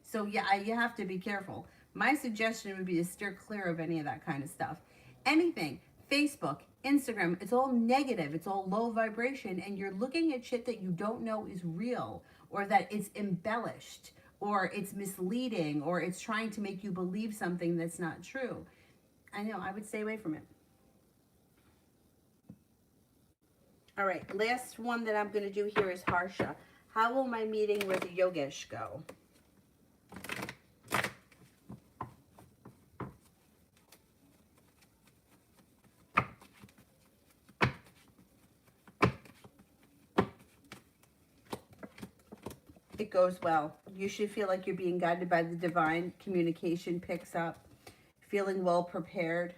So yeah, you have to be careful. My suggestion would be to steer clear of any of that kind of stuff. Anything, Facebook, Instagram, it's all negative. It's all low vibration, and you're looking at shit that you don't know is real, or that it's embellished, or it's misleading, or it's trying to make you believe something that's not true. I know, I would stay away from it. All right, last one that I'm going to do here is Harsha. How will my meeting with Yogesh go? It goes well. You should feel like you're being guided by the divine. Communication picks up. Feeling well prepared.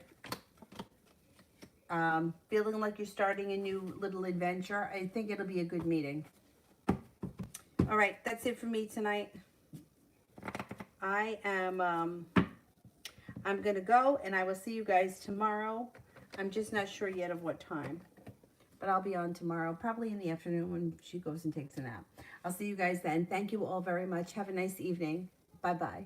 Feeling like you're starting a new little adventure. I think it'll be a good meeting. All right, that's it for me tonight. I'm going to go, and I will see you guys tomorrow. I'm just not sure yet of what time. but I'll be on tomorrow, probably in the afternoon when she goes and takes a nap. I'll see you guys then. Thank you all very much. Have a nice evening. Bye-bye.